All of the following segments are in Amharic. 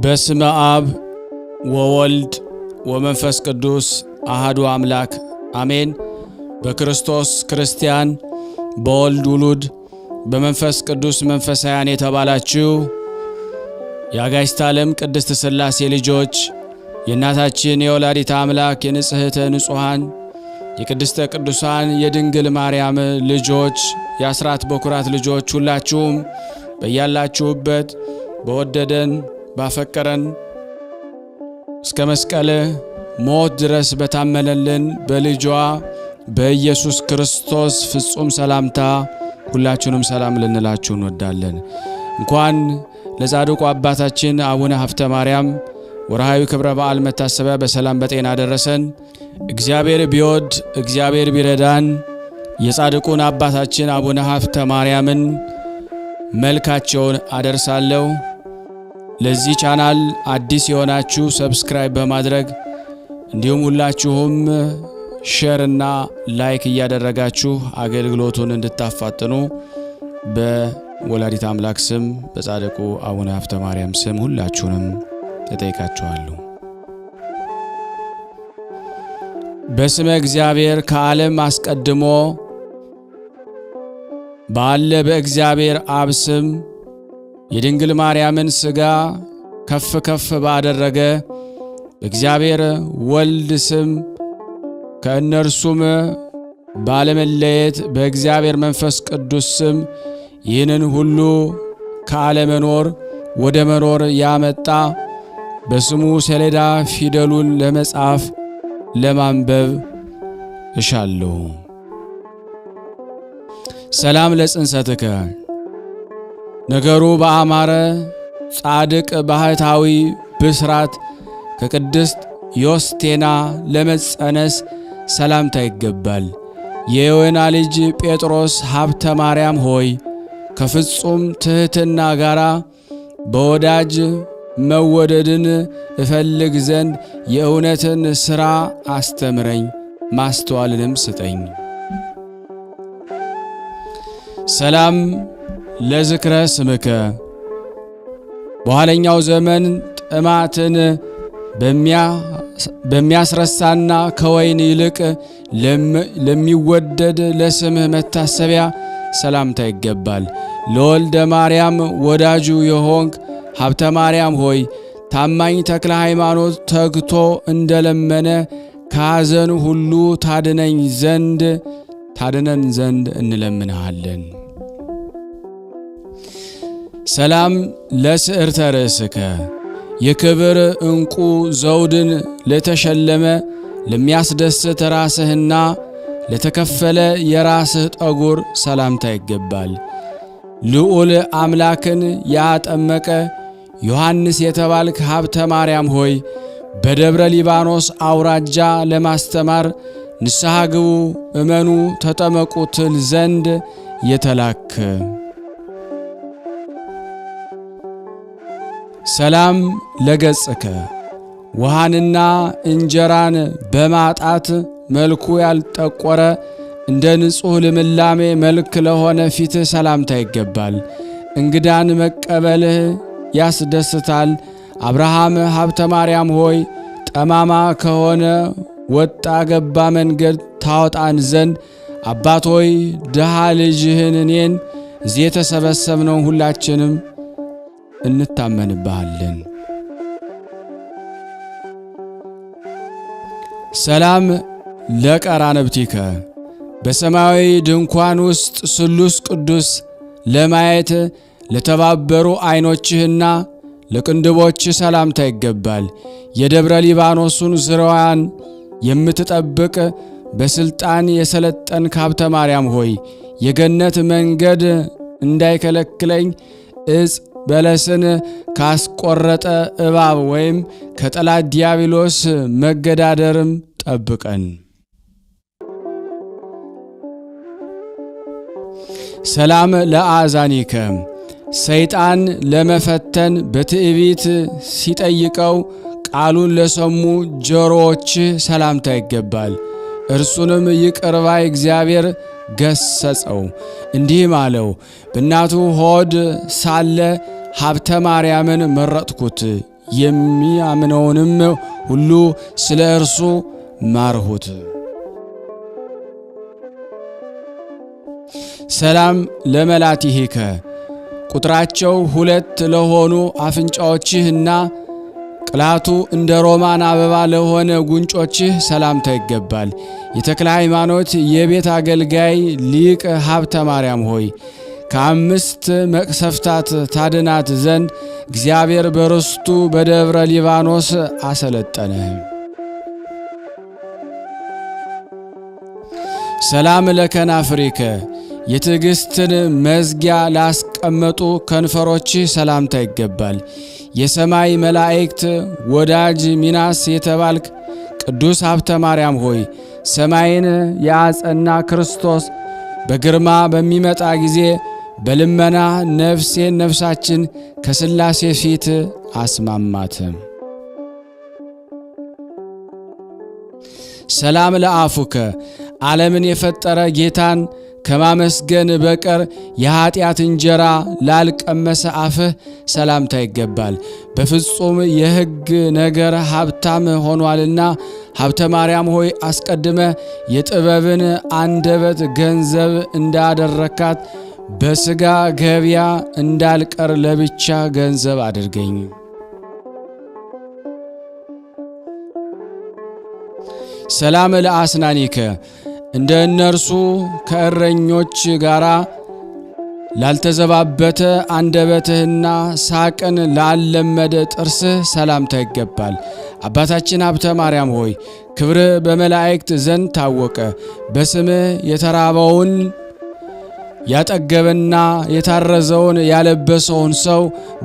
በስመ አብ ወወልድ ወመንፈስ ቅዱስ አሐዱ አምላክ አሜን። በክርስቶስ ክርስቲያን በወልድ ውሉድ በመንፈስ ቅዱስ መንፈሳውያን የተባላችሁ የአጋዕዝተ ዓለም ቅድስት ሥላሴ ልጆች የእናታችን የወላዲተ አምላክ የንጽሕተ ንጹሐን የቅድስተ ቅዱሳን የድንግል ማርያም ልጆች የአስራት በኩራት ልጆች ሁላችሁም በያላችሁበት በወደደን ባፈቀረን እስከ መስቀል ሞት ድረስ በታመነልን በልጇ በኢየሱስ ክርስቶስ ፍጹም ሰላምታ ሁላችሁንም ሰላም ልንላችሁ እንወዳለን። እንኳን ለጻድቁ አባታችን አቡነ ሀብተ ማርያም ወርሃዊ ክብረ በዓል መታሰቢያ በሰላም በጤና ደረሰን። እግዚአብሔር ቢወድ እግዚአብሔር ቢረዳን የጻድቁን አባታችን አቡነ ሀብተ ማርያምን መልካቸውን አደርሳለሁ። ለዚህ ቻናል አዲስ የሆናችሁ ሰብስክራይብ በማድረግ እንዲሁም ሁላችሁም ሼር እና ላይክ እያደረጋችሁ አገልግሎቱን እንድታፋጥኑ በወላዲተ አምላክ ስም በጻድቁ አቡነ ሀብተ ማርያም ስም ሁላችሁንም ተጠይቃችኋለሁ። በስመ እግዚአብሔር ከዓለም አስቀድሞ ባለ በእግዚአብሔር አብ ስም የድንግል ማርያምን ሥጋ ከፍ ከፍ ባደረገ በእግዚአብሔር ወልድ ስም ከእነርሱም ባለመለየት በእግዚአብሔር መንፈስ ቅዱስ ስም ይህንን ሁሉ ከአለመኖር ወደ መኖር ያመጣ በስሙ ሰሌዳ ፊደሉን ለመጻፍ ለማንበብ እሻለሁ። ሰላም ለጽንሰትከ ነገሩ በአማረ ጻድቅ ባህታዊ ብስራት ከቅድስት ዮስቴና ለመጸነስ ሰላምታ ይገባል። የዮና ልጅ ጴጥሮስ ሀብተ ማርያም ሆይ ከፍጹም ትሕትና ጋራ በወዳጅ መወደድን እፈልግ ዘንድ የእውነትን ሥራ አስተምረኝ፣ ማስተዋልንም ስጠኝ። ሰላም ለዝክረ ስምከ በኋለኛው ዘመን ጥማትን በሚያስረሳና ከወይን ይልቅ ለሚወደድ ለስምህ መታሰቢያ ሰላምታ ይገባል። ለወልደ ማርያም ወዳጁ የሆንክ ሀብተ ማርያም ሆይ ታማኝ ተክለ ሃይማኖት ተግቶ እንደለመነ ከሐዘን ሁሉ ታድነን ዘንድ እንለምንሃለን። ሰላም ለስዕርተ ርእስከ የክብር ዕንቁ ዘውድን ለተሸለመ ለሚያስደስት ራስህና ለተከፈለ የራስህ ጠጉር ሰላምታ ይገባል። ልዑል አምላክን ያጠመቀ ዮሐንስ የተባልክ ሀብተ ማርያም ሆይ በደብረ ሊባኖስ አውራጃ ለማስተማር ንስሐ ግቡ፣ እመኑ፣ ተጠመቁ ትል ዘንድ የተላክ። ሰላም ለገጽከ ውሃንና እንጀራን በማጣት መልኩ ያልጠቆረ እንደ ንጹሕ ልምላሜ መልክ ለሆነ ፊትህ ሰላምታ ይገባል። እንግዳን መቀበልህ ያስደስታል። አብርሃም ሀብተ ማርያም ሆይ ጠማማ ከሆነ ወጣ ገባ መንገድ ታወጣን ዘንድ አባት ሆይ ድሃ ልጅህን እኔን እዚህ የተሰበሰብነውን ሁላችንም እንታመንብሃለን። ሰላም ለቀራንብቲከ በሰማያዊ ድንኳን ውስጥ ስሉስ ቅዱስ ለማየት ለተባበሩ ዓይኖችህና ለቅንድቦች ሰላምታ ይገባል። የደብረ ሊባኖሱን ዙሪያዋን የምትጠብቅ በስልጣን የሰለጠንክ ሀብተ ማርያም ሆይ የገነት መንገድ እንዳይከለክለኝ ዕፀ በለስን ካስቆረጠ እባብ ወይም ከጠላት ዲያብሎስ መገዳደርም ጠብቀን። ሰላም ለአዛኒከ ሰይጣን ለመፈተን በትዕቢት ሲጠይቀው ቃሉን ለሰሙ ጆሮዎችህ ሰላምታ ይገባል። እርሱንም ይቅር ባይ እግዚአብሔር ገሰጸው፣ እንዲህም አለው፣ በእናቱ ሆድ ሳለ ሀብተ ማርያምን መረጥኩት። የሚያምነውንም ሁሉ ስለ እርሱ ማርሁት። ሰላም ለመላቲሂከ ቁጥራቸው 2 ለሆኑ አፍንጫዎችህና ቅላቱ እንደ ሮማን አበባ ለሆነ ጉንጮችህ ሰላምታ ይገባል። የተክለ ሃይማኖት የቤት አገልጋይ ሊቅ ሀብተ ማርያም ሆይ ከ5 መቅሰፍታት ታድናት ዘንድ እግዚአብሔር በርስቱ በደብረ ሊባኖስ አሰለጠነ። ሰላም ለከናፍሪከ የትዕግስትን መዝጊያ ላስቀመጡ ከንፈሮችህ ሰላምታ ይገባል። የሰማይ መላእክት ወዳጅ ሚናስ የተባልክ ቅዱስ ሀብተ ማርያም ሆይ ሰማይን ያጸና ክርስቶስ በግርማ በሚመጣ ጊዜ በልመና ነፍሳችን ከሥላሴ ፊት አስማማት። ሰላም ለአፉከ ዓለምን የፈጠረ ጌታን ከማመስገን በቀር የኃጢአት እንጀራ ላልቀመሰ አፍህ ሰላምታ ይገባል። በፍጹም የሕግ ነገር ሀብታም ሆኗልና ሀብተ ማርያም ሆይ አስቀድመ የጥበብን አንደበት ገንዘብ እንዳደረካት በሥጋ ገበያ እንዳልቀር ለብቻ ገንዘብ አድርገኝ። ሰላም ለአስናኒከ እንደ እነርሱ ከእረኞች ጋር ላልተዘባበተ አንደበትህና ሳቅን ላለመደ ጥርስህ ሰላምታ ይገባል። አባታችን ሀብተ ማርያም ሆይ ክብርህ በመላእክት ዘንድ ታወቀ። በስምህ የተራበውን ያጠገበና የታረዘውን ያለበሰውን ሰው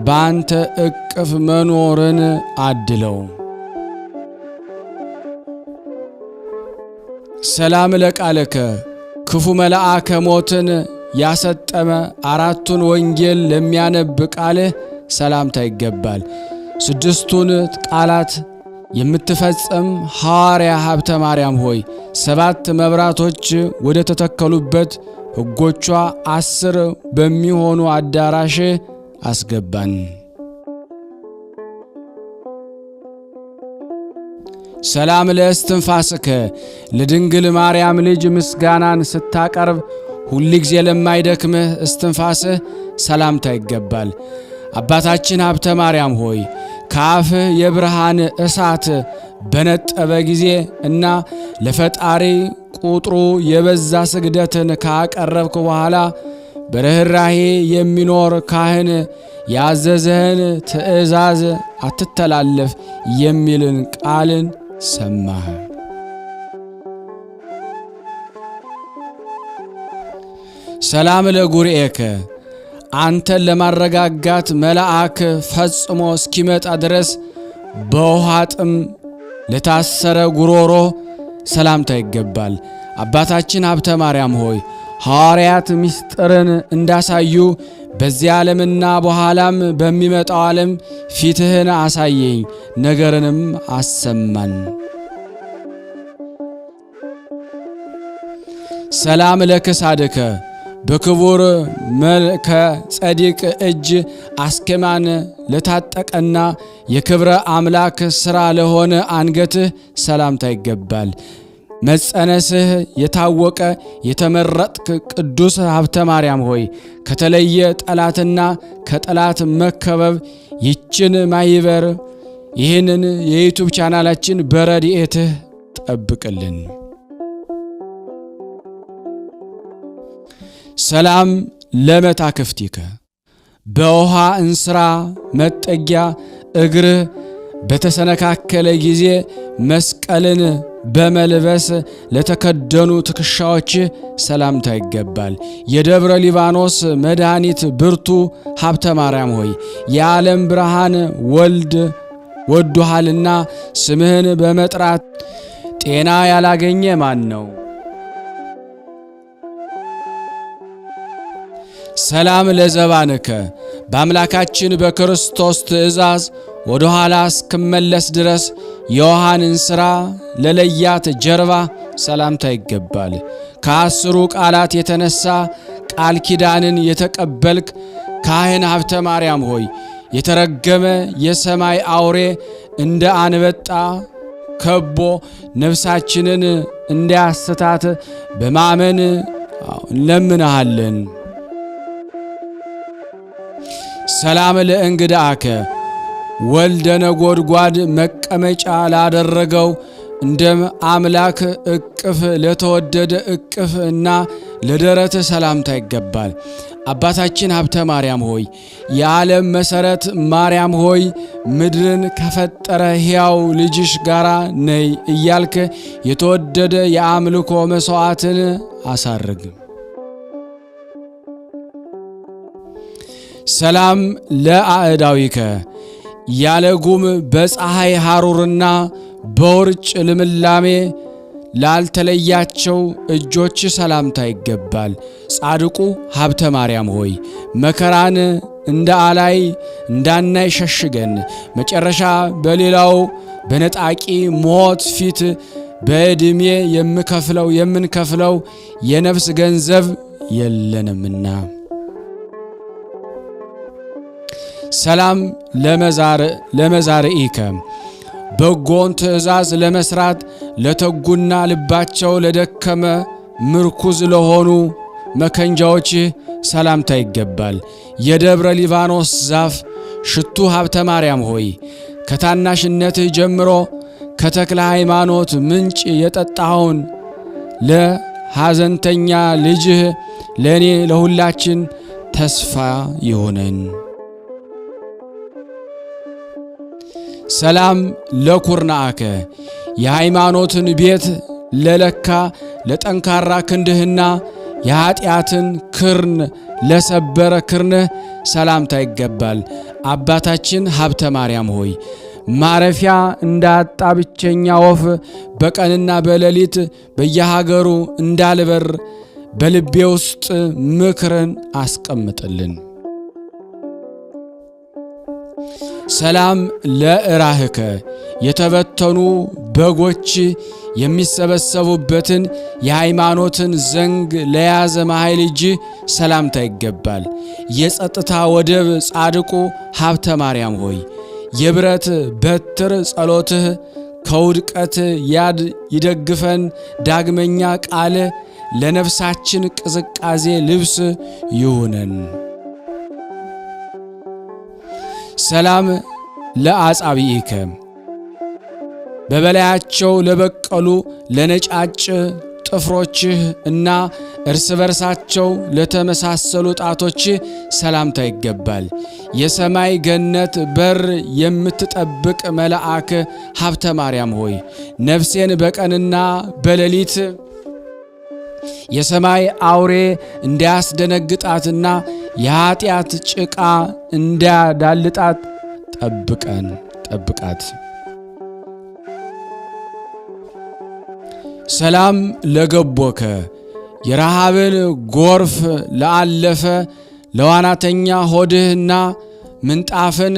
በአንተ እቅፍ መኖርን አድለው። ሰላም ለቃለከ ክፉ መልአከ ሞትን ያሰጠመ 4ቱን ወንጌል ለሚያነብ ቃልህ ሰላምታ ይገባል። 6ቱን ቃላት የምትፈጽም ሐዋርያ ሀብተ ማርያም ሆይ 7 መብራቶች ወደ ተተከሉበት ሕጎቿ 10 በሚሆኑ አዳራሽ አስገባን። ሰላም ለእስትንፋስከ ለድንግል ማርያም ልጅ ምስጋናን ስታቀርብ ሁልጊዜ ለማይደክምህ እስትንፋስህ ሰላምታ ይገባል። አባታችን ሀብተ ማርያም ሆይ ከአፍህ የብርሃን እሳት በነጠበ ጊዜ እና ለፈጣሪ ቁጥሩ የበዛ ስግደትን ካቀረብክ በኋላ በርኅራኄ የሚኖር ካህን ያዘዘህን ትእዛዝ አትተላለፍ የሚልን ቃልን ሰማህ። ሰላም ለጉርኤከ አንተን ለማረጋጋት መልአክ ፈጽሞ እስኪመጣ ድረስ በውሃ ጥም ለታሰረ ጉሮሮ ሰላምታ ይገባል። አባታችን ሀብተ ማርያም ሆይ ሐዋርያት ምስጢርን እንዳሳዩ በዚህ ዓለምና በኋላም በሚመጣው ዓለም ፊትህን አሳየኝ፣ ነገርንም አሰማን። ሰላም ለክሳድከ በክቡር መልከ ጸዲቅ እጅ አስኬማን ለታጠቀና የክብረ አምላክ ሥራ ለሆነ አንገትህ ሰላምታ ይገባል። መጸነስህ የታወቀ የተመረጥክ ቅዱስ ሀብተ ማርያም ሆይ ከተለየ ጠላትና ከጠላት መከበብ ይችን ማይበር ይህንን የዩቱብ ቻናላችን በረድኤትህ ጠብቅልን። ሰላም ለመታክፍቲከ በውሃ እንስራ መጠጊያ እግርህ በተሰነካከለ ጊዜ መስቀልን በመልበስ ለተከደኑ ትከሻዎች ሰላምታ ይገባል። የደብረ ሊባኖስ መድኃኒት ብርቱ ሀብተ ማርያም ሆይ የዓለም ብርሃን ወልድ ወዶሃልና ስምህን በመጥራት ጤና ያላገኘ ማን ነው? ሰላም ለዘባንከ በአምላካችን በክርስቶስ ትእዛዝ ወደ ኋላ እስክመለስ ድረስ የውሃን እንስራ ለለያት ጀርባ ሰላምታ ይገባል። ከ10 ቃላት የተነሳ ቃል ኪዳንን የተቀበልክ ካህን ሀብተ ማርያም ሆይ የተረገመ የሰማይ አውሬ እንደ አንበጣ ከቦ ነፍሳችንን እንዳያስታት በማመን እንለምንሃለን። ሰላም ለእንግዳከ ወልደ ነጎድጓድ መቀመጫ ላደረገው እንደ አምላክ እቅፍ ለተወደደ እቅፍ እና ለደረት ሰላምታ ይገባል። አባታችን ሀብተ ማርያም ሆይ የዓለም መሰረት ማርያም ሆይ ምድርን ከፈጠረ ሕያው ልጅሽ ጋራ ነይ እያልክ የተወደደ የአምልኮ መስዋዕትን አሳርግ። ሰላም ለአዕዳዊከ ያለ ጉም በፀሐይ ሐሩርና በውርጭ ልምላሜ ላልተለያቸው እጆች ሰላምታ ይገባል። ጻድቁ ሀብተ ማርያም ሆይ መከራን እንደ አላይ እንዳናይ ሸሽገን፣ መጨረሻ በሌላው በነጣቂ ሞት ፊት በዕድሜ የምንከፍለው የነፍስ ገንዘብ የለንምና። ሰላም ለመዛርኢከ በጎን ትእዛዝ ለመስራት ለተጉና ልባቸው ለደከመ ምርኩዝ ለሆኑ መከንጃዎች ሰላምታ ይገባል። የደብረ ሊባኖስ ዛፍ ሽቱ ሀብተ ማርያም ሆይ ከታናሽነትህ ጀምሮ ከተክለ ሃይማኖት ምንጭ የጠጣኸውን ለሐዘንተኛ ልጅህ ለእኔ ለሁላችን ተስፋ ይሆነን። ሰላም ለኩርናአከ የሃይማኖትን ቤት ለለካ ለጠንካራ ክንድህና የኀጢአትን ክርን ለሰበረ ክርንህ ሰላምታ ይገባል። አባታችን ሀብተ ማርያም ሆይ ማረፊያ እንዳጣ ብቸኛ ወፍ በቀንና በሌሊት በየሀገሩ እንዳልበር በልቤ ውስጥ ምክርን አስቀምጥልን። ሰላም ለእራህከ የተበተኑ በጎች የሚሰበሰቡበትን የሃይማኖትን ዘንግ ለያዘ መኃይል እጅ ሰላምታ ይገባል። የጸጥታ ወደብ ጻድቁ ሀብተ ማርያም ሆይ የብረት በትር ጸሎትህ ከውድቀት ይደግፈን። ዳግመኛ ቃል ለነፍሳችን ቅዝቃዜ ልብስ ይሁነን። ሰላም ለአጻብኢከ በበላያቸው ለበቀሉ ለነጫጭ ጥፍሮችህ እና እርስ በርሳቸው ለተመሳሰሉ ጣቶችህ ሰላምታ ይገባል። የሰማይ ገነት በር የምትጠብቅ መልአክ ሀብተ ማርያም ሆይ ነፍሴን በቀንና በሌሊት የሰማይ አውሬ እንዳያስደነግጣትና የኀጢአት ጭቃ እንዳያዳልጣት ጠብቃት። ሰላም ለገቦከ የረሃብን ጎርፍ ለአለፈ ለዋናተኛ ሆድህና ምንጣፍን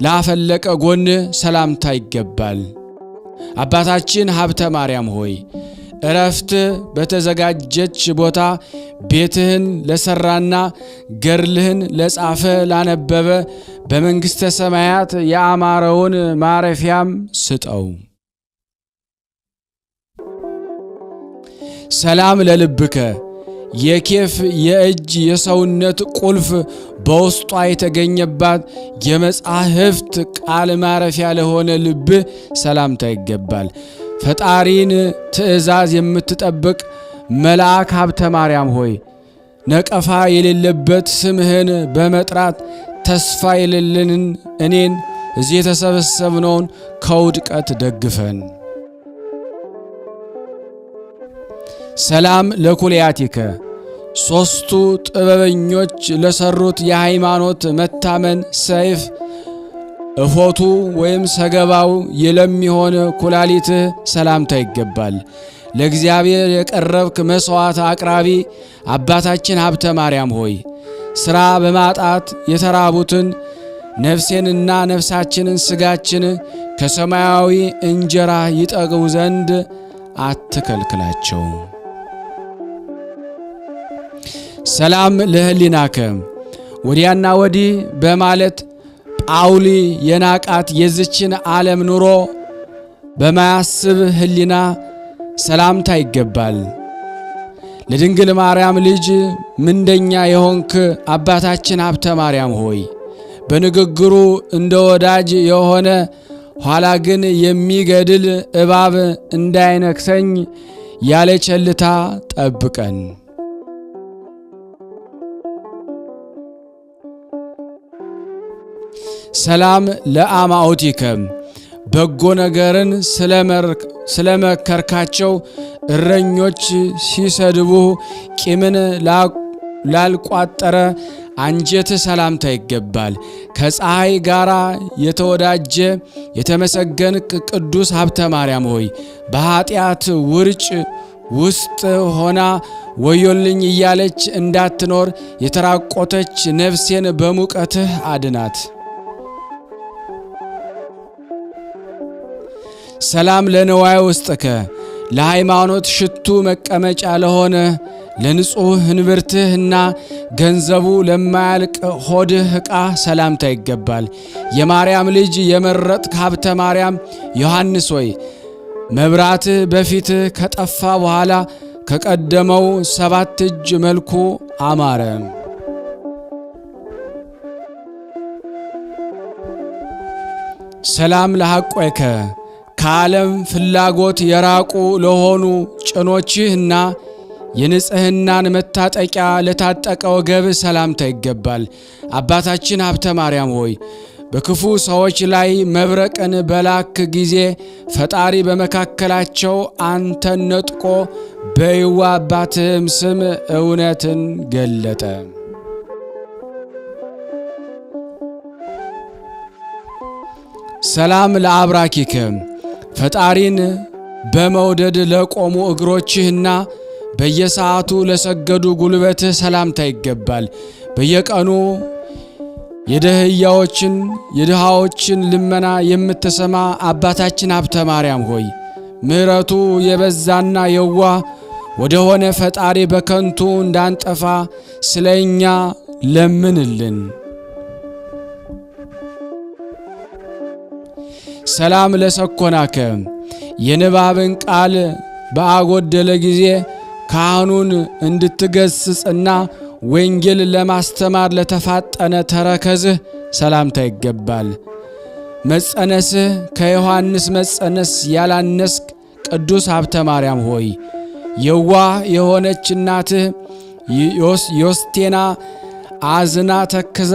ላፈለቀ ጎንህ ሰላምታ ይገባል። አባታችን ሀብተ ማርያም ሆይ እረፍት በተዘጋጀች ቦታ ቤትህን ለሰራና ገድልህን ለጻፈ ላነበበ በመንግሥተ ሰማያት ያማረውን ማረፊያም ስጠው። ሰላም ለልብከ የኬፍ የእጅ የሰውነት ቁልፍ በውስጧ የተገኘባት የመጻሕፍት ቃል ማረፊያ ለሆነ ልብህ ሰላምታ ይገባል። ፈጣሪን ትእዛዝ የምትጠብቅ መልአክ ሀብተ ማርያም ሆይ ነቀፋ የሌለበት ስምህን በመጥራት ተስፋ የሌለንን እኔን እዚህ የተሰበሰብነውን ከውድቀት ደግፈን። ሰላም ለኩልያቲከ ሦስቱ ጥበበኞች ለሰሩት የሃይማኖት መታመን ሰይፍ እፎቱ ወይም ሰገባው ለሚሆን ኩላሊትህ ሰላምታ ይገባል። ለእግዚአብሔር የቀረብክ መሥዋዕት አቅራቢ አባታችን ሀብተ ማርያም ሆይ ሥራ በማጣት የተራቡትን ነፍሴንና ነፍሳችንን ሥጋችን ከሰማያዊ እንጀራ ይጠግቡ ዘንድ አትከልክላቸው። ሰላም ለህሊናከ ወዲያና ወዲህ በማለት ጳውሊ የናቃት የዝችን ዓለም ኑሮ በማያስብ ሕሊና ሰላምታ ይገባል። ለድንግል ማርያም ልጅ ምንደኛ የሆንክ አባታችን ሀብተ ማርያም ሆይ በንግግሩ እንደ ወዳጅ የሆነ ኋላ ግን የሚገድል እባብ እንዳይነክሰኝ ያለ ቸልታ ጠብቀን። ሰላም ለአማኦቲከ በጎ ነገርን ስለመከርካቸው እረኞች ሲሰድቡ ቂምን ላልቋጠረ አንጀት ሰላምታ ይገባል። ከፀሐይ ጋር የተወዳጀ የተመሰገንክ ቅዱስ ሀብተ ማርያም ሆይ በኃጢአት ውርጭ ውስጥ ሆና ወዮልኝ እያለች እንዳትኖር የተራቆተች ነፍሴን በሙቀትህ አድናት። ሰላም ለነዋይ ውስጥከ ለሃይማኖት ሽቱ መቀመጫ ለሆነ ለንጹሕ እንብርትህና ገንዘቡ ለማያልቅ ሆድህ ዕቃ ሰላምታ ይገባል። የማርያም ልጅ የመረጥክ ሀብተ ማርያም ዮሐንስ ሆይ መብራትህ በፊትህ ከጠፋ በኋላ ከቀደመው 7 እጅ መልኩ አማረ። ሰላም ለሐቆከ ከዓለም ፍላጎት የራቁ ለሆኑ ጭኖችህና የንጽህናን መታጠቂያ ለታጠቀ ወገብ ሰላምታ ይገባል። አባታችን ሀብተ ማርያም ሆይ በክፉ ሰዎች ላይ መብረቅን በላክ ጊዜ ፈጣሪ በመካከላቸው አንተን ነጥቆ በይዋ አባትህም ስም እውነትን ገለጠ። ሰላም ለአብራኪከ ፈጣሪን በመውደድ ለቆሙ እግሮችህና በየሰዓቱ ለሰገዱ ጉልበትህ ሰላምታ ይገባል። በየቀኑ የድሃዎችን ልመና የምትሰማ አባታችን ሀብተ ማርያም ሆይ ምሕረቱ የበዛና የዋህ ወደሆነ ፈጣሪ በከንቱ እንዳንጠፋ ስለኛ ለምንልን። ሰላም ለሰኮናከ የንባብን ቃል በአጎደለ ጊዜ ካህኑን እንድትገስጽና ወንጌል ለማስተማር ለተፋጠነ ተረከዝህ ሰላምታ ይገባል። መጸነስህ ከዮሐንስ መጸነስ ያላነስክ ቅዱስ ሀብተ ማርያም ሆይ የዋህ የሆነች እናትህ ዮስቴና አዝና ተክዛ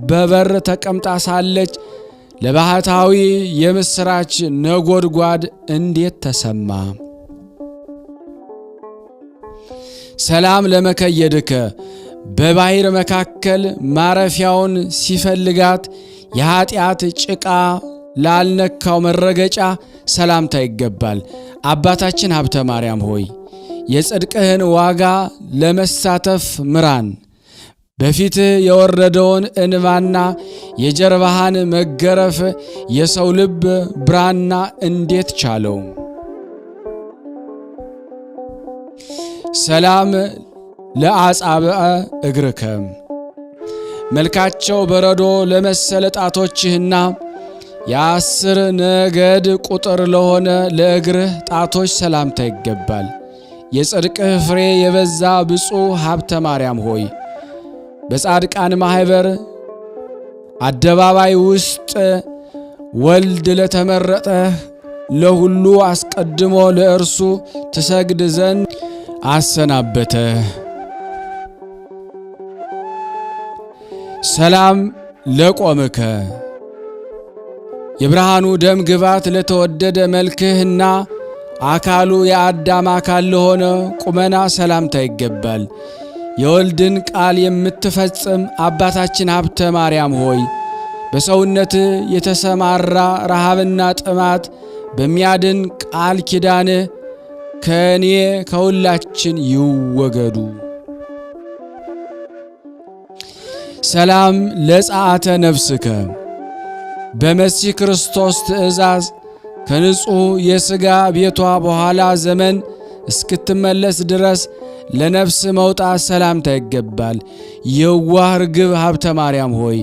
በበር ተቀምጣ ሳለች ለባህታዊ የምስራች ነጎድጓድ እንዴት ተሰማ? ሰላም ለመከየድከ በባሕር መካከል ማረፊያውን ሲፈልጋት የኀጢአት ጭቃ ላልነካው መረገጫ ሰላምታ ይገባል። አባታችን ሀብተ ማርያም ሆይ የጽድቅህን ዋጋ ለመሳተፍ ምራን። በፊትህ የወረደውን እንባና የጀርባህን መገረፍ የሰው ልብ ብራና እንዴት ቻለው? ሰላም ለአጻብዐ እግርከ መልካቸው በረዶ ለመሰለ ጣቶችህና የ10 ነገድ ቁጥር ለሆነ ለእግርህ ጣቶች ሰላምታ ይገባል። የጽድቅህ ፍሬ የበዛ ብፁዕ ሀብተ ማርያም ሆይ በጻድቃን ማኅበር አደባባይ ውስጥ ወልድ ለተመረጠ ለሁሉ አስቀድሞ ለእርሱ ትሰግድ ዘንድ አሰናበተ። ሰላም ለቆምከ የብርሃኑ ደም ግባት ለተወደደ መልክህና አካሉ የአዳም አካል ለሆነ ቁመና ሰላምታ ይገባል። የወልድን ቃል የምትፈጽም አባታችን ሀብተ ማርያም ሆይ በሰውነት የተሰማራ ረሃብና ጥማት በሚያድን ቃል ኪዳን ከእኔ ከሁላችን ይወገዱ። ሰላም ለጸአተ ነፍስከ በመሲህ ክርስቶስ ትእዛዝ ከንጹሕ የሥጋ ቤቷ በኋላ ዘመን እስክትመለስ ድረስ ለነፍስ መውጣት ሰላምታ ይገባል። የዋህ ርግብ ሀብተ ማርያም ሆይ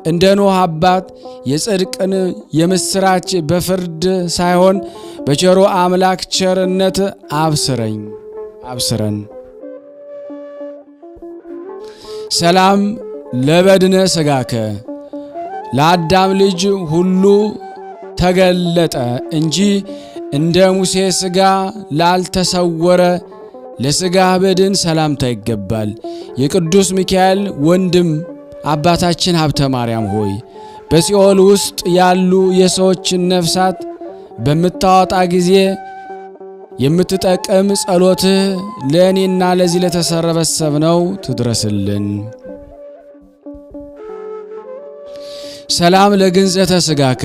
እንደ ኖህ አባት የጽድቅን የምስራች በፍርድ ሳይሆን በቸሩ አምላክ ቸርነት አብስረን። ሰላም ለበድነ ሥጋከ ለአዳም ልጅ ሁሉ ተገለጠ እንጂ እንደ ሙሴ ሥጋ ላልተሰወረ ለሥጋ በድን ሰላምታ ይገባል። የቅዱስ ሚካኤል ወንድም አባታችን ሀብተ ማርያም ሆይ በሲኦል ውስጥ ያሉ የሰዎችን ነፍሳት በምታወጣ ጊዜ የምትጠቅም ጸሎትህ ለእኔና ለዚህ ለተሰበሰብነው ትድረስልን። ሰላም ለግንዘተ ሥጋከ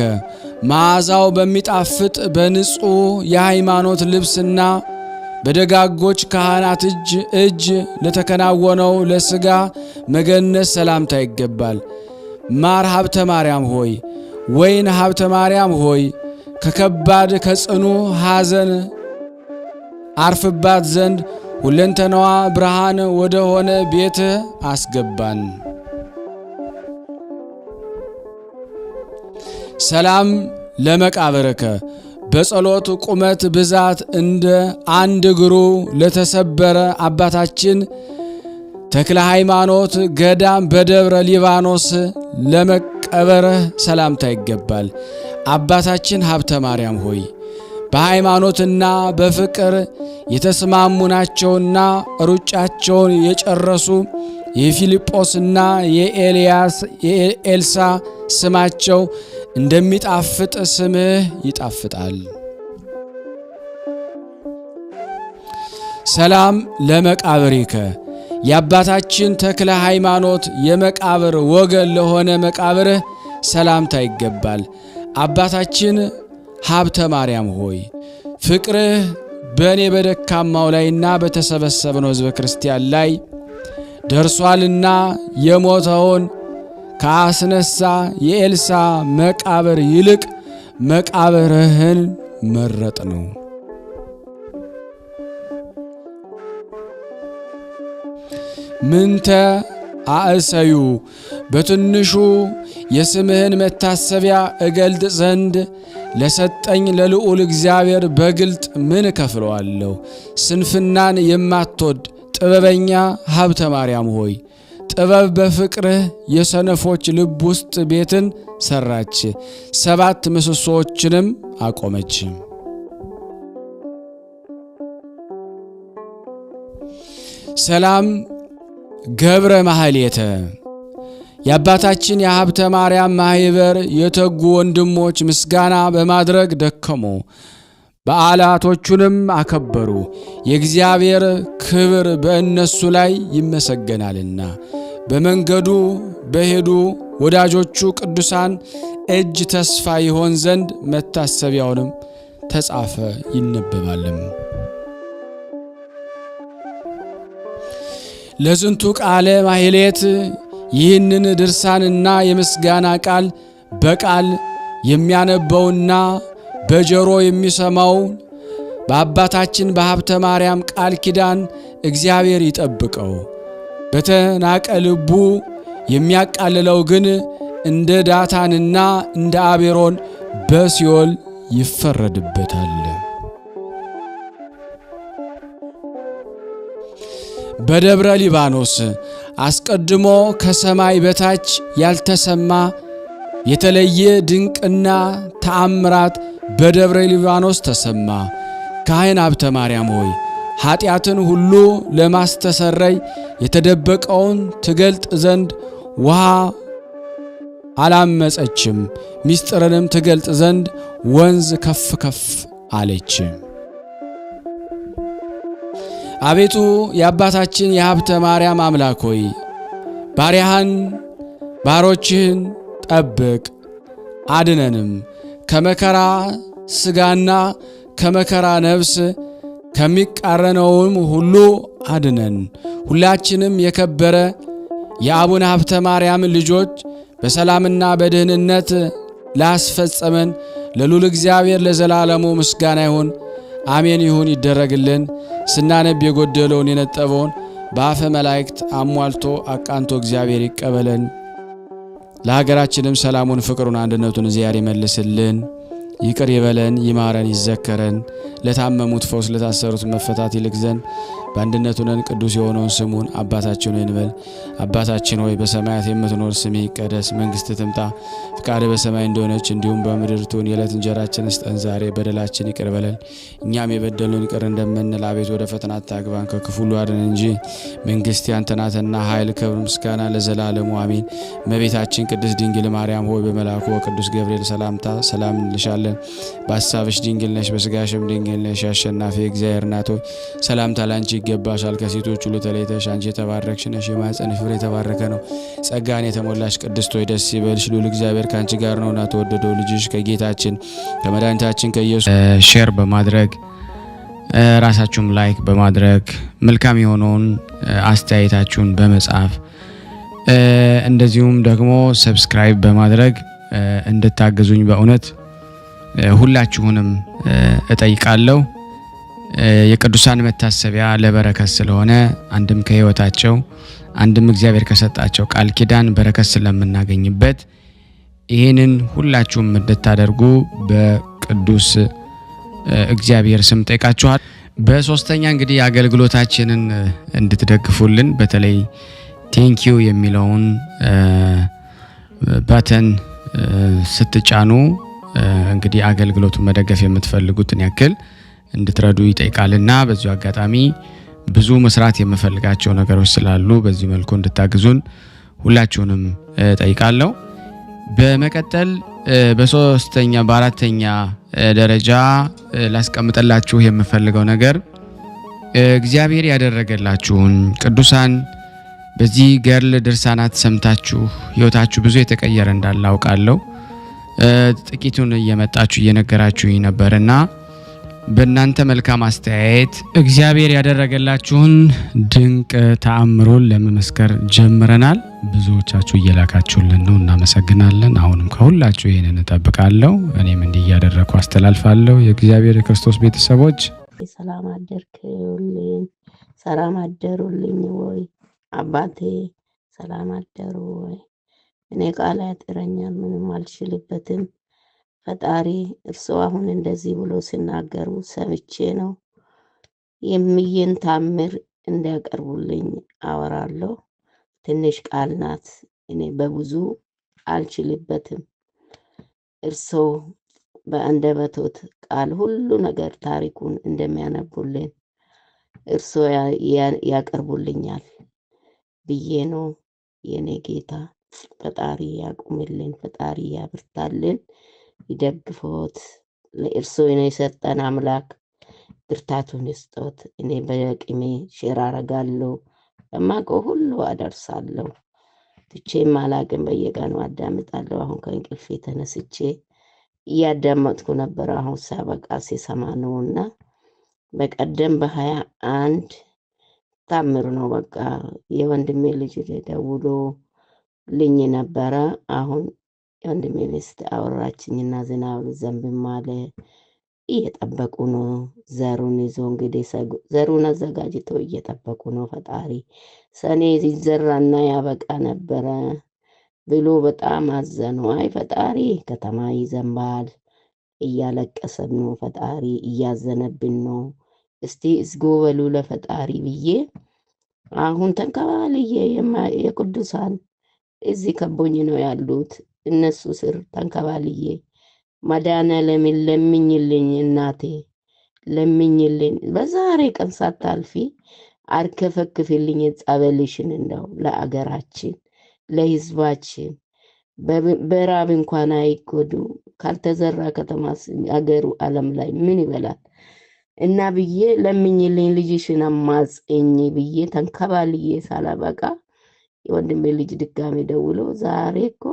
መዓዛው በሚጣፍጥ በንጹሕ የሃይማኖት ልብስና በደጋጎች ካህናት እጅ ለተከናወነው ለሥጋ መገነዝ ሰላምታ ይገባል። ማር ሀብተ ማርያም ሆይ ወይን ሀብተ ማርያም ሆይ ከከባድ ከጽኑ ሐዘን አርፍባት ዘንድ ሁለንተናዋ ብርሃን ወደ ሆነ ቤት አስገባን። ሰላም ለመቃብርከ በጸሎት ቁመት ብዛት እንደ አንድ እግሩ ለተሰበረ አባታችን ተክለ ሃይማኖት ገዳም በደብረ ሊባኖስ ለመቀበርህ ሰላምታ ይገባል። አባታችን ሀብተ ማርያም ሆይ በሃይማኖትና በፍቅር የተስማሙ ናቸውና ሩጫቸውን የጨረሱ የፊልጶስና የኤልሳ ስማቸው እንደሚጣፍጥ ስምህ ይጣፍጣል። ሰላም ለመቃብሪከ የአባታችን ተክለ ሃይማኖት የመቃብር ወገን ለሆነ መቃብርህ ሰላምታ ይገባል። አባታችን ሀብተ ማርያም ሆይ ፍቅርህ በእኔ በደካማው ላይና በተሰበሰብነው ሕዝበ ክርስቲያን ላይ ደርሷልና የሞተውን ከአስነሳ የኤልሳ መቃብር ይልቅ መቃብርህን መረጥ ነው። ምንተ አእሰዩ በትንሹ የስምህን መታሰቢያ እገልጥ ዘንድ ለሰጠኝ ለልዑል እግዚአብሔር በግልጥ ምን እከፍለዋለሁ? ስንፍናን የማትወድ ጥበበኛ ሀብተ ማርያም ሆይ ጥበብ በፍቅርህ የሰነፎች ልብ ውስጥ ቤትን ሰራች፣ 7 ምሰሶዎችንም አቆመች። ሰላም ገብረ ማህሌተ የአባታችን የሀብተ ማርያም ማህበር የተጉ ወንድሞች ምስጋና በማድረግ ደከሙ፣ በዓላቶቹንም አከበሩ። የእግዚአብሔር ክብር በእነሱ ላይ ይመሰገናልና በመንገዱ በሄዱ ወዳጆቹ ቅዱሳን እጅ ተስፋ ይሆን ዘንድ መታሰቢያውንም ተጻፈ ይነበባልም። ለዝንቱ ቃለ ማህሌት ይህንን ድርሳንና የምስጋና ቃል በቃል የሚያነበውና በጆሮ የሚሰማው በአባታችን በሀብተ ማርያም ቃል ኪዳን እግዚአብሔር ይጠብቀው። በተናቀ ልቡ የሚያቃልለው ግን እንደ ዳታንና እንደ አቤሮን በሲኦል ይፈረድበታል። በደብረ ሊባኖስ አስቀድሞ ከሰማይ በታች ያልተሰማ የተለየ ድንቅና ተአምራት በደብረ ሊባኖስ ተሰማ። ካህን ሀብተ ማርያም ሆይ ኃጢአትን ሁሉ ለማስተሰረይ የተደበቀውን ትገልጥ ዘንድ ውሃ አላመፀችም፣ ምስጢርንም ትገልጥ ዘንድ ወንዝ ከፍ ከፍ አለች። አቤቱ የአባታችን የሀብተ ማርያም አምላክ ሆይ ባሪያህን ባሮችህን ጠብቅ፣ አድነንም ከመከራ ሥጋና ከመከራ ነፍስ ከሚቃረነውም ሁሉ አድነን። ሁላችንም የከበረ የአቡነ ሀብተ ማርያም ልጆች በሰላምና በደህንነት ላስፈጸመን ለልዑል እግዚአብሔር ለዘላለሙ ምስጋና ይሁን፣ አሜን ይሁን ይደረግልን። ስናነብ የጎደለውን የነጠበውን በአፈ መላእክት አሟልቶ አቃንቶ እግዚአብሔር ይቀበለን። ለሀገራችንም ሰላሙን፣ ፍቅሩን፣ አንድነቱን እግዚአብሔር ይመልስልን። ይቅር ይበለን፣ ይማረን፣ ይዘከረን። ለታመሙት ፈውስ፣ ለታሰሩት መፈታት ይልክ ዘንድ በአንድነቱ ነን። ቅዱስ የሆነውን ስሙን አባታችን ሆይ እንበል። አባታችን ሆይ በሰማያት የምትኖር ስምህ ይቀደስ፣ መንግሥትህ ትምጣ፣ ፍቃድህ በሰማይ እንደሆነች እንዲሁም በምድር ትሁን። የዕለት እንጀራችንን ስጠን ዛሬ፣ በደላችን ይቅር በለን እኛም የበደሉን ይቅር እንደምንል፣ አቤት ወደ ፈተና አታግባን ከክፉ ሁሉ አድነን እንጂ መንግሥት ያንተ ናትና ኃይል፣ ክብር፣ ምስጋና ለዘላለሙ አሜን። እመቤታችን ቅድስት ድንግል ማርያም ሆይ በመልአኩ በቅዱስ ገብርኤል ሰላምታ ሰላም እንልሻለን። በሐሳብሽ ድንግል ነሽ፣ በሥጋሽም ድንግል ነሽ። አሸናፊ እግዚአብሔር እናት ሆይ ሰላምታ ላንቺ ይገባሻል። ከሴቶች ሁሉ ተለይተሽ አንቺ የተባረክሽ ነሽ፣ የማኅፀንሽ ፍሬ የተባረከ ነው። ጸጋን የተሞላሽ ቅድስት ሆይ ደስ ይበልሽ፣ ልዑል እግዚአብሔር ከአንቺ ጋር ነውና ተወደደው ልጅሽ ከጌታችን ከመድኃኒታችን ከኢየሱስ ሼር በማድረግ ራሳችሁም ላይክ በማድረግ መልካም የሆነውን አስተያየታችሁን በመጻፍ እንደዚሁም ደግሞ ሰብስክራይብ በማድረግ እንድታግዙኝ በእውነት ሁላችሁንም እጠይቃለሁ። የቅዱሳን መታሰቢያ ለበረከት ስለሆነ አንድም ከሕይወታቸው አንድም እግዚአብሔር ከሰጣቸው ቃል ኪዳን በረከት ስለምናገኝበት ይህንን ሁላችሁም እንድታደርጉ በቅዱስ እግዚአብሔር ስም ጠይቃችኋል። በሶስተኛ እንግዲህ አገልግሎታችንን እንድትደግፉልን በተለይ ቴንኪዩ የሚለውን ባተን ስትጫኑ እንግዲህ አገልግሎቱን መደገፍ የምትፈልጉትን ያክል እንድትረዱ ይጠይቃልና በዚሁ አጋጣሚ ብዙ መስራት የምፈልጋቸው ነገሮች ስላሉ በዚህ መልኩ እንድታግዙን ሁላችሁንም ጠይቃለሁ። በመቀጠል በአራተኛ ደረጃ ላስቀምጠላችሁ የምፈልገው ነገር እግዚአብሔር ያደረገላችሁን ቅዱሳን በዚህ ገድል ድርሳናት ሰምታችሁ ሕይወታችሁ ብዙ የተቀየረ እንዳለ አውቃለሁ። ጥቂቱን እየመጣችሁ እየነገራችሁኝ ነበርና በእናንተ መልካም አስተያየት እግዚአብሔር ያደረገላችሁን ድንቅ ተአምሮን ለመመስከር ጀምረናል። ብዙዎቻችሁ እየላካችሁልን ነው፣ እናመሰግናለን። አሁንም ከሁላችሁ ይህንን እጠብቃለሁ። እኔም እንዲህ እያደረግኩ አስተላልፋለሁ። የእግዚአብሔር የክርስቶስ ቤተሰቦች ሰላም አደርክልኝ፣ ሰላም አደሩልኝ ወይ አባቴ፣ ሰላም አደሩ ወይ? እኔ ቃል ያጥረኛል፣ ምንም አልችልበትም። ፈጣሪ እርስዎ አሁን እንደዚህ ብሎ ሲናገሩ ሰምቼ ነው። የሚየን ታምር እንዲያቀርቡልኝ አወራለሁ። ትንሽ ቃል ናት፣ እኔ በብዙ አልችልበትም። እርስዎ በአንደበቶት ቃል ሁሉ ነገር ታሪኩን እንደሚያነቡልን እርስዎ ያቀርቡልኛል ብዬ ነው። የኔ ጌታ ፈጣሪ ያቁምልን፣ ፈጣሪ ያብርታልን፣ ይደግፎት። ለእርስዎ ነው የሰጠን አምላክ ብርታቱን ይስጦት። እኔ በቅሜ ሼር አረጋለሁ፣ በማውቀው ሁሉ አደርሳለሁ። ትቼም አላቅም፣ በየቀኑ አዳምጣለሁ። አሁን ከእንቅልፌ ተነስቼ እያዳመጥኩ ነበር። አሁን ሳበቃ ሲሰማ ነውና በቀደም በ21 ታምር ነው። በቃ የወንድሜ ልጅ ደውሎ ልኝ ነበረ። አሁን የወንድሜ ሚስት አወራችኝና ዝናብ ዘንብም አለ፣ እየጠበቁ ነው። ዘሩን ይዞ እንግዲህ ዘሩን አዘጋጅቶ እየጠበቁ ነው። ፈጣሪ ሰኔ ሲዘራና ያበቃ ነበረ ብሎ በጣም አዘኑ። አይ ፈጣሪ ከተማ ይዘንባል፣ እያለቀሰን ነው። ፈጣሪ እያዘነብን ነው። እስቲ እስጎ በሉ ለፈጣሪ ብዬ አሁን ተንከባልዬ የቅዱሳን እዚህ ከቦኝ ነው ያሉት። እነሱ ስር ተንከባልዬ መድኃኔዓለምን ለምኝልኝ፣ እናቴ ለምኝልኝ፣ በዛሬ ቀን ሳታልፊ አርከፈክፍልኝ ጸበልሽን፣ እንደው ለአገራችን ለሕዝባችን በራብ እንኳን አይጎዱ። ካልተዘራ ከተማ አገሩ ዓለም ላይ ምን ይበላል? እና ብዬ ለምኝልኝ፣ ልጅሽን አማጽኝ ብዬ ተንከባልዬ ሳላበቃ የወንድሜ ልጅ ድጋሜ ደውሎ ዛሬ እኮ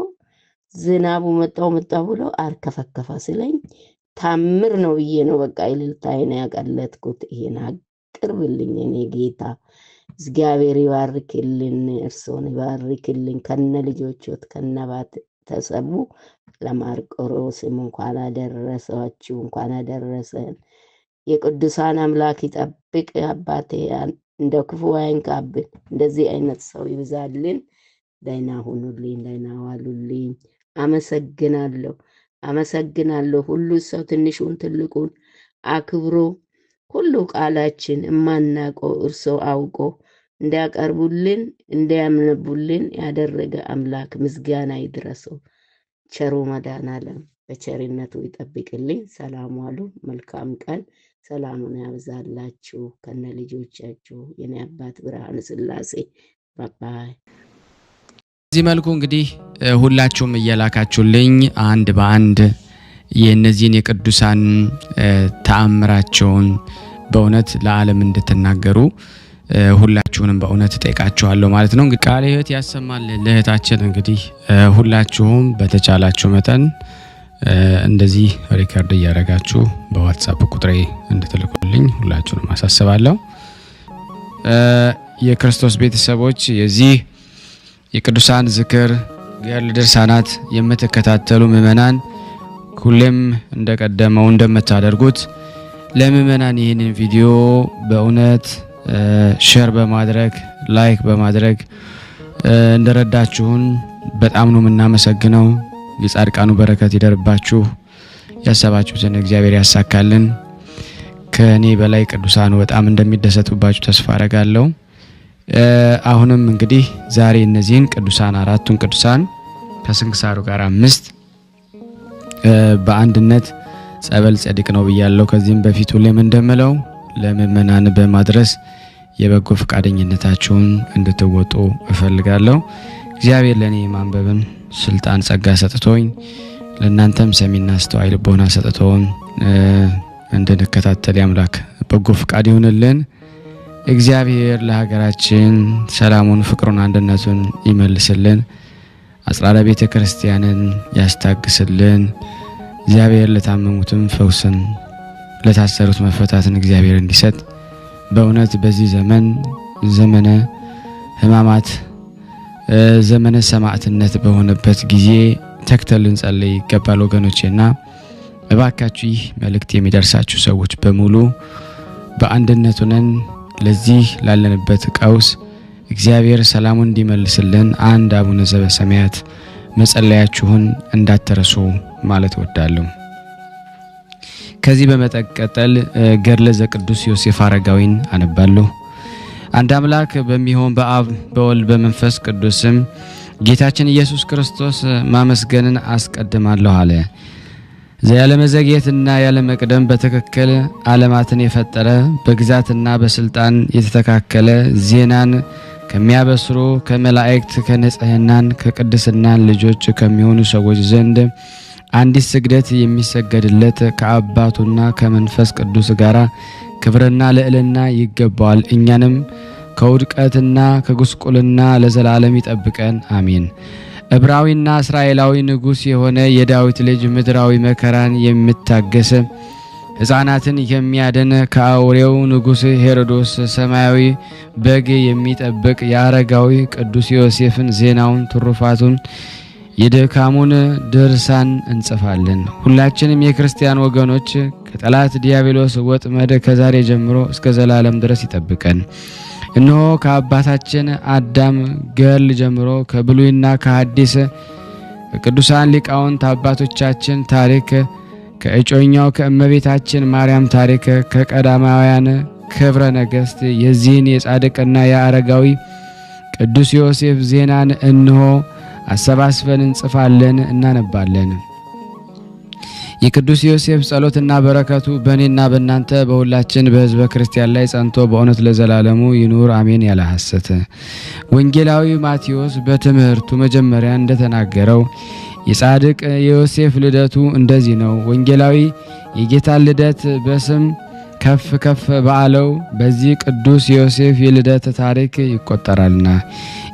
ዝናቡ መጣው ብሎ አርከፈከፈ ስለኝ ታምር ነው ብዬ ነው በቃ እልልታዬን ያቀለጥኩት። ይሄን አቅርብልኝ እኔ ጌታ። እግዚአብሔር ይባርክልን፣ እርሶን ይባርክልን፣ ከነ ልጆቹት ከነባት ተሰቡ። ለማርቆሮስም እንኳን አደረሳችሁ፣ እንኳን አደረሰን። የቅዱሳን አምላክ ይጠብቅ አባቴ። እንደ ክፉ አይንካብን። እንደዚህ አይነት ሰው ይብዛልን። ደህና ሁኑልኝ፣ ደህና ዋሉልኝ። አመሰግናለሁ። ሁሉ ሰው ትንሹን ትልቁን አክብሮ ሁሉ ቃላችን እማናቀው እርሶ አውቆ እንዲያቀርቡልን እንዲያምነቡልን ያደረገ አምላክ ምስጋና ይድረሰው። ቸሩ መድኃኔዓለም በቸርነቱ ይጠብቅልኝ። ሰላም ዋሉ። መልካም ቀን። ሰላሙን ያብዛላችሁ ከነ ልጆቻችሁ። የኔ አባት ብርሃነ ሥላሴ ባባይ። በዚህ መልኩ እንግዲህ ሁላችሁም እየላካችሁልኝ አንድ በአንድ የእነዚህን የቅዱሳን ተአምራቸውን በእውነት ለዓለም እንድትናገሩ ሁላችሁንም በእውነት ጠይቃችኋለሁ ማለት ነው። እንግዲህ ቃለ ሕይወት ያሰማል ለእህታችን። እንግዲህ ሁላችሁም በተቻላችሁ መጠን እንደዚህ ሪከርድ እያደረጋችሁ በዋትስአፕ ቁጥሬ እንድትልኩልኝ ሁላችሁንም አሳስባለሁ። የክርስቶስ ቤተሰቦች የዚህ የቅዱሳን ዝክር ገድል ድርሳናት የምትከታተሉ ምእመናን ሁሌም እንደቀደመው እንደምታደርጉት ለምእመናን ይህንን ቪዲዮ በእውነት ሼር በማድረግ ላይክ በማድረግ እንደረዳችሁን በጣም ነው የምናመሰግነው። የጻድቃኑ በረከት ይደርባችሁ። ያሰባችሁትን እግዚአብሔር ያሳካልን። ከኔ በላይ ቅዱሳኑ በጣም እንደሚደሰቱባችሁ ተስፋ አደርጋለሁ። አሁንም እንግዲህ ዛሬ እነዚህን ቅዱሳን አራቱን ቅዱሳን ከስንክሳሩ ጋር 5 በአንድነት ጸበል ጸድቅ ነው ብያለሁ። ከዚህም በፊት ሁሌም እንደምለው ለምእመናን በማድረስ የበጎ ፈቃደኝነታችሁን እንድትወጡ እፈልጋለሁ። እግዚአብሔር ለኔ ማንበብን ስልጣን ጸጋ ሰጥቶኝ ለእናንተም ሰሚና አስተዋይ ልቦና ሰጥቶን እንድንከታተል ያምላክ በጎ ፈቃድ ይሁንልን። እግዚአብሔር ለሀገራችን ሰላሙን፣ ፍቅሩን፣ አንድነቱን ይመልስልን። አጽራረ ቤተ ክርስቲያንን ያስታግስልን። እግዚአብሔር ለታመሙትም ፈውስን፣ ለታሰሩት መፈታትን እግዚአብሔር እንዲሰጥ በእውነት በዚህ ዘመነ ሕማማት ዘመነ ሰማዕትነት በሆነበት ጊዜ ተክተን ልንጸልይ ይገባል ወገኖቼና እባካችሁ ይህ መልእክት የሚደርሳችሁ ሰዎች በሙሉ በአንድነት ሆነን ለዚህ ላለንበት ቀውስ እግዚአብሔር ሰላሙን እንዲመልስልን አንድ አቡነ ዘበሰማያት መጸለያችሁን እንዳትረሱ ማለት እወዳለሁ። ከዚህ በመቀጠል ገድለ ዘቅዱስ ዮሴፍ አረጋዊን አነባለሁ። አንድ አምላክ በሚሆን በአብ በወልድ በመንፈስ ቅዱስም ጌታችን ኢየሱስ ክርስቶስ ማመስገንን አስቀድማለሁ አለ። ያለ መዘግየትና ያለ መቅደም በትክክል ዓለማትን የፈጠረ በግዛትና በስልጣን የተተካከለ ዜናን ከሚያበስሩ ከመላእክት ከንጽህናን ከቅድስናን ልጆች ከሚሆኑ ሰዎች ዘንድ አንዲት ስግደት የሚሰገድለት ከአባቱና ከመንፈስ ቅዱስ ጋር ክብርና ልዕልና ይገባዋል። እኛንም ከውድቀትና ከጉስቁልና ለዘላለም ይጠብቀን አሜን። ዕብራዊና እስራኤላዊ ንጉሥ የሆነ የዳዊት ልጅ ምድራዊ መከራን የሚታገስ ሕፃናትን የሚያድን ከአውሬው ንጉሥ ሄሮዶስ ሰማያዊ በግ የሚጠብቅ የአረጋዊ ቅዱስ ዮሴፍን ዜናውን ትሩፋቱን የድካሙን ድርሳን እንጽፋለን። ሁላችንም የክርስቲያን ወገኖች ከጠላት ዲያብሎስ ወጥመድ ከዛሬ ጀምሮ እስከ ዘላለም ድረስ ይጠብቀን። እነሆ ከአባታችን አዳም ገድል ጀምሮ ከብሉይና ከሐዲስ ከቅዱሳን ሊቃውንት አባቶቻችን ታሪክ ከእጮኛው ከእመቤታችን ማርያም ታሪክ ከቀዳማውያን ክብረ ነገሥት የዚህን የጻድቅና የአረጋዊ ቅዱስ ዮሴፍ ዜናን እነሆ አሰባስበን እንጽፋለን እናነባለን። የቅዱስ ዮሴፍ ጸሎትና በረከቱ በእኔና በእናንተ በሁላችን በሕዝበ ክርስቲያን ላይ ጸንቶ በእውነት ለዘላለሙ ይኑር አሜን። ያለ ሐሰት ወንጌላዊ ማቴዎስ በትምህርቱ መጀመሪያ እንደተናገረው የጻድቅ የዮሴፍ ልደቱ እንደዚህ ነው። ወንጌላዊ የጌታን ልደት በስም ከፍ ከፍ ባለው በዚህ ቅዱስ ዮሴፍ የልደት ታሪክ ይቆጠራልና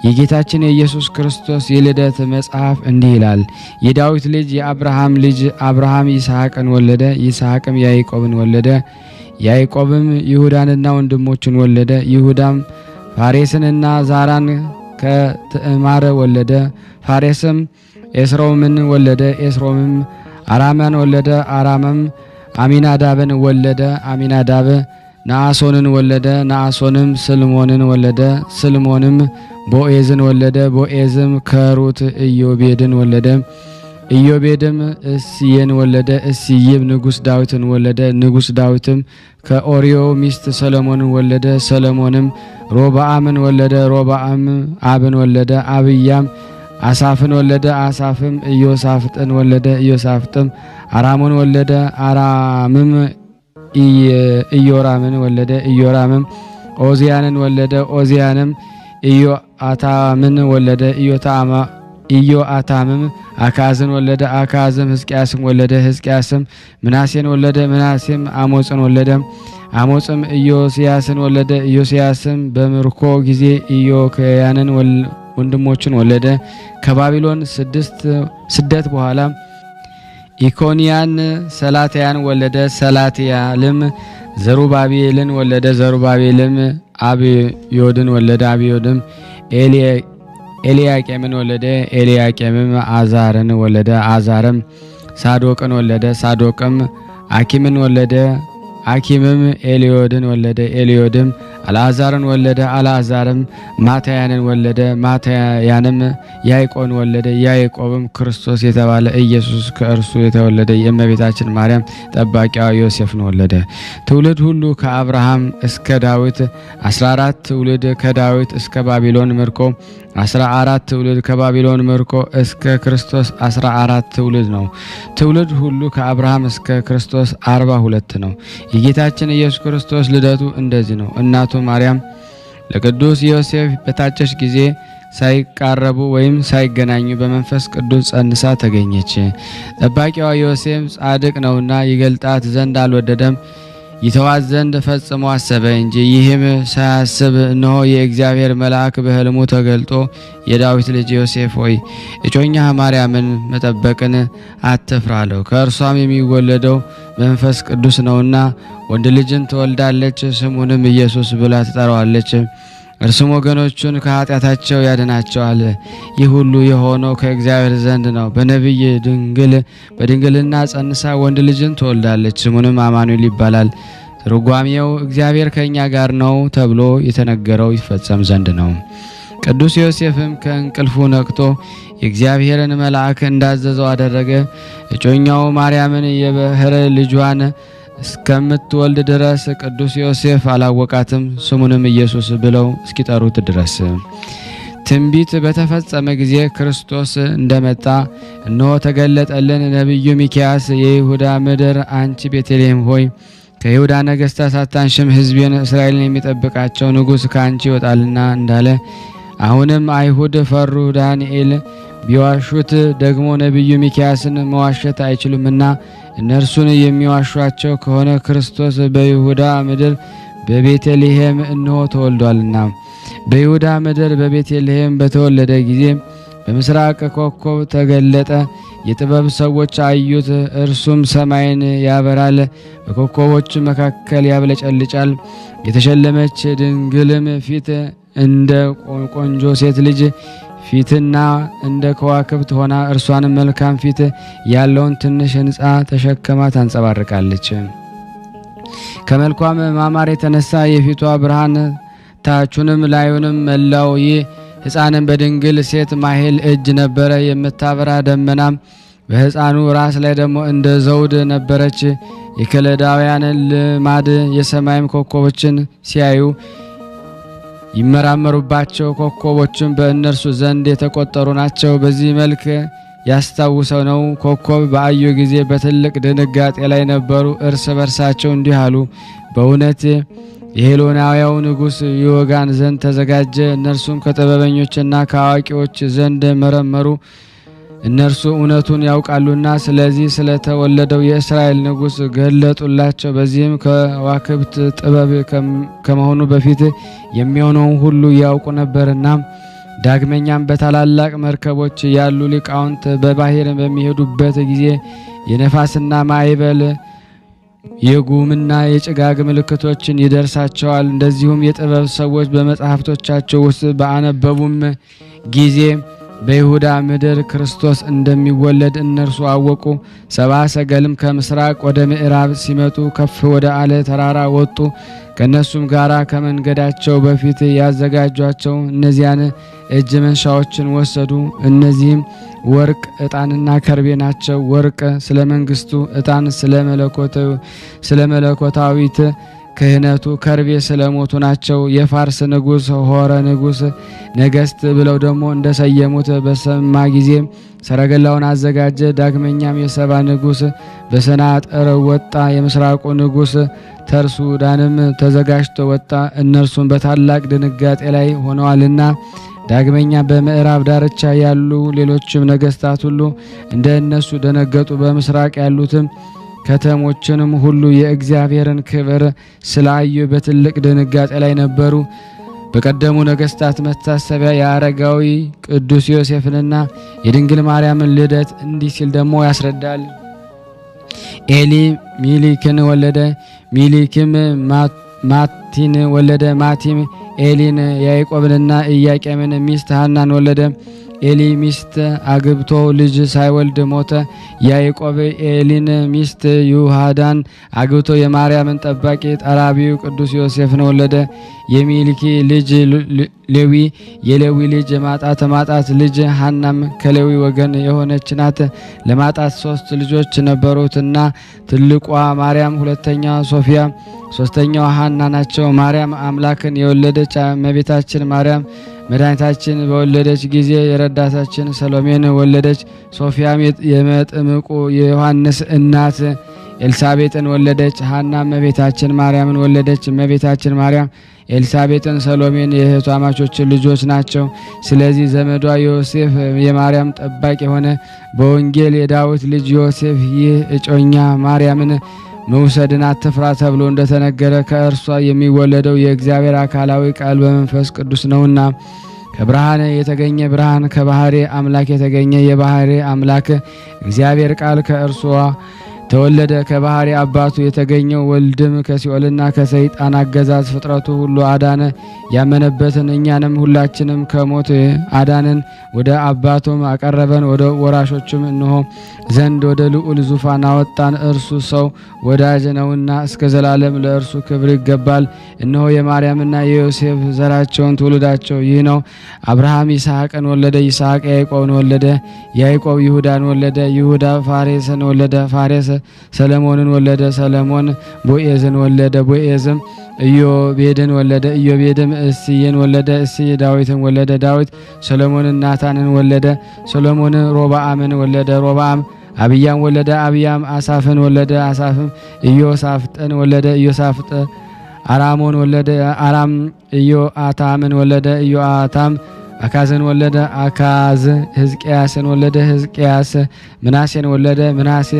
የጌታችን የኢየሱስ ክርስቶስ የልደት መጽሐፍ እንዲህ ይላል። የዳዊት ልጅ የአብርሃም ልጅ አብርሃም ይስሐቅን ወለደ። ይስሐቅም ያዕቆብን ወለደ። ያዕቆብም ይሁዳንና ወንድሞችን ወለደ። ይሁዳም ፋሬስንና ዛራን ከትዕማር ወለደ። ፋሬስም ኤስሮምን ወለደ። ኤስሮምም አራማን ወለደ። አራምም አሚናዳብን ወለደ። አሚናዳብ ነአሶንን ወለደ። ነአሶንም ስልሞንን ወለደ። ስልሞንም ቦዔዝን ወለደ። ቦዔዝም ከሩት ኢዮቤድን ወለደ። ኢዮቤድም እስዬን ወለደ። እስይም ንጉሥ ዳዊትን ወለደ። ንጉሥ ዳዊትም ከኦርዮ ሚስት ሰሎሞንን ወለደ። ሰሎሞንም ሮብዓምን ወለደ። ሮብዓም አብን ወለደ። አብያም አሳፍን ወለደ። አሳፍም ኢዮሳፍጥን ወለደ። ኢዮሳፍጥም አራምን ወለደ። አራምም ኢዮራምን ወለደ። ኢዮራምም ኦዚያንን ወለደ። ኦዚያንም ኢዮአታምን ወለደ። ኢዮአታምም አካዝን ወለደ። አካዝም ሕዝቅያስን ወለደ። ሕዝቅያስም ምናሴን ወለደ። ምናሴም አሞጽን ወለደ። አሞጽም ኢዮስያስን ወለደ። ኢዮስያስም በምርኮ ጊዜ ኢዮክያንን ወንድሞችን ወለደ። ከባቢሎን ስደት በኋላ ኢኮንያን ሰላትያን ወለደ። ሰላትያልም ዘሩባቤልን ወለደ። ዘሩባቤልም አብዮድን ወለደ። አብዮድም ኤልያቄምን ወለደ። ኤልያቄምም አዛርን ወለደ። አዛርም ሳዶቅን ወለደ። ሳዶቅም አኪምን ወለደ። አኪምም ኤልዮድን ወለደ። ኤልዮድም አልዓዛርን ወለደ። አልዓዛርም ማታያንን ወለደ። ማታያንም ያዕቆብን ወለደ። ያዕቆብም ክርስቶስ የተባለ ኢየሱስ ከእርሱ የተወለደ የእመቤታችን ማርያም ጠባቂዋ ዮሴፍን ወለደ። ትውልድ ሁሉ ከአብርሃም እስከ ዳዊት 14 ትውልድ፣ ከዳዊት እስከ ባቢሎን ምርኮ 14 ትውልድ፣ ከባቢሎን ምርኮ እስከ ክርስቶስ 14 ትውልድ ነው። ትውልድ ሁሉ ከአብርሃም እስከ ክርስቶስ 42 ነው። የጌታችን ኢየሱስ ክርስቶስ ልደቱ እንደዚህ ነው። እናቱ ማርያም ለቅዱስ ዮሴፍ በታጨች ጊዜ ሳይቃረቡ ወይም ሳይገናኙ በመንፈስ ቅዱስ ጸንሳ ተገኘች። ጠባቂዋ ዮሴፍ ጻድቅ ነውና ይገልጣት ዘንድ አልወደደም፣ ይተዋት ዘንድ ፈጽሞ አሰበ እንጂ። ይህም ሳያስብ እነሆ የእግዚአብሔር መልአክ በሕልሙ ተገልጦ የዳዊት ልጅ ዮሴፍ ሆይ እጮኛህ ማርያምን መጠበቅን አትፍራ አለው። ከእርሷም የሚወለደው መንፈስ ቅዱስ ነውና ወንድ ልጅን ትወልዳለች፣ ስሙንም ኢየሱስ ብላ ትጠራዋለች። እርሱም ወገኖቹን ከኃጢአታቸው ያድናቸዋል። ይህ ሁሉ የሆነው ከእግዚአብሔር ዘንድ ነው። በነቢይ በድንግልና ጸንሳ ወንድ ልጅን ትወልዳለች፣ ስሙንም አማኑኤል ይባላል። ትርጓሜው እግዚአብሔር ከእኛ ጋር ነው ተብሎ የተነገረው ይፈጸም ዘንድ ነው። ቅዱስ ዮሴፍም ከእንቅልፉ ነቅቶ የእግዚአብሔርን መልአክ እንዳዘዘው አደረገ። እጮኛው ማርያምን የባሕር ልጇን እስከምትወልድ ድረስ ቅዱስ ዮሴፍ አላወቃትም፣ ስሙንም ኢየሱስ ብለው እስኪጠሩት ድረስ። ትንቢት በተፈጸመ ጊዜ ክርስቶስ እንደመጣ እነሆ ተገለጠልን። ነቢዩ ሚክያስ የይሁዳ ምድር አንቺ ቤተልሔም ሆይ ከይሁዳ ነገሥታት አታንሽም፣ ሕዝቤን እስራኤልን የሚጠብቃቸው ንጉሥ ከአንቺ ይወጣልና እንዳለ፣ አሁንም አይሁድ ፈሩ። ዳንኤል ቢዋሹት ደግሞ ነቢዩ ሚክያስን መዋሸት አይችሉምና እነርሱን የሚዋሿቸው ከሆነ ክርስቶስ በይሁዳ ምድር በቤተልሔም እነሆ ተወልዷልና። በይሁዳ ምድር በቤተልሔም በተወለደ ጊዜ በምስራቅ ኮከብ ተገለጠ። የጥበብ ሰዎች አዩት። እርሱም ሰማይን ያበራል፣ በኮከቦች መካከል ያብለጨልጫል። የተሸለመች ድንግልም ፊት እንደ ቆንጆ ሴት ልጅ ፊትና እንደ ከዋክብት ሆና እርሷንም መልካም ፊት ያለውን ትንሽ ሕንጻ ተሸክማ ታንጸባርቃለች። ከመልኳም ማማር የተነሳ የፊቷ ብርሃን ታቹንም ላዩንም መላው። ይህ ሕፃንም በድንግል ሴት ማህል እጅ ነበረ። የምታበራ ደመናም በሕፃኑ ራስ ላይ ደግሞ እንደ ዘውድ ነበረች። የከለዳውያንን ልማድ የሰማይም ኮከቦችን ሲያዩ ይመራመሩባቸው፣ ኮከቦችም በእነርሱ ዘንድ የተቆጠሩ ናቸው። በዚህ መልክ ያስታውሰው ነው። ኮከብ በአዩ ጊዜ በትልቅ ድንጋጤ ላይ ነበሩ። እርስ በርሳቸው እንዲህ አሉ፣ በእውነት የሄሎናውያው ንጉሥ ይወጋን ዘንድ ተዘጋጀ። እነርሱም ከጥበበኞችና ከአዋቂዎች ዘንድ መረመሩ፣ እነርሱ እውነቱን ያውቃሉና። ስለዚህ ስለተወለደው የእስራኤል ንጉሥ ገለጡላቸው። በዚህም ከዋክብት ጥበብ ከመሆኑ በፊት የሚሆነውን ሁሉ ያውቁ ነበርና። ዳግመኛም በታላላቅ መርከቦች ያሉ ሊቃውንት በባህር በሚሄዱበት ጊዜ የነፋስና ማዕበል የጉምና የጭጋግ ምልክቶችን ይደርሳቸዋል። እንደዚሁም የጥበብ ሰዎች በመጽሐፍቶቻቸው ውስጥ በአነበቡም ጊዜ በይሁዳ ምድር ክርስቶስ እንደሚወለድ እነርሱ አወቁ። ሰብአ ሰገልም ከምስራቅ ወደ ምዕራብ ሲመጡ ከፍ ወደ አለ ተራራ ወጡ። ከነሱም ጋራ ከመንገዳቸው በፊት ያዘጋጇቸው እነዚያን እጅ መንሻዎችን ወሰዱ። እነዚህም ወርቅ፣ ዕጣንና ከርቤ ናቸው። ወርቅ ስለ መንግስቱ፣ ዕጣን ስለ መለኮታዊት ክህነቱ፣ ከርቤ ስለ ሞቱ ናቸው። የፋርስ ንጉሥ ሆረ ንጉሥ ነገሥት ብለው ደግሞ እንደሰየሙት በሰማ ጊዜ ሰረገላውን አዘጋጀ። ዳግመኛም የሰባ ንጉሥ በሰናጠር ወጣ። የምስራቁ ንጉሥ ተርሱዳንም ተዘጋጅቶ ወጣ። እነርሱም በታላቅ ድንጋጤ ላይ ሆነዋልና። ዳግመኛ በምዕራብ ዳርቻ ያሉ ሌሎችም ነገሥታት ሁሉ እንደ እነሱ ደነገጡ። በምስራቅ ያሉትም ከተሞችንም ሁሉ የእግዚአብሔርን ክብር ስላዩ በትልቅ ድንጋጤ ላይ ነበሩ። በቀደሙ ነገሥታት መታሰቢያ የአረጋዊ ቅዱስ ዮሴፍንና የድንግል ማርያምን ልደት እንዲህ ሲል ደግሞ ያስረዳል። ኤሊ ሚሊክን ወለደ። ሚሊክም ማቲን ወለደ። ማቲም ኤሊን ያዕቆብንና ኢያቄምን ሚስት ሐናን ወለደ። ኤሊ ሚስት አግብቶ ልጅ ሳይወልድ ሞተ። ያዕቆብ ኤሊን ሚስት ዩሃዳን አግብቶ የማርያምን ጠባቂ ጠራቢው ቅዱስ ዮሴፍን ወለደ። የሚልኪ ልጅ ሌዊ የሌዊ ልጅ ማጣት ልጅ ሐናም ከሌዊ ወገን የሆነች ናት። ለማጣት 3 ልጆች ነበሩትና ትልቋ ማርያም፣ ሁለተኛ ሶፊያ፣ ሶስተኛዋ ሐና ናቸው። ማርያም አምላክን የወለደች እመቤታችን ማርያም መድኃኒታችን በወለደች ጊዜ የረዳታችን ሰሎሜን ወለደች። ሶፊያም የመጥምቁ የዮሐንስ እናት ኤልሳቤጥን ወለደች። ሐና እመቤታችን ማርያምን ወለደች። እመቤታችን ማርያም ኤልሳቤጥን፣ ሰሎሜን የእህትማማቾች ልጆች ናቸው። ስለዚህ ዘመዷ ዮሴፍ የማርያም ጠባቂ የሆነ በወንጌል የዳዊት ልጅ ዮሴፍ ይህ እጮኛ ማርያምን መውሰድን አትፍራ ተብሎ እንደተነገረ ከእርሷ የሚወለደው የእግዚአብሔር አካላዊ ቃል በመንፈስ ቅዱስ ነውና ከብርሃን የተገኘ ብርሃን፣ ከባህሪ አምላክ የተገኘ የባህሪ አምላክ እግዚአብሔር ቃል ከእርሷ ተወለደ። ከባህሪ አባቱ የተገኘው ወልድም ከሲኦልና ከሰይጣን አገዛዝ ፍጥረቱ ሁሉ አዳነ። ያመነበትን እኛንም ሁላችንም ከሞት አዳነን። ወደ አባቱም አቀረበን። ወደ ወራሾችም እንሆ ዘንድ ወደ ልዑል ዙፋን አወጣን። እርሱ ሰው ወዳጅ ነውና እስከ ዘላለም ለእርሱ ክብር ይገባል። እነሆ የማርያምና የዮሴፍ ዘራቸውን ትውልዳቸው ይህ ነው። አብርሃም ይስሐቅን ወለደ። ይስሐቅ ያዕቆብን ወለደ። ያዕቆብ ይሁዳን ወለደ። ይሁዳ ፋሬስን ወለደ። ፋሬስ ሰለሞንን ወለደ። ሰለሞን ቦዔዝን ወለደ። ቦዔዝም ኢዮቤድን ወለደ። ኢዮቤድም እስይን ወለደ። እስይ ዳዊትን ወለደ። ዳዊት ሰሎሞንን ናታንን ወለደ። ሰሎሞን ሮብዓምን ወለደ። ሮብዓም አብያም ወለደ። አብያም አሳፍን ወለደ። አሳፍም ኢዮሳፍጥን ወለደ። ኢዮሳፍጥ አራሞን ወለደ። አራም ኢዮአታምን ወለደ። ኢዮአታም አካዝን ወለደ። አካዝ ሕዝቅያስን ወለደ። ሕዝቅያስ ምናሴን ወለደ። ምናሴ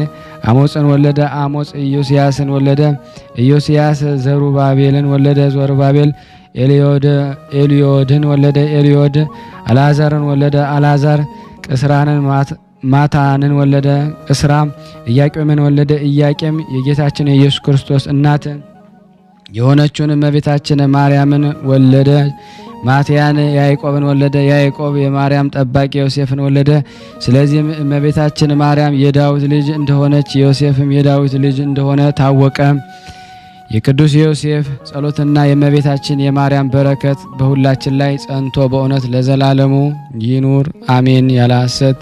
አሞጽን ወለደ። አሞጽ ኢዮስያስን ወለደ። ኢዮስያስ ዘሩባቤልን ወለደ። ዘሩባቤል ኤልዮድን ወለደ። ኤልዮድ አልዓዛርን ወለደ። አልዓዛር ቅስራንን ማታንን ወለደ። ቅስራም ኢያቄምን ወለደ። ኢያቄም የጌታችን የኢየሱስ ክርስቶስ እናት የሆነችውን እመቤታችን ማርያምን ወለደ። ማትያን ያዕቆብን ወለደ። ያዕቆብ የማርያም ጠባቂ ዮሴፍን ወለደ። ስለዚህም እመቤታችን ማርያም የዳዊት ልጅ እንደሆነች ዮሴፍም የዳዊት ልጅ እንደሆነ ታወቀ። የቅዱስ ዮሴፍ ጸሎትና የእመቤታችን የማርያም በረከት በሁላችን ላይ ጸንቶ በእውነት ለዘላለሙ ይኑር አሜን። ያለ ሐሰት።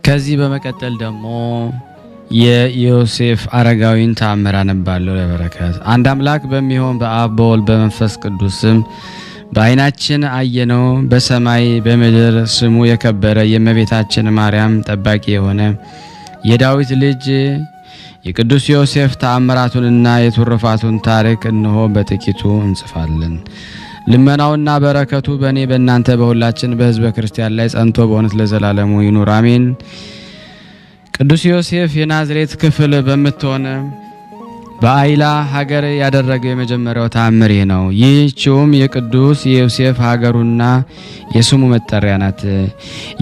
ከዚህ በመቀጠል ደግሞ የዮሴፍ አረጋዊን ተአምር አነባለሁ ለበረከት። አንድ አምላክ በሚሆን በአብ በወልድ በመንፈስ ቅዱስም በዓይናችን አየነው። በሰማይ በምድር ስሙ የከበረ የእመቤታችን ማርያም ጠባቂ የሆነ የዳዊት ልጅ የቅዱስ ዮሴፍ ተአምራቱንና የትሩፋቱን ታሪክ እነሆ በጥቂቱ እንጽፋለን። ልመናውና በረከቱ በእኔ በእናንተ በሁላችን በሕዝበ ክርስቲያን ላይ ጸንቶ በእውነት ለዘላለሙ ይኑር አሜን። ቅዱስ ዮሴፍ የናዝሬት ክፍል በምትሆን በአይላ ሀገር ያደረገው የመጀመሪያው ተአምር ነው። ይህችውም የቅዱስ ዮሴፍ ሀገሩና የስሙ መጠሪያ ናት።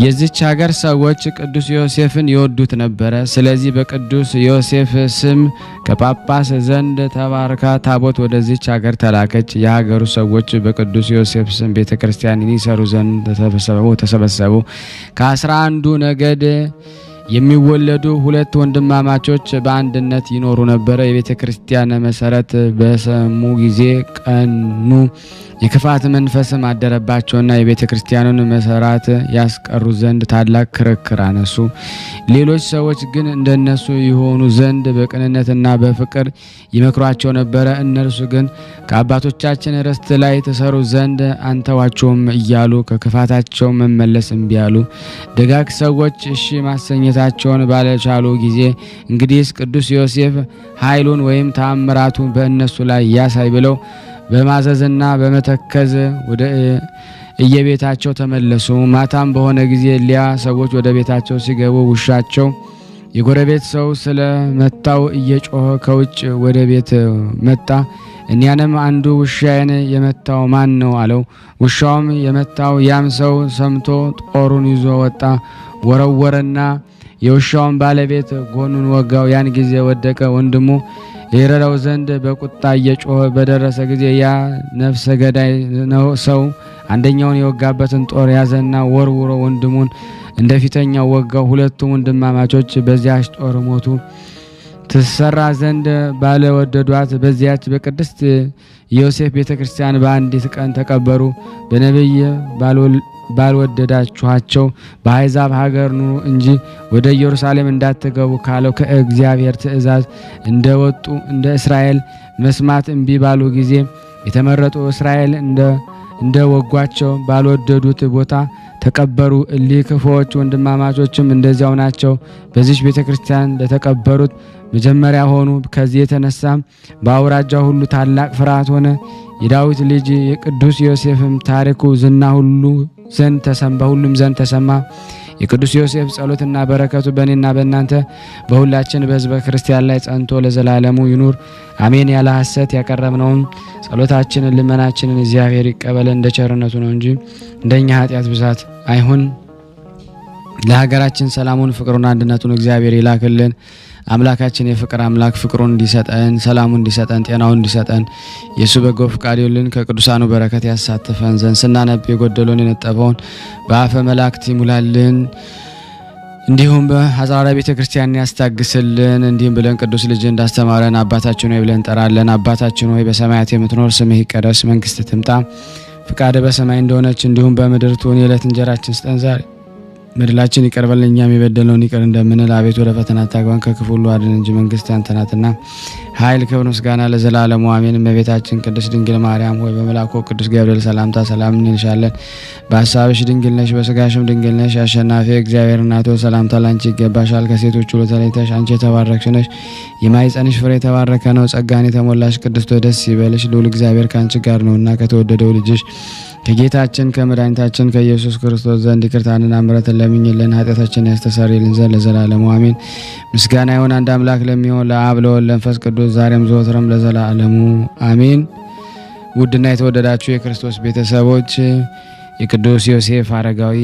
የዚች ሀገር ሰዎች ቅዱስ ዮሴፍን ይወዱት ነበረ። ስለዚህ በቅዱስ ዮሴፍ ስም ከጳጳስ ዘንድ ተባርካ ታቦት ወደዚች ሀገር ተላከች። የሀገሩ ሰዎች በቅዱስ ዮሴፍ ስም ቤተክርስቲያን ይሰሩ ዘንድ ተሰበሰቡ። ከ11 ነገድ የሚወለዱ 2 ወንድማማቾች በአንድነት ይኖሩ ነበር። የቤተ ክርስቲያን መሰረት በሰሙ ጊዜ ቀኑ የክፋት መንፈስም አደረባቸውና የቤተ ክርስቲያኑን መሰራት ያስቀሩ ዘንድ ታላቅ ክርክር አነሱ። ሌሎች ሰዎች ግን እንደነሱ ይሆኑ ዘንድ በቅንነትና በፍቅር ይመክሯቸው ነበረ። እነርሱ ግን ከአባቶቻችን ርስት ላይ ተሰሩ ዘንድ አንተዋቸውም እያሉ ከክፋታቸው መመለስ እምቢ አሉ። ደጋግ ሰዎች እሺ ማሰኘታቸውን ባለቻሉ ጊዜ እንግዲህ ቅዱስ ዮሴፍ ኃይሉን ወይም ተአምራቱን በእነሱ ላይ ያሳይ ብለው በማዘዝና በመተከዝ ወደ እየቤታቸው ተመለሱ። ማታም በሆነ ጊዜ ሊያ ሰዎች ወደ ቤታቸው ሲገቡ ውሻቸው የጎረቤት ሰው ስለመታው እየጮኸ ከውጭ ወደ ቤት መጣ። እኛንም አንዱ ውሻዬን የመታው ማን ነው አለው። ውሻውም የመታው ያም ሰው ሰምቶ ጦሩን ይዞ ወጣ፣ ወረወረና የውሻውን ባለቤት ጎኑን ወጋው። ያን ጊዜ ወደቀ። ወንድሙ ይረዳው ዘንድ በቁጣ እየጮኸ በደረሰ ጊዜ ያ ነፍሰ ገዳይ ነው ሰው አንደኛውን የወጋበትን ጦር ያዘና ወርውሮ ወንድሙን እንደፊተኛው ወጋው። ሁለቱም ወንድማማቾች በዚያች ጦር ሞቱ። ትሰራ ዘንድ ባለወደዷት በዚያች በቅድስት ዮሴፍ ቤተክርስቲያን በአንዲት ቀን ተቀበሩ። በነብይ ባልወደዳችኋቸው በአሕዛብ ሀገር ኑሩ እንጂ ወደ ኢየሩሳሌም እንዳትገቡ ካለው ከእግዚአብሔር ትእዛዝ እንደወጡ እንደ እስራኤል መስማት እምቢ ባሉ ጊዜ የተመረጡ እስራኤል እንደ ወጓቸው ባልወደዱት ቦታ ተቀበሩ። እሊህ ክፉዎች ወንድማማቾችም እንደዚያው ናቸው። በዚች ቤተክርስቲያን ለተቀበሩት መጀመሪያ ሆኑ። ከዚህ የተነሳ በአውራጃው ሁሉ ታላቅ ፍርሃት ሆነ። የዳዊት ልጅ የቅዱስ ዮሴፍም ታሪኩ ዝና ሁሉም ዘንድ ተሰማ። የቅዱስ ዮሴፍ ጸሎትና በረከቱ በእኔና በእናንተ በሁላችን በሕዝበ ክርስቲያን ላይ ጸንቶ ለዘላለሙ ይኑር አሜን። ያለ ሐሰት ያቀረብነውን ጸሎታችንን ልመናችንን እግዚአብሔር ይቀበለን እንደ ቸርነቱ ነው እንጂ እንደኛ ኃጢአት ብዛት አይሁን። ለሀገራችን ሰላሙን ፍቅሩን አንድነቱን እግዚአብሔር ይላክልን። አምላካችን የፍቅር አምላክ ፍቅሩን እንዲሰጠን ሰላሙን እንዲሰጠን ጤናውን እንዲሰጠን የሱ በጎ ፍቃድ ይሁንልን። ከቅዱሳኑ በረከት ያሳትፈን ዘንድ ስናነብ የጎደለውን የነጠበውን በአፈ መላእክት ይሙላልን። እንዲሁም በአጽራረ ቤተ ክርስቲያን ያስታግስልን። እንዲሁም ብለን ቅዱስ ልጅ እንዳስተማረን አባታችን ሆይ ብለን እንጠራለን። አባታችን ሆይ በሰማያት የምትኖር ስምህ ይቀደስ፣ መንግስትህ ትምጣ፣ ፍቃድህ በሰማይ እንደሆነች እንዲሁም በምድር ትሁን። የዕለት እንጀራችንን ስጠን ዛሬ፣ በደላችን ይቅር በለን እኛም የበደልነውን ይቅር እንደምንል፣ አቤት ወደ ፈተና አታግባን ከክፉ ሁሉ አድነን እንጂ መንግስት ያንተ ናትና ኃይል፣ ክብር፣ ምስጋና ለዘላለሙ አሜን። እመቤታችን ቅድስት ድንግል ማርያም ሆይ በመልአኩ ቅዱስ ገብርኤል ሰላምታ ሰላም እንልሻለን። በሐሳብሽ ድንግል ነሽ፣ በስጋሽም ድንግል ነሽ። አሸናፊ እግዚአብሔር እናት ሆይ ሰላምታ ላንቺ ይገባሻል። ከሴቶች ሁሉ ተለይተሽ አንቺ የተባረክሽ ነሽ፣ የማኅፀንሽ ፍሬ የተባረከ ነው። ጸጋን የተሞላሽ ቅድስት ሆይ ደስ ይበልሽ፣ ልዑል እግዚአብሔር ከአንቺ ጋር ነውና ከተወደደው ልጅሽ ከጌታችን ከመድኃኒታችን ከኢየሱስ ክርስቶስ ዘንድ ይቅርታንና ምሕረትን ለምኝልን ኃጢአታችንን ያስተሰርይልን ዘንድ ለዘላለሙ አሜን። ምስጋና ይሁን አንድ አምላክ ለሚሆን ለአብ ለወልድ ለመንፈስ ቅዱስ ዛሬም ዘወትርም ለዘላለሙ አሜን። ውድና የተወደዳችሁ የክርስቶስ ቤተሰቦች የቅዱስ ዮሴፍ አረጋዊ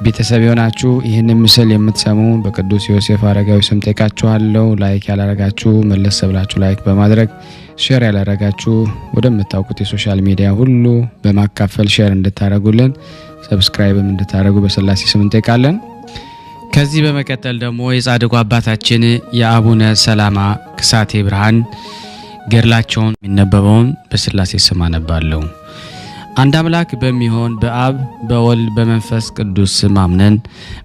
ቤተሰብ የሆናችሁ ይህንን ምስል የምትሰሙ በቅዱስ ዮሴፍ አረጋዊ ስም ጠይቃችኋለሁ። ላይክ ያላረጋችሁ መለስ ብላችሁ ላይክ በማድረግ ሼር ያላረጋችሁ ወደምታውቁት የሶሻል ሚዲያ ሁሉ በማካፈል ሼር እንድታረጉልን ሰብስክራይብም እንድታረጉ በስላሴ ስም እንጠይቃለን። ከዚህ በመቀጠል ደግሞ የጻድቁ አባታችን የአቡነ ሰላማ ክሳቴ ብርሃን ገድላቸውን የሚነበበውን በስላሴ ስም አነባለሁ። አንድ አምላክ በሚሆን በአብ በወልድ በመንፈስ ቅዱስ ስም አምነን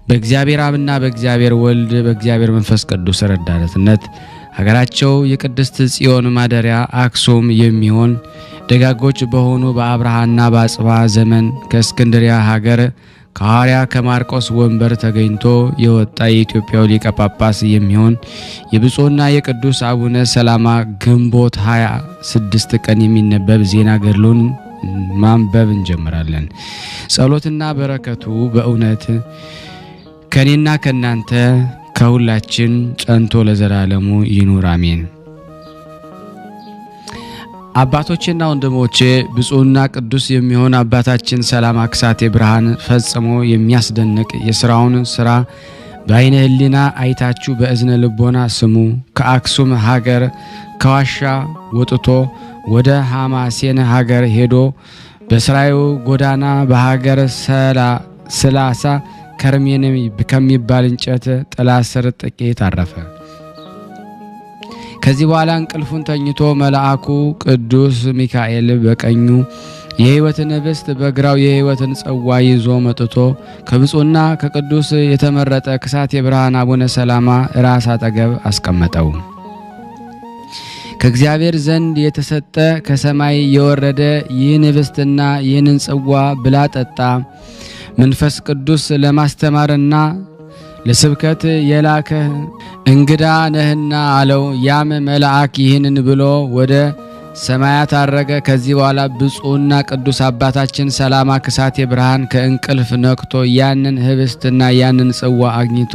በእግዚአብሔር አብና በእግዚአብሔር ወልድ በእግዚአብሔር መንፈስ ቅዱስ ረዳትነት ሀገራቸው የቅድስት ጽዮን ማደሪያ አክሱም የሚሆን ደጋጎች በሆኑ በአብርሃና በአጽባ ዘመን ከእስክንድሪያ ሀገር ከሐዋርያ ከማርቆስ ወንበር ተገኝቶ የወጣ የኢትዮጵያው ሊቀ ጳጳስ የሚሆን የብፁዕና የቅዱስ አቡነ ሰላማ ግንቦት 26 ቀን የሚነበብ ዜና ገድሉን ማንበብ እንጀምራለን። ጸሎትና በረከቱ በእውነት ከኔና ከናንተ ከሁላችን ጸንቶ ለዘላለሙ ይኑር አሜን። አባቶቼና ወንድሞቼ ብፁዕና ቅዱስ የሚሆን አባታችን ሰላማ ክሳቴ ብርሃን ፈጽሞ የሚያስደንቅ የሥራውን ሥራ በዓይነ ሕሊና አይታችሁ በእዝነ ልቦና ስሙ። ከአክሱም ሀገር ከዋሻ ወጥቶ ወደ ሐማሴን ሀገር ሄዶ በስራዩ ጎዳና በሀገር ስላሳ ከርሜን ከሚባል እንጨት ጥላ ስር ጥቂት አረፈ። ከዚህ በኋላ እንቅልፉን ተኝቶ መልአኩ ቅዱስ ሚካኤል በቀኙ የሕይወትን ህብስት በግራው የሕይወትን ጽዋ ይዞ መጥቶ ከብፁዕና ከቅዱስ የተመረጠ ክሳቴ ብርሃን አቡነ ሰላማ ራስ አጠገብ አስቀመጠው። ከእግዚአብሔር ዘንድ የተሰጠ ከሰማይ የወረደ ይህን ህብስትና ይህንን ጽዋ ብላ ጠጣ፣ መንፈስ ቅዱስ ለማስተማርና ለስብከት የላከ እንግዳ ነህና አለው። ያም መልአክ ይህንን ብሎ ወደ ሰማያት አረገ። ከዚህ በኋላ ብፁዕና ቅዱስ አባታችን ሰላማ ክሳቴ ብርሃን ከእንቅልፍ ነቅቶ ያንን ህብስትና ያንን ጽዋ አግኝቶ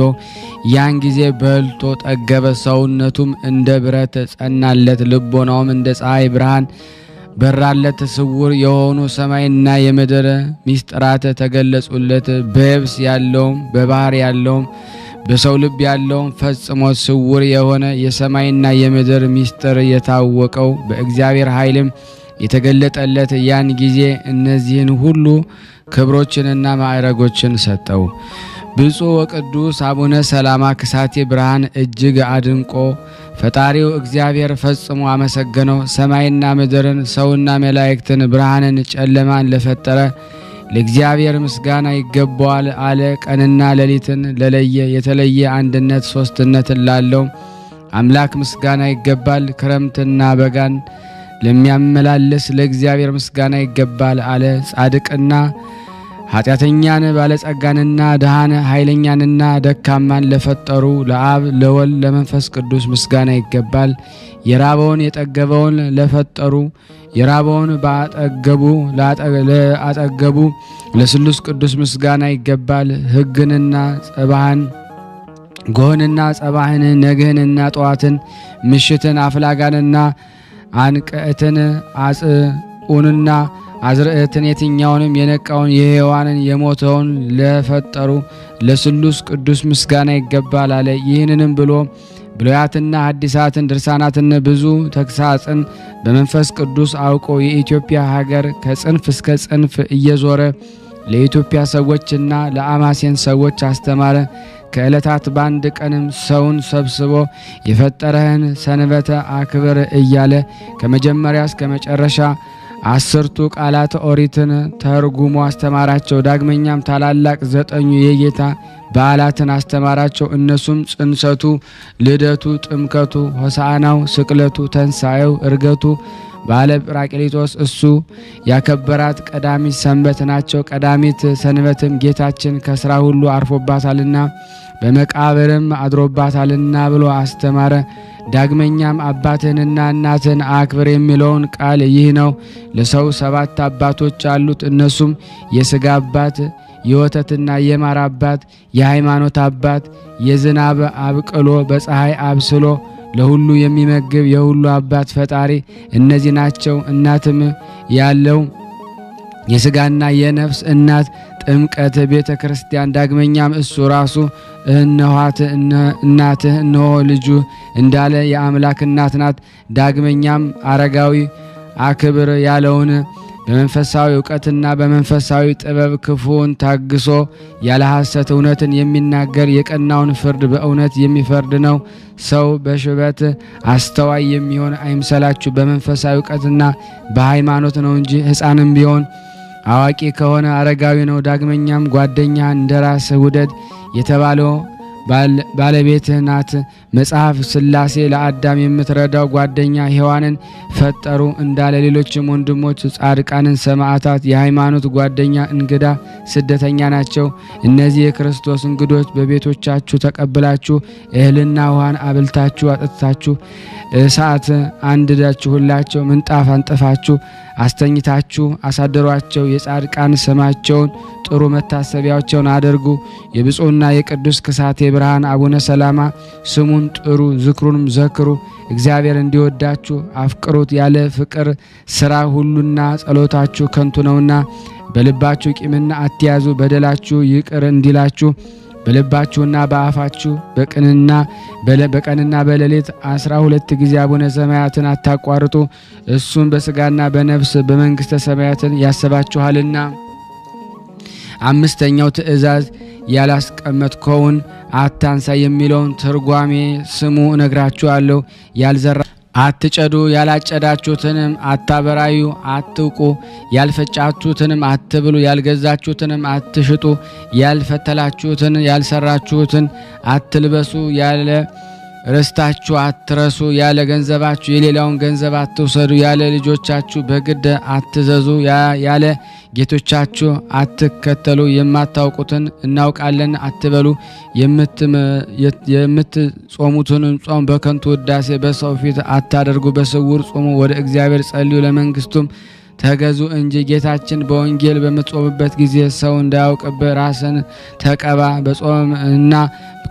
ያን ጊዜ በልቶ ጠገበ። ሰውነቱም እንደ ብረት ጸናለት፣ ልቦናውም እንደ ፀሐይ ብርሃን በራለት። ስውር የሆኑ ሰማይና የምድር ሚስጥራት ተገለጹለት። በየብስ ያለውም በባህር ያለውም በሰው ልብ ያለውም ፈጽሞ ስውር የሆነ የሰማይና የምድር ሚስጥር የታወቀው በእግዚአብሔር ኃይልም የተገለጠለት ያን ጊዜ እነዚህን ሁሉ ክብሮችንና ማዕረጎችን ሰጠው። ብፁዕ ወቅዱስ አቡነ ሰላማ ክሳቴ ብርሃን እጅግ አድንቆ ፈጣሪው እግዚአብሔር ፈጽሞ አመሰገነው። ሰማይና ምድርን ሰውና መላእክትን ብርሃንን ጨለማን ለፈጠረ ለእግዚአብሔር ምስጋና ይገባዋል አለ። ቀንና ሌሊትን ለለየ የተለየ አንድነት ሶስትነት ላለው አምላክ ምስጋና ይገባል። ክረምትና በጋን ለሚያመላልስ ለእግዚአብሔር ምስጋና ይገባል አለ። ጻድቅና ኃጢአተኛን ባለጸጋንና ድሃን ኃይለኛንና ደካማን ለፈጠሩ ለአብ ለወልድ ለመንፈስ ቅዱስ ምስጋና ይገባል። የራበውን የጠገበውን ለፈጠሩ የራበውን ለአጠገቡ ለስሉስ ቅዱስ ምስጋና ይገባል። ሕግንና ጸባህን ጎህንና ጸባህን ነግህንና ጠዋትን ምሽትን አፍላጋንና አንቀእትን አጽኡንና አዝርዕትን የትኛውንም የነቃውን የሕያዋንን የሞተውን ለፈጠሩ ለስሉስ ቅዱስ ምስጋና ይገባል አለ። ይህንንም ብሎ ብሉያትና ሐዲሳትን ድርሳናትን ብዙ ተግሳጽን በመንፈስ ቅዱስ አውቆ የኢትዮጵያ ሀገር ከጽንፍ እስከ ጽንፍ እየዞረ ለኢትዮጵያ ሰዎችና ለአማሴን ሰዎች አስተማረ። ከዕለታት በአንድ ቀንም ሰውን ሰብስቦ የፈጠረህን ሰንበተ አክብር እያለ ከመጀመሪያ እስከ መጨረሻ 10ቱ ቃላት ኦሪትን ተርጉሞ አስተማራቸው። ዳግመኛም ታላላቅ 9 የጌታ በዓላትን አስተማራቸው። እነሱም ጽንሰቱ፣ ልደቱ፣ ጥምቀቱ፣ ሆሳዕናው፣ ስቅለቱ፣ ተንሳኤው፣ እርገቱ፣ ባለ ጰራቅሊጦስ እሱ ያከበራት ቀዳሚት ሰንበት ናቸው። ቀዳሚት ሰንበትም ጌታችን ከስራ ሁሉ አርፎባታልና በመቃብርም አድሮባታልና ብሎ አስተማረ። ዳግመኛም አባትህንና እናትህን አክብር የሚለውን ቃል ይህ ነው። ለሰው 7 አባቶች አሉት። እነሱም የሥጋ አባት፣ የወተትና የማር አባት፣ የሃይማኖት አባት፣ የዝናብ አብቅሎ በፀሐይ አብስሎ ለሁሉ የሚመግብ የሁሉ አባት ፈጣሪ እነዚህ ናቸው። እናትም ያለው የሥጋና የነፍስ እናት ጥምቀት ቤተ ክርስቲያን። ዳግመኛም እሱ ራሱ እነኋት እናትህ እነሆ ልጁ እንዳለ የአምላክ እናት ናት። ዳግመኛም አረጋዊ አክብር ያለውን በመንፈሳዊ ዕውቀትና በመንፈሳዊ ጥበብ ክፉውን ታግሶ ያለ ሐሰት እውነትን የሚናገር የቀናውን ፍርድ በእውነት የሚፈርድ ነው። ሰው በሽበት አስተዋይ የሚሆን አይምሰላችሁ፣ በመንፈሳዊ ዕውቀትና በሃይማኖት ነው እንጂ ሕፃንም ቢሆን አዋቂ ከሆነ አረጋዊ ነው። ዳግመኛም ጓደኛህን እንደራስህ ውደድ የተባለው ባለቤትህ ናት። መጽሐፍ ሥላሴ ለአዳም የምትረዳው ጓደኛ ሔዋንን ፈጠሩ እንዳለ ሌሎችም ወንድሞች ጻድቃንን፣ ሰማዕታት የሃይማኖት ጓደኛ እንግዳ ስደተኛ ናቸው። እነዚህ የክርስቶስ እንግዶች በቤቶቻችሁ ተቀብላችሁ እህልና ውሃን አብልታችሁ አጠጥታችሁ እሳት አንድዳችሁላቸው ምንጣፍ አንጥፋችሁ አስተኝታችሁ አሳደሯቸው። የጻድቃን ስማቸውን ጥሩ መታሰቢያቸውን አድርጉ። የብፁዕና የቅዱስ ክሳቴ ብርሃን አቡነ ሰላማ ስሙን ስሙን ጥሩ፣ ዝክሩንም ዘክሩ። እግዚአብሔር እንዲወዳችሁ አፍቅሩት። ያለ ፍቅር ሥራ ሁሉና ጸሎታችሁ ከንቱ ነውና በልባችሁ ቂምና አትያዙ። በደላችሁ ይቅር እንዲላችሁ በልባችሁና በአፋችሁ በቀንና በሌሊት 12 ጊዜ አቡነ ሰማያትን አታቋርጡ። እሱም በሥጋና በነፍስ በመንግሥተ ሰማያትን ያሰባችኋልና። አምስተኛው ትእዛዝ ያላስቀመጥከውን አታንሳ የሚለውን ትርጓሜ ስሙ እነግራችኋለሁ። ያልዘራ አትጨዱ፣ ያላጨዳችሁትንም አታበራዩ፣ አትውቁ፣ ያልፈጫችሁትንም አትብሉ፣ ያልገዛችሁትንም አትሽጡ፣ ያልፈተላችሁትን ያልሰራችሁትን አትልበሱ፣ ያለ ርስታችሁ አትረሱ፣ ያለ ገንዘባችሁ የሌላውን ገንዘብ አትውሰዱ፣ ያለ ልጆቻችሁ በግድ አትዘዙ፣ ያለ ጌቶቻችሁ አትከተሉ፣ የማታውቁትን እናውቃለን አትበሉ፣ የምትጾሙትን ጾም በከንቱ ውዳሴ በሰው ፊት አታደርጉ፣ በስውር ጾሙ፣ ወደ እግዚአብሔር ጸልዩ፣ ለመንግስቱም ተገዙ እንጂ። ጌታችን በወንጌል በምትጾምበት ጊዜ ሰው እንዳያውቅብህ ራስን ተቀባ፣ በጾም እና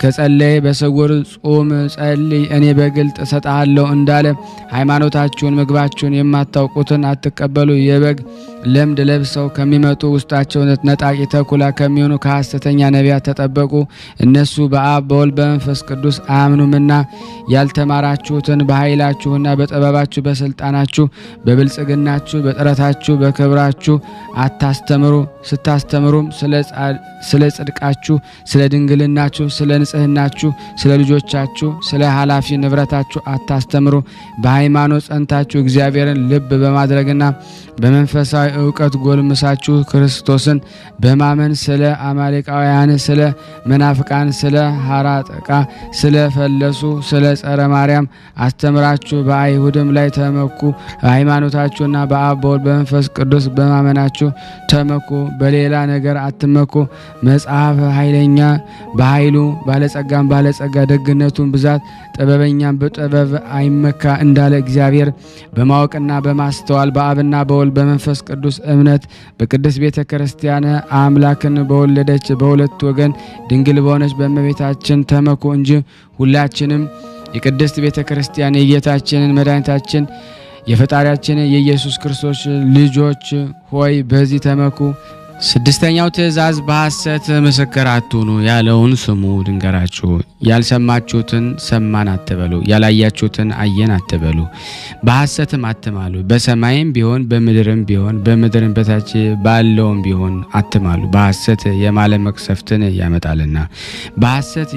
ከጸለይ በስውር ጾም ጸልይ፣ እኔ በግልጥ እሰጥሃለሁ እንዳለ ሃይማኖታችሁን ምግባችሁን የማታውቁትን አትቀበሉ። የበግ ለምድ ለብሰው ከሚመጡ ውስጣቸው ነጣቂ ተኩላ ከሚሆኑ ከሐሰተኛ ነቢያት ተጠበቁ። እነሱ በአብ በወልድ በመንፈስ ቅዱስ አያምኑምና ያልተማራችሁትን በኃይላችሁና በጥበባችሁ በስልጣናችሁ በብልጽግናችሁ በጥረታችሁ በክብራችሁ አታስተምሩ። ስታስተምሩም ስለ ጽድቃችሁ፣ ስለ ድንግልናችሁ፣ ስለ ንጽህናችሁ፣ ስለ ልጆቻችሁ፣ ስለ ኃላፊ ንብረታችሁ አታስተምሩ። በሃይማኖት ጸንታችሁ እግዚአብሔርን ልብ በማድረግና በመንፈሳዊ ዕውቀት ጎልምሳችሁ ክርስቶስን በማመን ስለ አማሌቃውያን፣ ስለ መናፍቃን፣ ስለ ሐራጠቃ፣ ስለ ፈለሱ፣ ስለ ጸረ ማርያም አስተምራችሁ በአይሁድም ላይ ተመኩ። በሃይማኖታችሁና በአብ በወልድ በመንፈስ ቅዱስ በማመናችሁ ተመኩ፣ በሌላ ነገር አትመኩ። መጽሐፍ ኃይለኛ በኃይሉ ባለጸጋም ባለጸጋ ደግነቱን ብዛት ጥበበኛም በጥበብ አይመካ እንዳለ እግዚአብሔር በማወቅና በማስተዋል በአብና በወልድ በመንፈስ ቅዱስ እምነት በቅድስት ቤተ ክርስቲያን አምላክን በወለደች በሁለት ወገን ድንግል በሆነች በእመቤታችን ተመኩ እንጂ ሁላችንም የቅድስት ቤተ ክርስቲያን የጌታችንን መድኃኒታችን የፈጣሪያችን የኢየሱስ ክርስቶስ ልጆች ሆይ በዚህ ተመኩ። ስድስተኛው ትእዛዝ በሐሰት ምስክር አትሁኑ ያለውን ስሙ ድንገራችሁ። ያልሰማችሁትን ሰማን አትበሉ፣ ያላያችሁትን አየን አትበሉ፣ በሐሰትም አትማሉ። በሰማይም ቢሆን በምድርም ቢሆን በምድርም በታች ባለውም ቢሆን አትማሉ፣ በሐሰት የማለ መቅሰፍትን ያመጣልና። በሐሰት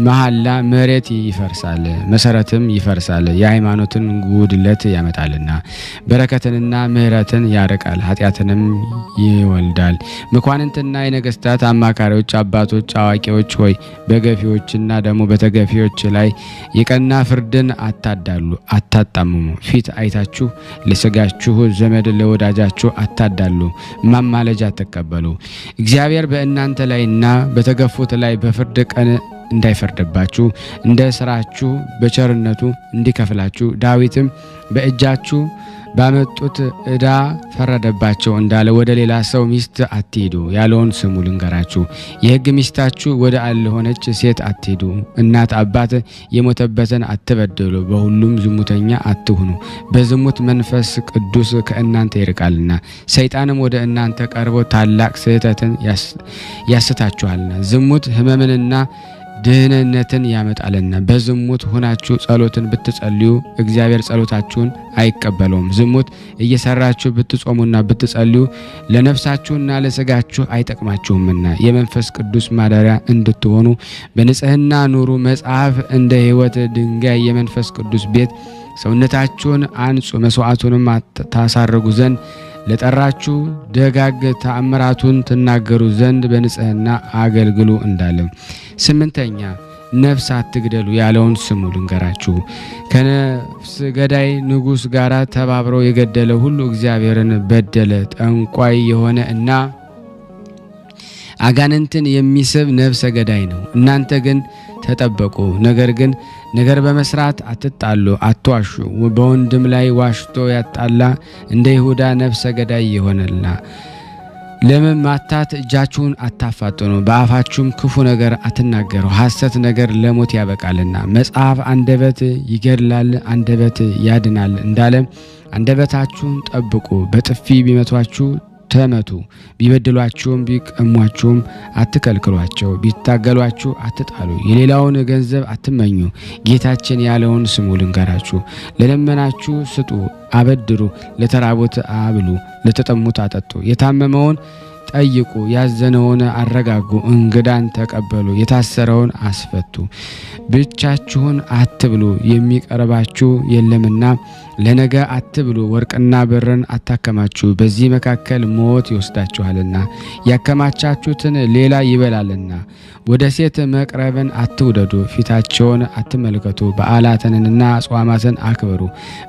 መሐላ መሬት ይፈርሳል፣ መሰረትም ይፈርሳል፣ የሃይማኖትን ጉድለት ያመጣልና። በረከትንና ምሕረትን ያርቃል፣ ኃጢአትንም ይወልዳል። መኳንንትና የነገስታት አማካሪዎች አባቶች አዋቂዎች ሆይ በገፊዎችና ደግሞ በተገፊዎች ላይ የቀና ፍርድን አታዳሉ፣ አታጣምሙ። ፊት አይታችሁ ለስጋችሁ ዘመድ ለወዳጃችሁ አታዳሉ፣ ማማለጃ አትቀበሉ። እግዚአብሔር በእናንተ ላይና በተገፉት ላይ በፍርድ ቀን እንዳይፈርድባችሁ እንደ ስራችሁ በቸርነቱ እንዲከፍላችሁ ዳዊትም በእጃችሁ ባመጡት ዕዳ ፈረደባቸው እንዳለ ወደ ሌላ ሰው ሚስት አትሄዱ ያለውን ስሙ ልንገራችሁ። የሕግ ሚስታችሁ ወደ አልሆነች ሴት አትሄዱ። እናት አባት የሞተበትን አትበድሉ። በሁሉም ዝሙተኛ አትሁኑ፣ በዝሙት መንፈስ ቅዱስ ከእናንተ ይርቃልና። ሰይጣንም ወደ እናንተ ቀርቦ ታላቅ ስህተትን ያስታችኋልና። ዝሙት ሕመምንና ድህነትን ያመጣልና። በዝሙት ሆናችሁ ጸሎትን ብትጸልዩ እግዚአብሔር ጸሎታችሁን አይቀበለውም። ዝሙት እየሰራችሁ ብትጾሙና ብትጸልዩ ለነፍሳችሁና ለስጋችሁ አይጠቅማችሁምና የመንፈስ ቅዱስ ማደሪያ እንድትሆኑ በንጽህና ኑሩ። መጽሐፍ እንደ ሕይወት ድንጋይ የመንፈስ ቅዱስ ቤት ሰውነታችሁን አንጹ፣ መስዋዕቱንም ታሳርጉ ዘንድ ለጠራችሁ ደጋግ ተአምራቱን ትናገሩ ዘንድ በንጽህና አገልግሉ እንዳለ። ስምንተኛ ነፍስ አትግደሉ ያለውን ስሙ ልንገራችሁ። ከነፍስ ገዳይ ንጉሥ ጋር ተባብሮ የገደለ ሁሉ እግዚአብሔርን በደለ። ጠንቋይ የሆነ እና አጋንንትን የሚስብ ነፍሰ ገዳይ ነው። እናንተ ግን ተጠበቁ። ነገር በመስራት አትጣሉ፣ አትዋሹ። በወንድም ላይ ዋሽቶ ያጣላ እንደ ይሁዳ ነፍሰ ገዳይ ይሆናልና ለመማታት እጃችሁን አታፋጥኑ፣ በአፋችሁም ክፉ ነገር አትናገሩ፣ ሐሰት ነገር ለሞት ያበቃልና። መጽሐፍ አንደበት ይገድላል፣ አንደበት ያድናል እንዳለ አንደበታችሁን ጠብቁ። በጥፊ ቢመቷችሁ ተመቱ፣ ቢበድሏችሁም ቢቀሟችሁም አትከልክሏቸው፣ ቢታገሏችሁ አትጣሉ። የሌላውን ገንዘብ አትመኙ፣ ጌታችን ያለውን ስሙ። ልንገራችሁ፣ ለለመናችሁ ስጡ፣ አበድሩ፣ ለተራቡት አብሉ፣ ለተጠሙት አጠጡ፣ የታመመውን ጠይቁ፣ ያዘነውን አረጋጉ፣ እንግዳን ተቀበሉ፣ የታሰረውን አስፈቱ። ብቻችሁን አትብሉ፣ የሚቀርባችሁ የለምና ለነገ አትብሉ። ወርቅና ብርን አታከማችሁ፣ በዚህ መካከል ሞት ይወስዳችኋልና ያከማቻችሁትን ሌላ ይበላልና። ወደ ሴት መቅረብን አትውደዱ፣ ፊታቸውን አትመልከቱ። በዓላትንና አጽዋማትን አክብሩ።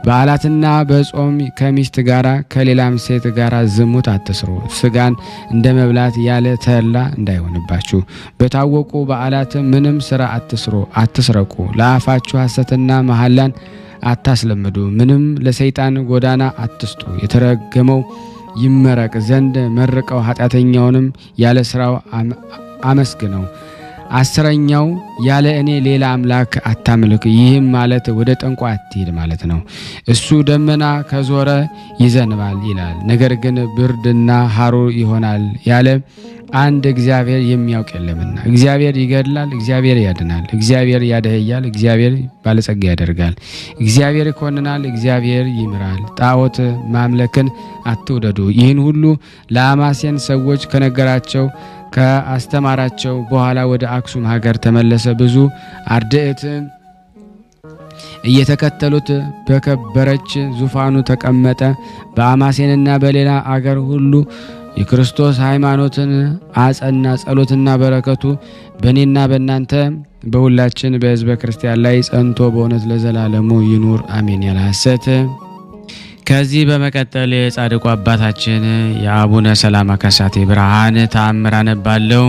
በዓላትና በጾም ከሚስት ጋራ ከሌላም ሴት ጋራ ዝሙት አትስሩ፣ ስጋን እንደ መብላት ያለ ተላ እንዳይሆንባችሁ። በታወቁ በዓላት ምንም ስራ አትስሩ፣ አትስረቁ። ለአፋችሁ ሐሰትና መሐላን አታስለምዱ። ምንም ለሰይጣን ጎዳና አትስጡ። የተረገመው ይመረቅ ዘንድ መርቀው፣ ኃጢአተኛውንም ያለ ስራው አመስግነው። 10ኛው ያለ እኔ ሌላ አምላክ አታምልክ። ይህም ማለት ወደ ጠንቋይ አትሂድ ማለት ነው። እሱ ደመና ከዞረ ይዘንባል ይላል፣ ነገር ግን ብርድና ሐሩር ይሆናል ያለ አንድ እግዚአብሔር የሚያውቅ የለምና። እግዚአብሔር ይገድላል፣ እግዚአብሔር ያድናል፣ እግዚአብሔር ያደህያል፣ እግዚአብሔር ባለጸጋ ያደርጋል፣ እግዚአብሔር ይኮንናል፣ እግዚአብሔር ይምራል። ጣዖት ማምለክን አትውደዱ። ይህን ሁሉ ለአማሴን ሰዎች ከነገራቸው ከአስተማራቸው በኋላ ወደ አክሱም ሀገር ተመለሰ። ብዙ አርድእት እየተከተሉት በከበረች ዙፋኑ ተቀመጠ። በአማሴንና በሌላ አገር ሁሉ የክርስቶስ ሃይማኖትን አጸና። ጸሎትና በረከቱ በእኔና በእናንተ በሁላችን በሕዝበ ክርስቲያን ላይ ጸንቶ በእውነት ለዘላለሙ ይኑር አሜን። ያለ ሐሰት። ከዚህ በመቀጠል የጻድቁ አባታችን የአቡነ ሰላማ ከሳቴ ብርሃን ተአምር አነባለሁ።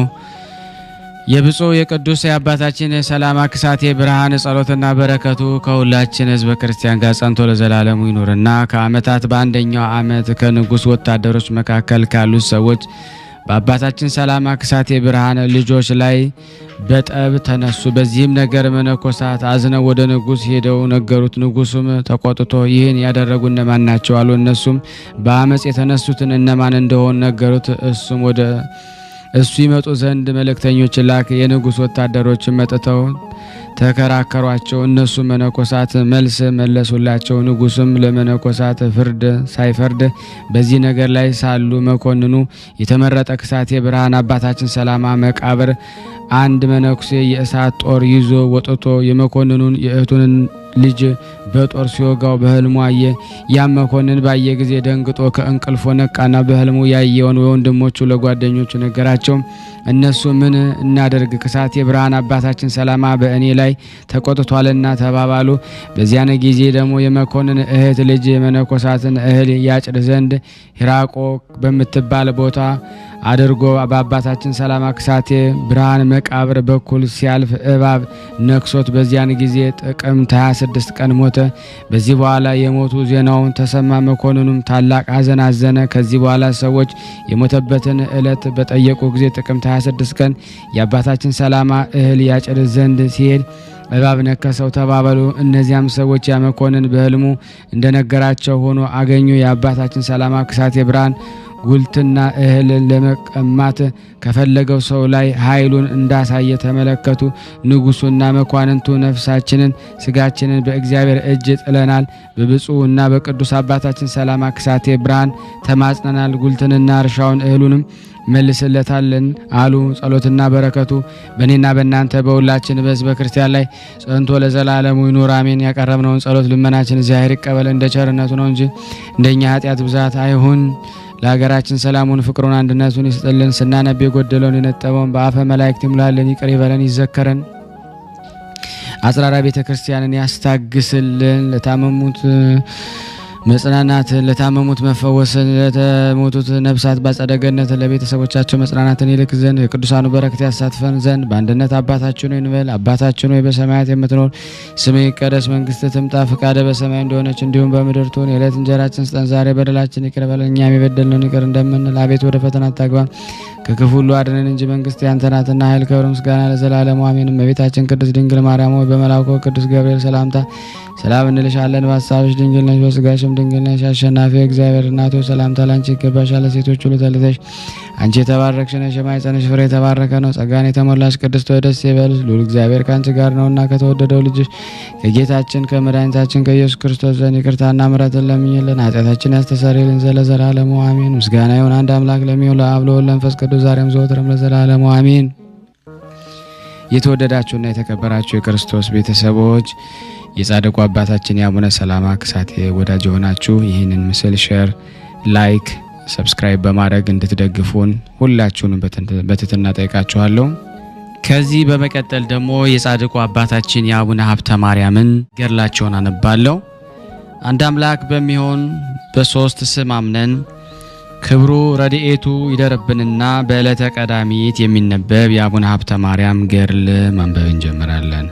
የብፁዕ የቅዱስ የአባታችን ሰላማ ከሳቴ ብርሃን ጸሎትና በረከቱ ከሁላችን ሕዝበ ክርስቲያን ጋር ጸንቶ ለዘላለሙ ይኑርና ከዓመታት በአንደኛው ዓመት ከንጉሥ ወታደሮች መካከል ካሉት ሰዎች በአባታችን ሰላማ ከሳቴ ብርሃን ልጆች ላይ በጠብ ተነሱ። በዚህም ነገር መነኮሳት አዝነው ወደ ንጉሥ ሄደው ነገሩት። ንጉሡም ተቆጥቶ ይህን ያደረጉ እነማን ናቸው አሉ። እነሱም በአመፅ የተነሱትን እነማን እንደሆኑ ነገሩት። እሱ ይመጡ ዘንድ መልእክተኞች ላክ። የንጉሥ ወታደሮች መጥተው ተከራከሯቸው። እነሱ መነኮሳት መልስ መለሱላቸው። ንጉሥም ለመነኮሳት ፍርድ ሳይፈርድ በዚህ ነገር ላይ ሳሉ መኮንኑ የተመረጠ ከሳቴ ብርሃን አባታችን ሰላማ መቃብር አንድ መነኩሴ የእሳት ጦር ይዞ ወጥቶ የመኮንኑን የእህቱን ልጅ በጦር ሲወጋው በህልሙ አየ። ያም መኮንን ባየ ጊዜ ደንግጦ ከእንቅልፎ ነቃና በህልሙ ያየውን ወንድሞቹ ለጓደኞቹ ነገራቸው። እነሱ ምን እናደርግ? ከሳቴ ብርሃን አባታችን ሰላማ በእኔ ላይ ተቆጥቷልና ተባባሉ። በዚያን ጊዜ ደግሞ የመኮንን እህት ልጅ የመነኮሳትን እህል ያጭድ ዘንድ ሂራቆ በምትባል ቦታ አድርጎ በአባታችን ሰላማ ከሳቴ ብርሃን መቃብር በኩል ሲያልፍ እባብ ነክሶት በዚያን ጊዜ ጥቅምት 26 ቀን ሞተ። በዚህ በኋላ የሞቱ ዜናውን ተሰማ። መኮንኑም ታላቅ ሐዘን አዘነ። ከዚህ በኋላ ሰዎች የሞተበትን ዕለት በጠየቁ ጊዜ ጥቅምት 26 ቀን የአባታችን ሰላማ እህል ያጭድ ዘንድ ሲሄድ እባብ ነከሰው ተባባሉ። እነዚያም ሰዎች ያመኮንን በህልሙ እንደነገራቸው ሆኖ አገኙ። የአባታችን ሰላማ ከሳቴ ብርሃን ጉልትና እህል ለመቀማት ከፈለገው ሰው ላይ ኃይሉን እንዳሳየ ተመለከቱ። ንጉሱና መኳንንቱ ነፍሳችንን ስጋችንን በእግዚአብሔር እጅ ጥለናል፣ በብፁዕና በቅዱስ አባታችን ሰላማ ከሳቴ ብርሃን ተማጽነናል፣ ጉልትንና እርሻውን እህሉንም መልስለታለን አሉ። ጸሎትና በረከቱ በእኔና በእናንተ በሁላችን በሕዝበ ክርስቲያን ላይ ጸንቶ ለዘላለሙ ይኑር አሜን። ያቀረብነውን ጸሎት ልመናችን እግዚአብሔር ይቀበል፣ እንደ ቸርነቱ ነው እንጂ እንደኛ ኃጢአት ብዛት አይሁን። ለሀገራችን ሰላሙን፣ ፍቅሩን፣ አንድነቱን ይስጥልን። ስናነብ የጎደለውን የነጠበውን በአፈ መላእክት ይሙላልን፣ ይቅር ይበለን፣ ይዘከረን። አጽራራ ቤተ ክርስቲያንን ያስታግስልን። ለታመሙት መጽናናትን፣ ለታመሙት መፈወስን፣ ለተሞቱት ነፍሳት በአጸደ ገነት ለቤተሰቦቻቸው መጽናናትን ይልክ ዘንድ የቅዱሳኑ በረከት ያሳትፈን ዘንድ በአንድነት አባታችን ሆይ እንበል። አባታችን ሆይ በሰማያት የምትኖር ስምህ ይቀደስ፣ መንግስትህ ትምጣ፣ ፈቃድህ በሰማይ እንደሆነች እንዲሁም በምድር ትሁን። የዕለት እንጀራችንን ስጠን ዛሬ፣ በደላችን ይቅር በለን እኛም የበደልነውን ይቅር እንደምንል፣ አቤት ወደ ፈተና አታግባን ከክፉ ሁሉ አድነን እንጂ መንግስት ያንተ ናትና ኃይል፣ ክብር፣ ምስጋና ለዘላለሙ አሜን። እመቤታችን ቅድስት ድንግል ማርያም ሆይ በመልአኩ ቅዱስ ገብርኤል ሰላምታ ሰላም እንልሻለን። በሐሳብሽ ድንግል ነሽ፣ በሥጋሽም ድንግል ነሽ። አሸናፊ እግዚአብሔር እናት ሆይ ሰላምታ ላንቺ ይገባሻል። ሴቶች ሁሉ ተለይተሽ አንቺ የተባረክሽ ነሽ፣ የማኅፀንሽ ፍሬ የተባረከ ነው። ጸጋን የተሞላሽ ቅድስት ሆይ ደስ ይበልሽ፣ ልዑል እግዚአብሔር ከአንቺ ጋር ነውና ከተወደደው ልጅሽ ከጌታችን ከመድኃኒታችን ከኢየሱስ ክርስቶስ ዘንድ ይቅርታና ምሕረትን ለምኝልን ኃጢአታችን ያስተሰርይልን ለዘላለሙ አሜን። ምስጋና ይሁን አንድ አምላክ ለሚሆን ለአብ ለወልድ ለመንፈስ ቅዱስ ዛሬም ዘወትርም ለዘላለሙ አሜን። የተወደዳችሁና የተከበራችሁ የክርስቶስ ቤተሰቦች የጻድቁ አባታችን የአቡነ ሰላማ ከሳቴ ወዳጅ የሆናችሁ ይህንን ምስል ሼር፣ ላይክ፣ ሰብስክራይብ በማድረግ እንድትደግፉን ሁላችሁንም በትህትና ጠይቃችኋለሁ። ከዚህ በመቀጠል ደግሞ የጻድቁ አባታችን የአቡነ ሀብተ ማርያምን ገድላቸውን አነባለሁ። አንድ አምላክ በሚሆን በሶስት ስም አምነን ክብሩ ረድኤቱ ይደርብንና በዕለተ ቀዳሚት የሚነበብ የአቡነ ሀብተ ማርያም ገድል ማንበብ እንጀምራለን።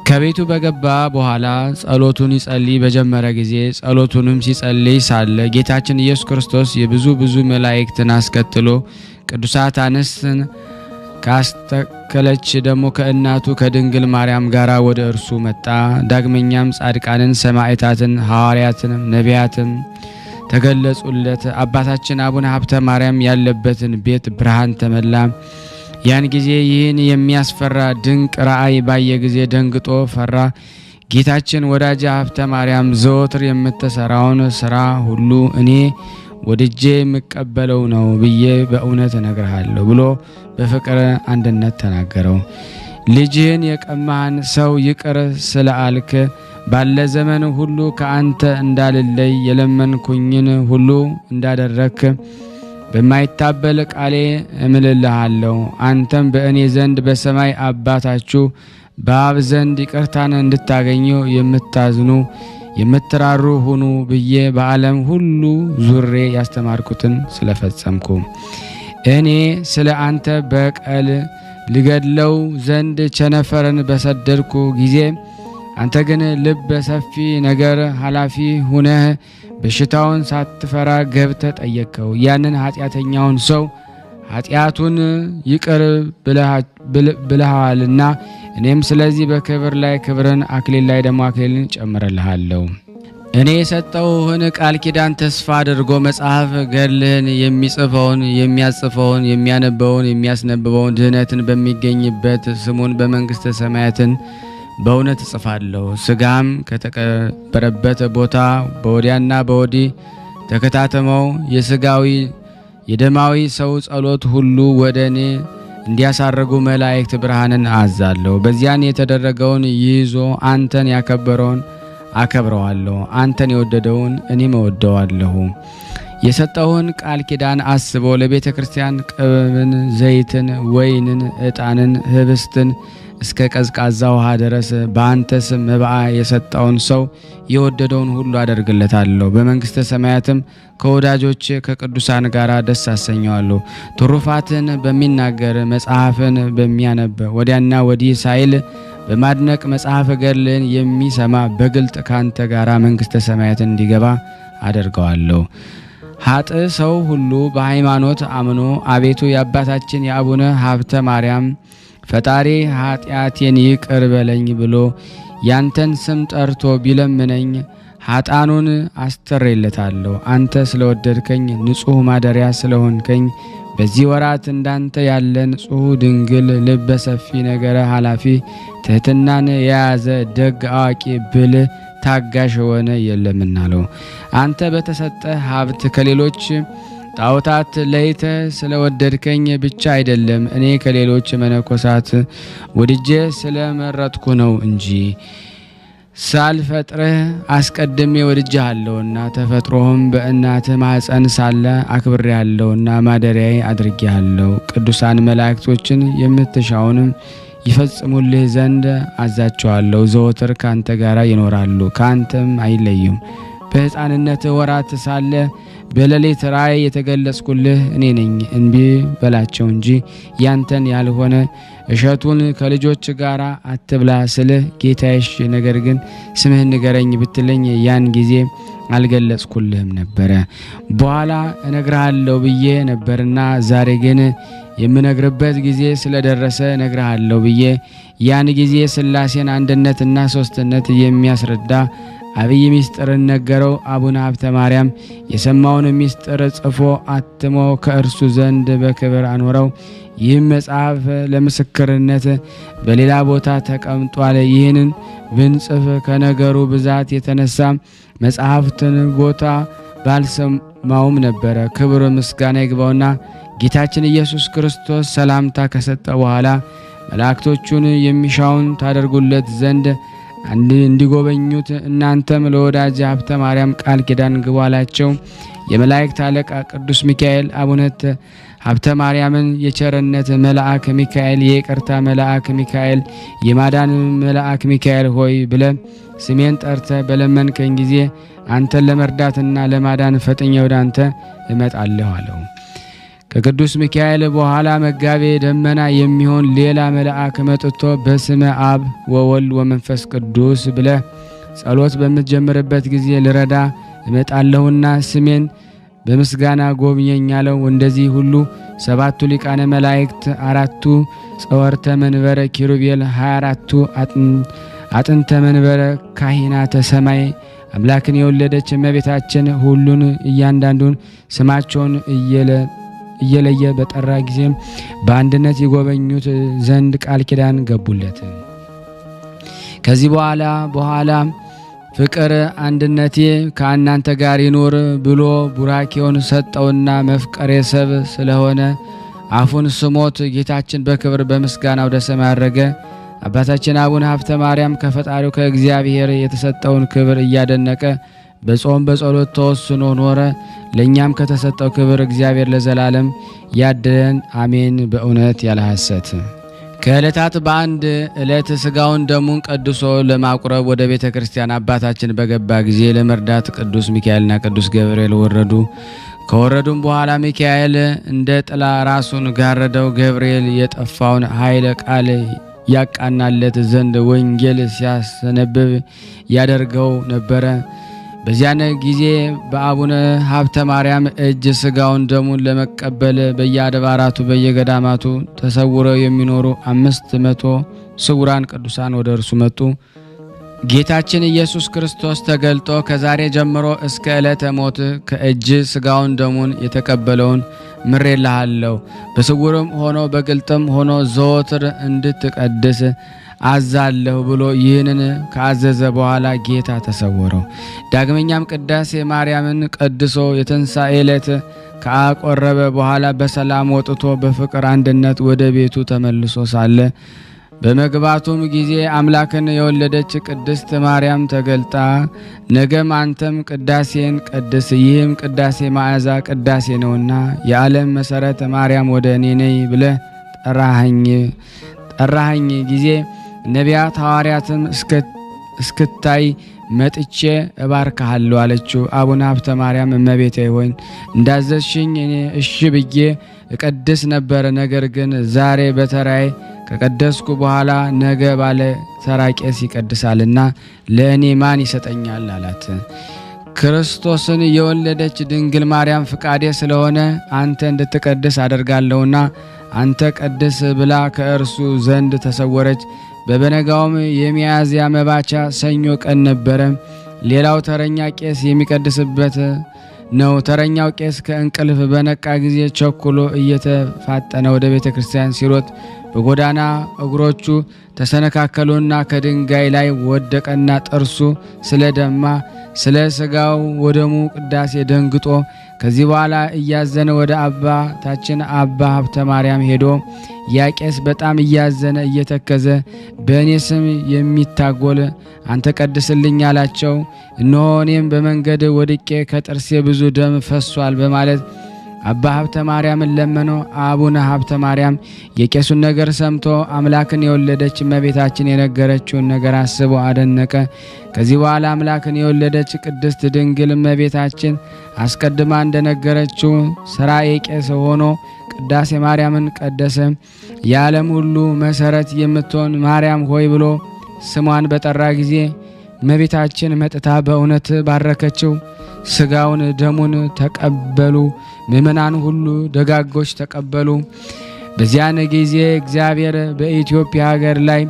ከቤቱ በገባ በኋላ ጸሎቱን ይጸልይ በጀመረ ጊዜ ጸሎቱንም ሲጸልይ ሳለ ጌታችን ኢየሱስ ክርስቶስ የብዙ መላእክትን አስከትሎ ቅዱሳት አንስትን ካስተከለች ደግሞ ከእናቱ ከድንግል ማርያም ጋር ወደ እርሱ መጣ። ዳግመኛም ጻድቃንን፣ ሰማዕታትን፣ ሐዋርያትን፣ ነቢያትን ተገለጹለት። አባታችን አቡነ ሀብተ ማርያም ያለበትን ቤት ብርሃን ተመላ። ያን ጊዜ ይህን የሚያስፈራ ድንቅ ራእይ ባየ ጊዜ ደንግጦ ፈራ። ጌታችን ወዳጄ ሀብተ ማርያም ዘወትር የምትሰራውን ስራ ሁሉ እኔ ወድጄ የምቀበለው ነው ብዬ በእውነት እነግርሃለሁ ብሎ በፍቅር አንድነት ተናገረው። ልጅህን የቀማህን ሰው ይቅር ስለአልክ ባለ ዘመን ሁሉ ከአንተ እንዳልለይ የለመንኩኝን ሁሉ እንዳደረክ በማይታበል ቃሌ እምልልሃለሁ። አንተም በእኔ ዘንድ በሰማይ አባታችሁ በአብ ዘንድ ይቅርታን እንድታገኙ የምታዝኑ የምትራሩ ሁኑ ብዬ በዓለም ሁሉ ዙሬ ያስተማርኩትን ስለፈጸምኩ እኔ ስለ አንተ በቀል ልገድለው ዘንድ ቸነፈርን በሰደድኩ ጊዜ አንተ ግን ልበ ሰፊ ነገር ኃላፊ ሁነህ በሽታውን ሳትፈራ ገብተ ጠየቀው። ያንን ኃጢአተኛውን ሰው ኃጢአቱን ይቅር ብለሃልና እኔም ስለዚህ በክብር ላይ ክብርን፣ አክሊል ላይ ደግሞ አክሊልን ጨምረልሃለሁ። እኔ የሰጠውህን ቃል ኪዳን ተስፋ አድርጎ መጽሐፍ ገድልህን የሚጽፈውን የሚያጽፈውን የሚያነበውን የሚያስነብበውን ድህነትን በሚገኝበት ስሙን በመንግሥተ ሰማያትን በእውነት እጽፋለሁ። ስጋም ከተቀበረበት ቦታ በወዲያና በወዲህ ተከታተመው የስጋዊ የደማዊ ሰው ጸሎት ሁሉ ወደ እኔ እንዲያሳርጉ መላእክት ብርሃንን አዛለሁ። በዚያን የተደረገውን ይዞ አንተን ያከበረውን አከብረዋለሁ፣ አንተን የወደደውን እኔም እወደዋለሁ። የሰጠውን ቃል ኪዳን አስቦ ለቤተ ክርስቲያን ቅብን፣ ዘይትን፣ ወይንን፣ ዕጣንን፣ ህብስትን እስከ ቀዝቃዛ ውሃ ድረስ በአንተ ስም መብአ የሰጠውን ሰው የወደደውን ሁሉ አደርግለታለሁ። በመንግሥተ ሰማያትም ከወዳጆች ከቅዱሳን ጋር ደስ አሰኘዋለሁ። ትሩፋትን በሚናገር መጽሐፍን በሚያነብ ወዲያና ወዲህ ሳይል በማድነቅ መጽሐፍ ገድልን የሚሰማ በግልጥ ካንተ ጋር መንግሥተ ሰማያትን እንዲገባ አደርገዋለሁ። ሀጥ ሰው ሁሉ በሃይማኖት አምኖ አቤቱ የአባታችን የአቡነ ሀብተ ማርያም ፈጣሪ ኃጢአቴን ይቅር በለኝ ብሎ ያንተን ስም ጠርቶ ቢለምነኝ ኃጣኑን አስተሬለታለሁ። አንተ ስለወደድከኝ ንጹሕ ማደሪያ ስለሆንከኝ በዚህ ወራት እንዳንተ ያለ ንጹሕ ድንግል ልበ ሰፊ ነገረ ኃላፊ ትሕትናን የያዘ ደግ አዋቂ ብልህ ታጋሽ የሆነ የለምና ነው። አንተ በተሰጠ ሀብት ከሌሎች ጣዖታት ለይተ ስለወደድከኝ ብቻ አይደለም እኔ ከሌሎች መነኮሳት ወድጄ ስለመረጥኩ ነው እንጂ ሳልፈጥርህ አስቀድሜ ወድጄሃለሁና ተፈጥሮህም በእናትህ ማኅፀን ሳለ አክብሬሃለሁና ማደሪያዬ አድርጌሃለሁ። ቅዱሳን መላእክቶችን የምትሻውንም ይፈጽሙልህ ዘንድ አዛቸዋለሁ። ዘወትር ካንተ ጋር ይኖራሉ፣ ካንተም አይለዩም። በሕፃንነት ወራት ሳለ በሌሊት ራእይ የተገለጽኩልህ እኔ ነኝ። እንቢ በላቸው እንጂ ያንተን ያልሆነ እሸቱን ከልጆች ጋር አትብላ ስልህ ጌታዬሽ ነገር ግን ስምህን ንገረኝ ብትለኝ ያን ጊዜ አልገለጽኩልህም ነበረ። በኋላ እነግርሃለሁ ብዬ ነበርና ዛሬ ግን የምነግርበት ጊዜ ስለደረሰ እነግርሃለሁ ብዬ ያን ጊዜ ሥላሴን አንድነትና ሶስትነት የሚያስረዳ አብይ ምስጢርን ነገረው። አቡነ ሀብተ ማርያም የሰማውን ምስጢር ጽፎ አትሞ ከእርሱ ዘንድ በክብር አኖረው። ይህም መጽሐፍ ለምስክርነት በሌላ ቦታ ተቀምጧል። ይህንን ብንጽፍ ከነገሩ ብዛት የተነሳ መጽሐፍትን ቦታ ባልሰማውም ነበረ። ክብር ምስጋና ይግባውና ጌታችን ኢየሱስ ክርስቶስ ሰላምታ ከሰጠ በኋላ መላእክቶቹን የሚሻውን ታደርጉለት ዘንድ እንዲጎበኙት እናንተም ለወዳጅ ሀብተ ማርያም ቃል ኪዳን ግቡ አላቸው። የመላእክት አለቃ ቅዱስ ሚካኤል አቡነ ሀብተ ማርያምን የቸርነት መልአክ ሚካኤል፣ የይቅርታ መልአክ ሚካኤል፣ የማዳን መልአክ ሚካኤል ሆይ ብለ ስሜን ጠርተ በለመንከኝ ጊዜ አንተን ለመርዳትና ለማዳን ፈጥኜ ወደ አንተ እመጣለሁ አለው። ከቅዱስ ሚካኤል በኋላ መጋቤ ደመና የሚሆን ሌላ መልአክ መጥቶ በስመ አብ ወወልድ ወመንፈስ ቅዱስ ብለ ጸሎት በምትጀምርበት ጊዜ ልረዳ እመጣለሁና ስሜን በምስጋና ጎብኘኝ አለው። እንደዚህ ሁሉ ሰባቱ ሊቃነ መላእክት፣ አራቱ ጸወርተ መንበረ ኪሩቤል፣ 24ቱ አጥንተ መንበረ ካህናተ ሰማይ አምላክን የወለደች እመቤታችን ሁሉን እያንዳንዱን ስማቸውን እየለየ በጠራ ጊዜም በአንድነት ይጎበኙት ዘንድ ቃል ኪዳን ገቡለት። ከዚህ በኋላ ፍቅር አንድነቴ ከእናንተ ጋር ይኖር ብሎ ቡራኬውን ሰጠውና መፍቀሬ ሰብ ስለሆነ አፉን ስሞት ጌታችን በክብር በምስጋና ወደ ሰማይ አረገ። አባታችን አቡነ ሀብተ ማርያም ከፈጣሪው ከእግዚአብሔር የተሰጠውን ክብር እያደነቀ በጾም በጸሎት ተወስኖ ኖረ። ለእኛም ከተሰጠው ክብር እግዚአብሔር ለዘላለም ያድለን፣ አሜን። በእውነት ያለ ሐሰት። ከዕለታት በአንድ ዕለት ሥጋውን ደሙን ቀድሶ ለማቁረብ ወደ ቤተ ክርስቲያን አባታችን በገባ ጊዜ ለመርዳት ቅዱስ ሚካኤልና ቅዱስ ገብርኤል ወረዱ። ከወረዱም በኋላ ሚካኤል እንደ ጥላ ራሱን ጋረደው። ገብርኤል የጠፋውን ኃይለ ቃል ያቃናለት ዘንድ ወንጌል ሲያስነብብ ያደርገው ነበረ። በዚያን ጊዜ በአቡነ ሀብተ ማርያም እጅ ሥጋውን ደሙን ለመቀበል በየአድባራቱ በየገዳማቱ ተሰውረው የሚኖሩ 500 ስውራን ቅዱሳን ወደ እርሱ መጡ። ጌታችን ኢየሱስ ክርስቶስ ተገልጦ ከዛሬ ጀምሮ እስከ ዕለተ ሞት ከእጅ ሥጋውን ደሙን የተቀበለውን ምሬልሃለሁ፣ በስውርም ሆኖ በግልጥም ሆኖ ዘወትር እንድትቀድስ አዛለሁ ብሎ ይህንን ካዘዘ በኋላ ጌታ ተሰወረው። ዳግመኛም ቅዳሴ ማርያምን ቀድሶ የትንሣኤ ዕለት ካቆረበ በኋላ በሰላም ወጥቶ በፍቅር አንድነት ወደ ቤቱ ተመልሶ ሳለ በመግባቱም ጊዜ አምላክን የወለደች ቅድስት ማርያም ተገልጣ ነገም አንተም ቅዳሴን ቀድስ፣ ይህም ቅዳሴ መዓዛ ቅዳሴ ነውና የዓለም መሰረት ማርያም ወደ እኔ ነይ ብለህ ጠራኸኝ ጊዜ ነቢያት ሐዋርያትም እስክታይ መጥቼ እባርካለሁ አለችው። አቡነ ሀብተ ማርያም እመቤቴ ሆይ እንዳዘዝሽኝ እኔ እሺ ብዬ እቀድስ ነበር። ነገር ግን ዛሬ በተራይ ከቀደስኩ በኋላ ነገ ባለ ተራ ቄስ ይቀድሳልና ለእኔ ማን ይሰጠኛል አላት። ክርስቶስን የወለደች ድንግል ማርያም ፍቃዴ ስለሆነ አንተ እንድትቀድስ አደርጋለሁና አንተ ቀድስ ብላ ከእርሱ ዘንድ ተሰወረች። በበነጋውም የሚያዝያ መባቻ ሰኞ ቀን ነበረ። ሌላው ተረኛ ቄስ የሚቀድስበት ነው። ተረኛው ቄስ ከእንቅልፍ በነቃ ጊዜ ቸኩሎ እየተፋጠነ ወደ ቤተ ክርስቲያን ሲሮጥ በጎዳና እግሮቹ ተሰነካከሉና ከድንጋይ ላይ ወደቀና ጥርሱ ስለደማ ስለ ሥጋው ወደሙ ቅዳሴ ደንግጦ ከዚህ በኋላ እያዘነ ወደ አባታችን አባ ሀብተ ማርያም ሄዶ ያ ቄስ በጣም እያዘነ እየተከዘ በእኔ ስም የሚታጎል አንተ ቀድስልኝ አላቸው። እነሆ እኔም በመንገድ ወድቄ ከጥርሴ ብዙ ደም ፈሷል በማለት አባ ሀብተ ማርያምን ለመነው። አቡነ ሀብተ ማርያም የቄሱን ነገር ሰምቶ አምላክን የወለደች እመቤታችን የነገረችውን ነገር አስቦ አደነቀ። ከዚህ በኋላ አምላክን የወለደች ቅድስት ድንግል እመቤታችን አስቀድማ እንደነገረችው ሥራዬ ቄስ ሆኖ ቅዳሴ ማርያምን ቀደሰ። የዓለም ሁሉ መሰረት የምትሆን ማርያም ሆይ ብሎ ስሟን በጠራ ጊዜ እመቤታችን መጥታ በእውነት ባረከችው። ስጋውን ደሙን ተቀበሉ። ምእመናን ሁሉ ደጋጎች ተቀበሉ። በዚያን ጊዜ እግዚአብሔር በኢትዮጵያ ሀገር ላይ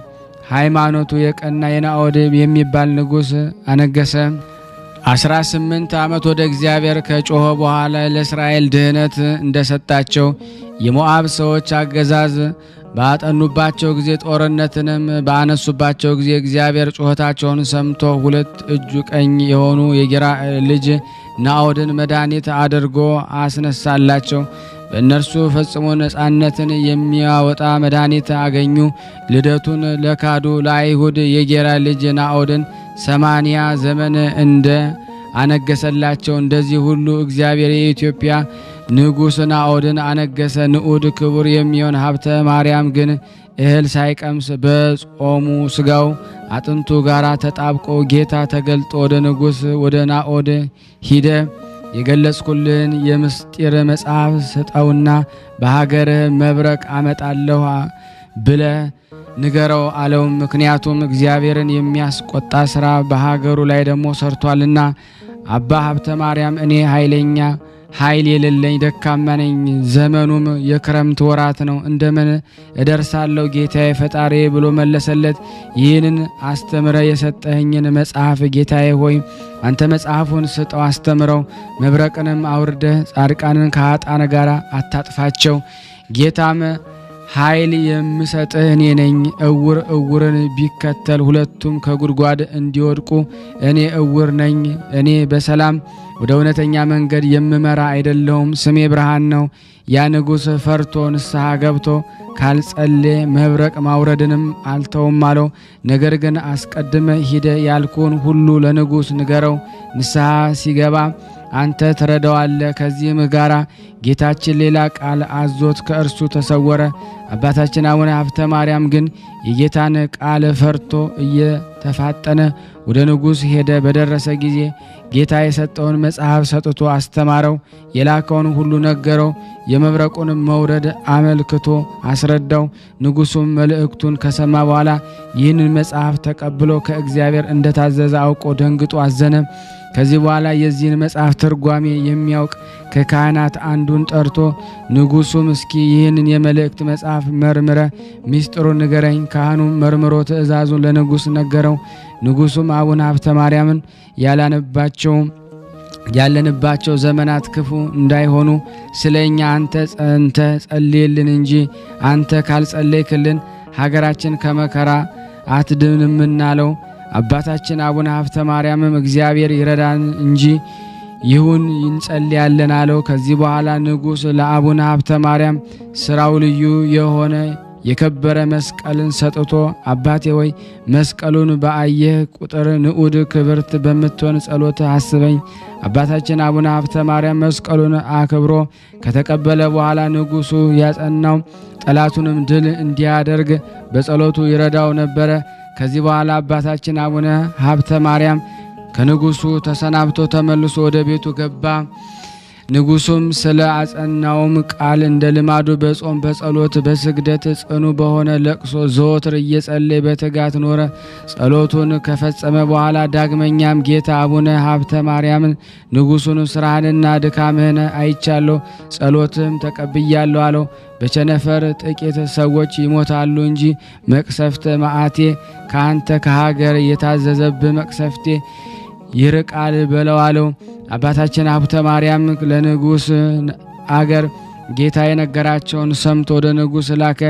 ሃይማኖቱ የቀና የናኦድ የሚባል ንጉሥ አነገሰ። 18 ዓመት ወደ እግዚአብሔር ከጮኸ በኋላ ለእስራኤል ድህነት እንደሰጣቸው የሞዓብ ሰዎች አገዛዝ ባጠኑባቸው ጊዜ ጦርነትንም ባነሱባቸው ጊዜ እግዚአብሔር ጩኸታቸውን ሰምቶ ሁለት እጁ ቀኝ የሆኑ የጌራ ልጅ ናኦድን መድኃኒት አድርጎ አስነሳላቸው። በእነርሱ ፈጽሞ ነፃነትን የሚያወጣ መድኃኒት አገኙ። ልደቱን ለካዱ ለአይሁድ የጌራ ልጅ ናኦድን 80 ዘመን እንደ አነገሰላቸው እንደዚህ ሁሉ እግዚአብሔር የኢትዮጵያ ንጉሥ ናኦድን አነገሰ። ንዑድ ክቡር የሚሆን ሀብተ ማርያም ግን እህል ሳይቀምስ በጾሙ ስጋው አጥንቱ ጋር ተጣብቆ ጌታ ተገልጦ ወደ ንጉሥ ወደ ናኦድ ሂደ የገለጽኩልን የምስጢር መጽሐፍ ስጠውና በሀገርህ መብረቅ አመጣለሁ ብለ ንገረው አለው። ምክንያቱም እግዚአብሔርን የሚያስቆጣ ሥራ በሀገሩ ላይ ደግሞ ሰርቷልና። አባ ሀብተ ማርያም እኔ ኃይል የሌለኝ ደካማ ነኝ፣ ዘመኑም የክረምት ወራት ነው፣ እንደምን እደርሳለሁ ጌታዬ ፈጣሪ ብሎ መለሰለት። ይህንን አስተምረ የሰጠኸኝን መጽሐፍ ጌታዬ ሆይ አንተ መጽሐፉን ስጠው አስተምረው፣ መብረቅንም አውርደህ ጻድቃንን ከኃጥአን ጋር አታጥፋቸው። ጌታም ኃይል የምሰጥህ እኔ ነኝ። እውር እውርን ቢከተል ሁለቱም ከጉድጓድ እንዲወድቁ እኔ እውር ነኝ። እኔ በሰላም ወደ እውነተኛ መንገድ የምመራ አይደለሁም። ስሜ ብርሃን ነው። ያ ንጉሥ ፈርቶ ንስሐ ገብቶ ካልጸለየ መብረቅ ማውረድንም አልተውም አለው። ነገር ግን አስቀድመ ሂደ ያልኩን ሁሉ ለንጉሥ ንገረው። ንስሐ ሲገባ አንተ ትረዳዋለ። ከዚህም ጋራ ጌታችን ሌላ ቃል አዞት ከእርሱ ተሰወረ። አባታችን አቡነ ሀብተ ማርያም ግን የጌታን ቃል ፈርቶ እየተፋጠነ ወደ ንጉሥ ሄደ። በደረሰ ጊዜ ጌታ የሰጠውን መጽሐፍ ሰጥቶ አስተማረው። የላከውን ሁሉ ነገረው። የመብረቁን መውረድ አመልክቶ አስረዳው። ንጉሡም መልእክቱን ከሰማ በኋላ ይህንን መጽሐፍ ተቀብሎ ከእግዚአብሔር እንደታዘዘ አውቆ ደንግጦ አዘነ። ከዚህ በኋላ የዚህን መጽሐፍ ትርጓሜ የሚያውቅ ከካህናት አንዱን ጠርቶ ንጉሡም እስኪ ይህንን የመልእክት መጽሐፍ መርምረ ሚስጥሩን ንገረኝ። ካህኑም መርምሮ ትእዛዙን ለንጉሥ ነገረው። ንጉሡም አቡነ ሀብተ ማርያምን ያለንባቸው ዘመናት ክፉ እንዳይሆኑ ስለኛ አንተ ጸልይልን እንጂ አንተ ካልጸለይክልን ሀገራችን ከመከራ አትድንምናለው። አባታችን አቡነ ሀብተ ማርያምም እግዚአብሔር ይረዳን እንጂ ይሁን እንጸልያለን አለው። ከዚህ በኋላ ንጉሥ ለአቡነ ሀብተ ማርያም ስራው ልዩ የሆነ የከበረ መስቀልን ሰጥቶ አባቴ ወይ መስቀሉን በአየህ ቁጥር ንዑድ ክብርት በምትሆን ጸሎት አስበኝ። አባታችን አቡነ ሀብተ ማርያም መስቀሉን አክብሮ ከተቀበለ በኋላ ንጉሡ ያጸናው ጠላቱንም ድል እንዲያደርግ በጸሎቱ ይረዳው ነበረ። ከዚህ በኋላ አባታችን አቡነ ሀብተ ማርያም ከንጉሡ ተሰናብቶ ተመልሶ ወደ ቤቱ ገባ። ንጉሡም ስለ አጸናውም ቃል እንደ ልማዱ በጾም በጸሎት በስግደት ጽኑ በሆነ ለቅሶ ዘወትር እየጸለየ በትጋት ኖረ። ጸሎቱን ከፈጸመ በኋላ ዳግመኛም ጌታ አቡነ ሀብተ ማርያምን ንጉሡን ስራህንና ድካምህን አይቻለሁ፣ ጸሎትም ተቀብያለሁ አለው። በቸነፈር ጥቂት ሰዎች ይሞታሉ እንጂ መቅሰፍተ መዓቴ ከአንተ ከሀገር የታዘዘብህ መቅሰፍቴ ይርቃል በለው አለው። አባታችን ሀብተ ማርያም ለንጉሥ አገር ጌታ የነገራቸውን ሰምቶ ወደ ንጉሥ ላከ።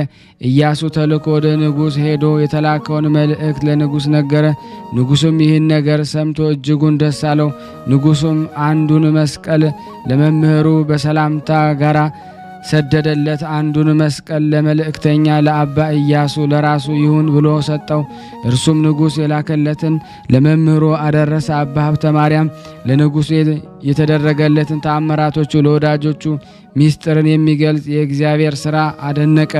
ኢያሱ ተልኮ ወደ ንጉሥ ሄዶ የተላከውን መልእክት ለንጉሥ ነገረ። ንጉሡም ይህን ነገር ሰምቶ እጅጉን ደስ አለው። ንጉሡም አንዱን መስቀል ለመምህሩ በሰላምታ ጋራ ሰደደለት። አንዱን መስቀል ለመልእክተኛ ለአባ ኢያሱ ለራሱ ይሁን ብሎ ሰጠው። እርሱም ንጉሥ የላከለትን ለመምህሩ አደረሰ። አባ ሀብተ ማርያም ለንጉሥ የተደረገለትን ተአምራቶቹ ለወዳጆቹ ሚስጥርን የሚገልጽ የእግዚአብሔር ሥራ አደነቀ።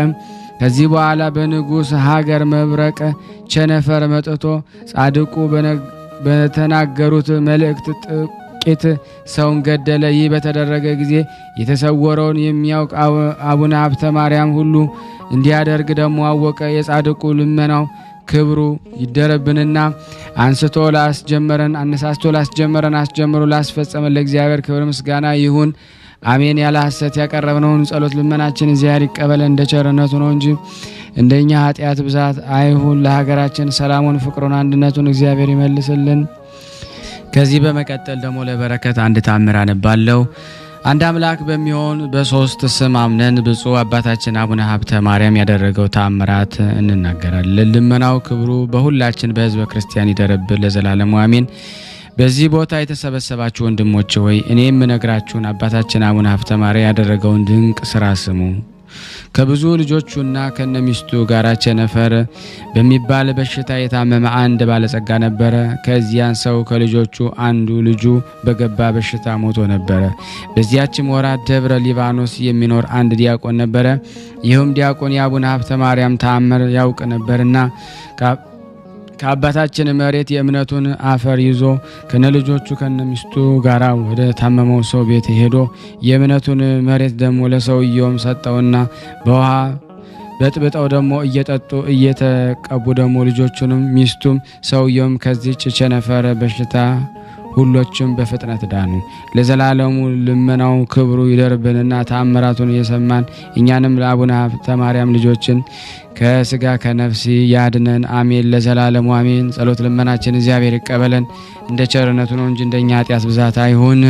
ከዚህ በኋላ በንጉሥ ሀገር መብረቅ ቸነፈር መጥቶ ጻድቁ በተናገሩት መልእክት ጥቂት ሰውን ገደለ። ይህ በተደረገ ጊዜ የተሰወረውን የሚያውቅ አቡነ ሀብተ ማርያም ሁሉ እንዲያደርግ ደግሞ አወቀ። የጻድቁ ልመናው ክብሩ ይደረብንና አነሳስቶ ላስጀመረን አስጀምሮ ላስፈጸመን ለእግዚአብሔር ክብር ምስጋና ይሁን አሜን። ያለ ሐሰት ያቀረብነውን ጸሎት ልመናችን እግዚአብሔር ይቀበለን እንደ ቸርነቱ ነው እንጂ እንደኛ ኃጢአት ብዛት አይሁን። ለሀገራችን ሰላሙን፣ ፍቅሩን፣ አንድነቱን እግዚአብሔር ይመልስልን። ከዚህ በመቀጠል ደግሞ ለበረከት አንድ ተአምር አነባለሁ። አንድ አምላክ በሚሆን በሶስት ስም አምነን ብፁዕ አባታችን አቡነ ሀብተ ማርያም ያደረገው ተአምራት እንናገራለን። ልመናው ክብሩ በሁላችን በሕዝበ ክርስቲያን ይደረብን ለዘላለሙ አሜን። በዚህ ቦታ የተሰበሰባችሁ ወንድሞች ሆይ እኔ የምነግራችሁን አባታችን አቡነ ሀብተ ማርያም ያደረገውን ድንቅ ስራ ስሙ። ከብዙ ልጆቹና ከነሚስቱ ጋር ቸነፈር በሚባል በሽታ የታመመ አንድ ባለጸጋ ነበረ። ከዚያን ሰው ከልጆቹ አንዱ ልጁ በገባ በሽታ ሞቶ ነበረ። በዚያችም ወራት ደብረ ሊባኖስ የሚኖር አንድ ዲያቆን ነበረ። ይህም ዲያቆን የአቡነ ሀብተ ማርያም ተአምር ያውቅ ነበርና ከአባታችን መሬት የእምነቱን አፈር ይዞ ከነልጆቹ ከነሚስቱ ጋራ ወደ ታመመው ሰው ቤት ሄዶ የእምነቱን መሬት ደግሞ ለሰውየውም ሰጠውና በውሃ በጥብጠው ደግሞ እየጠጡ እየተቀቡ ደግሞ ልጆቹንም ሚስቱም ሰውየውም ከዚች ቸነፈር በሽታ ሁሎችም በፍጥነት ዳኑ። ለዘላለሙ ልመናው ክብሩ ይደርብንና ተአምራቱን እየሰማን እኛንም ለአቡነ ሀብተ ማርያም ልጆችን ከስጋ ከነፍስ ያድነን አሜን። ለዘላለሙ አሜን። ጸሎት ልመናችን እግዚአብሔር ይቀበለን እንደ ቸርነቱ ነው እንጂ እንደኛ ኃጢአት ብዛት አይሁን።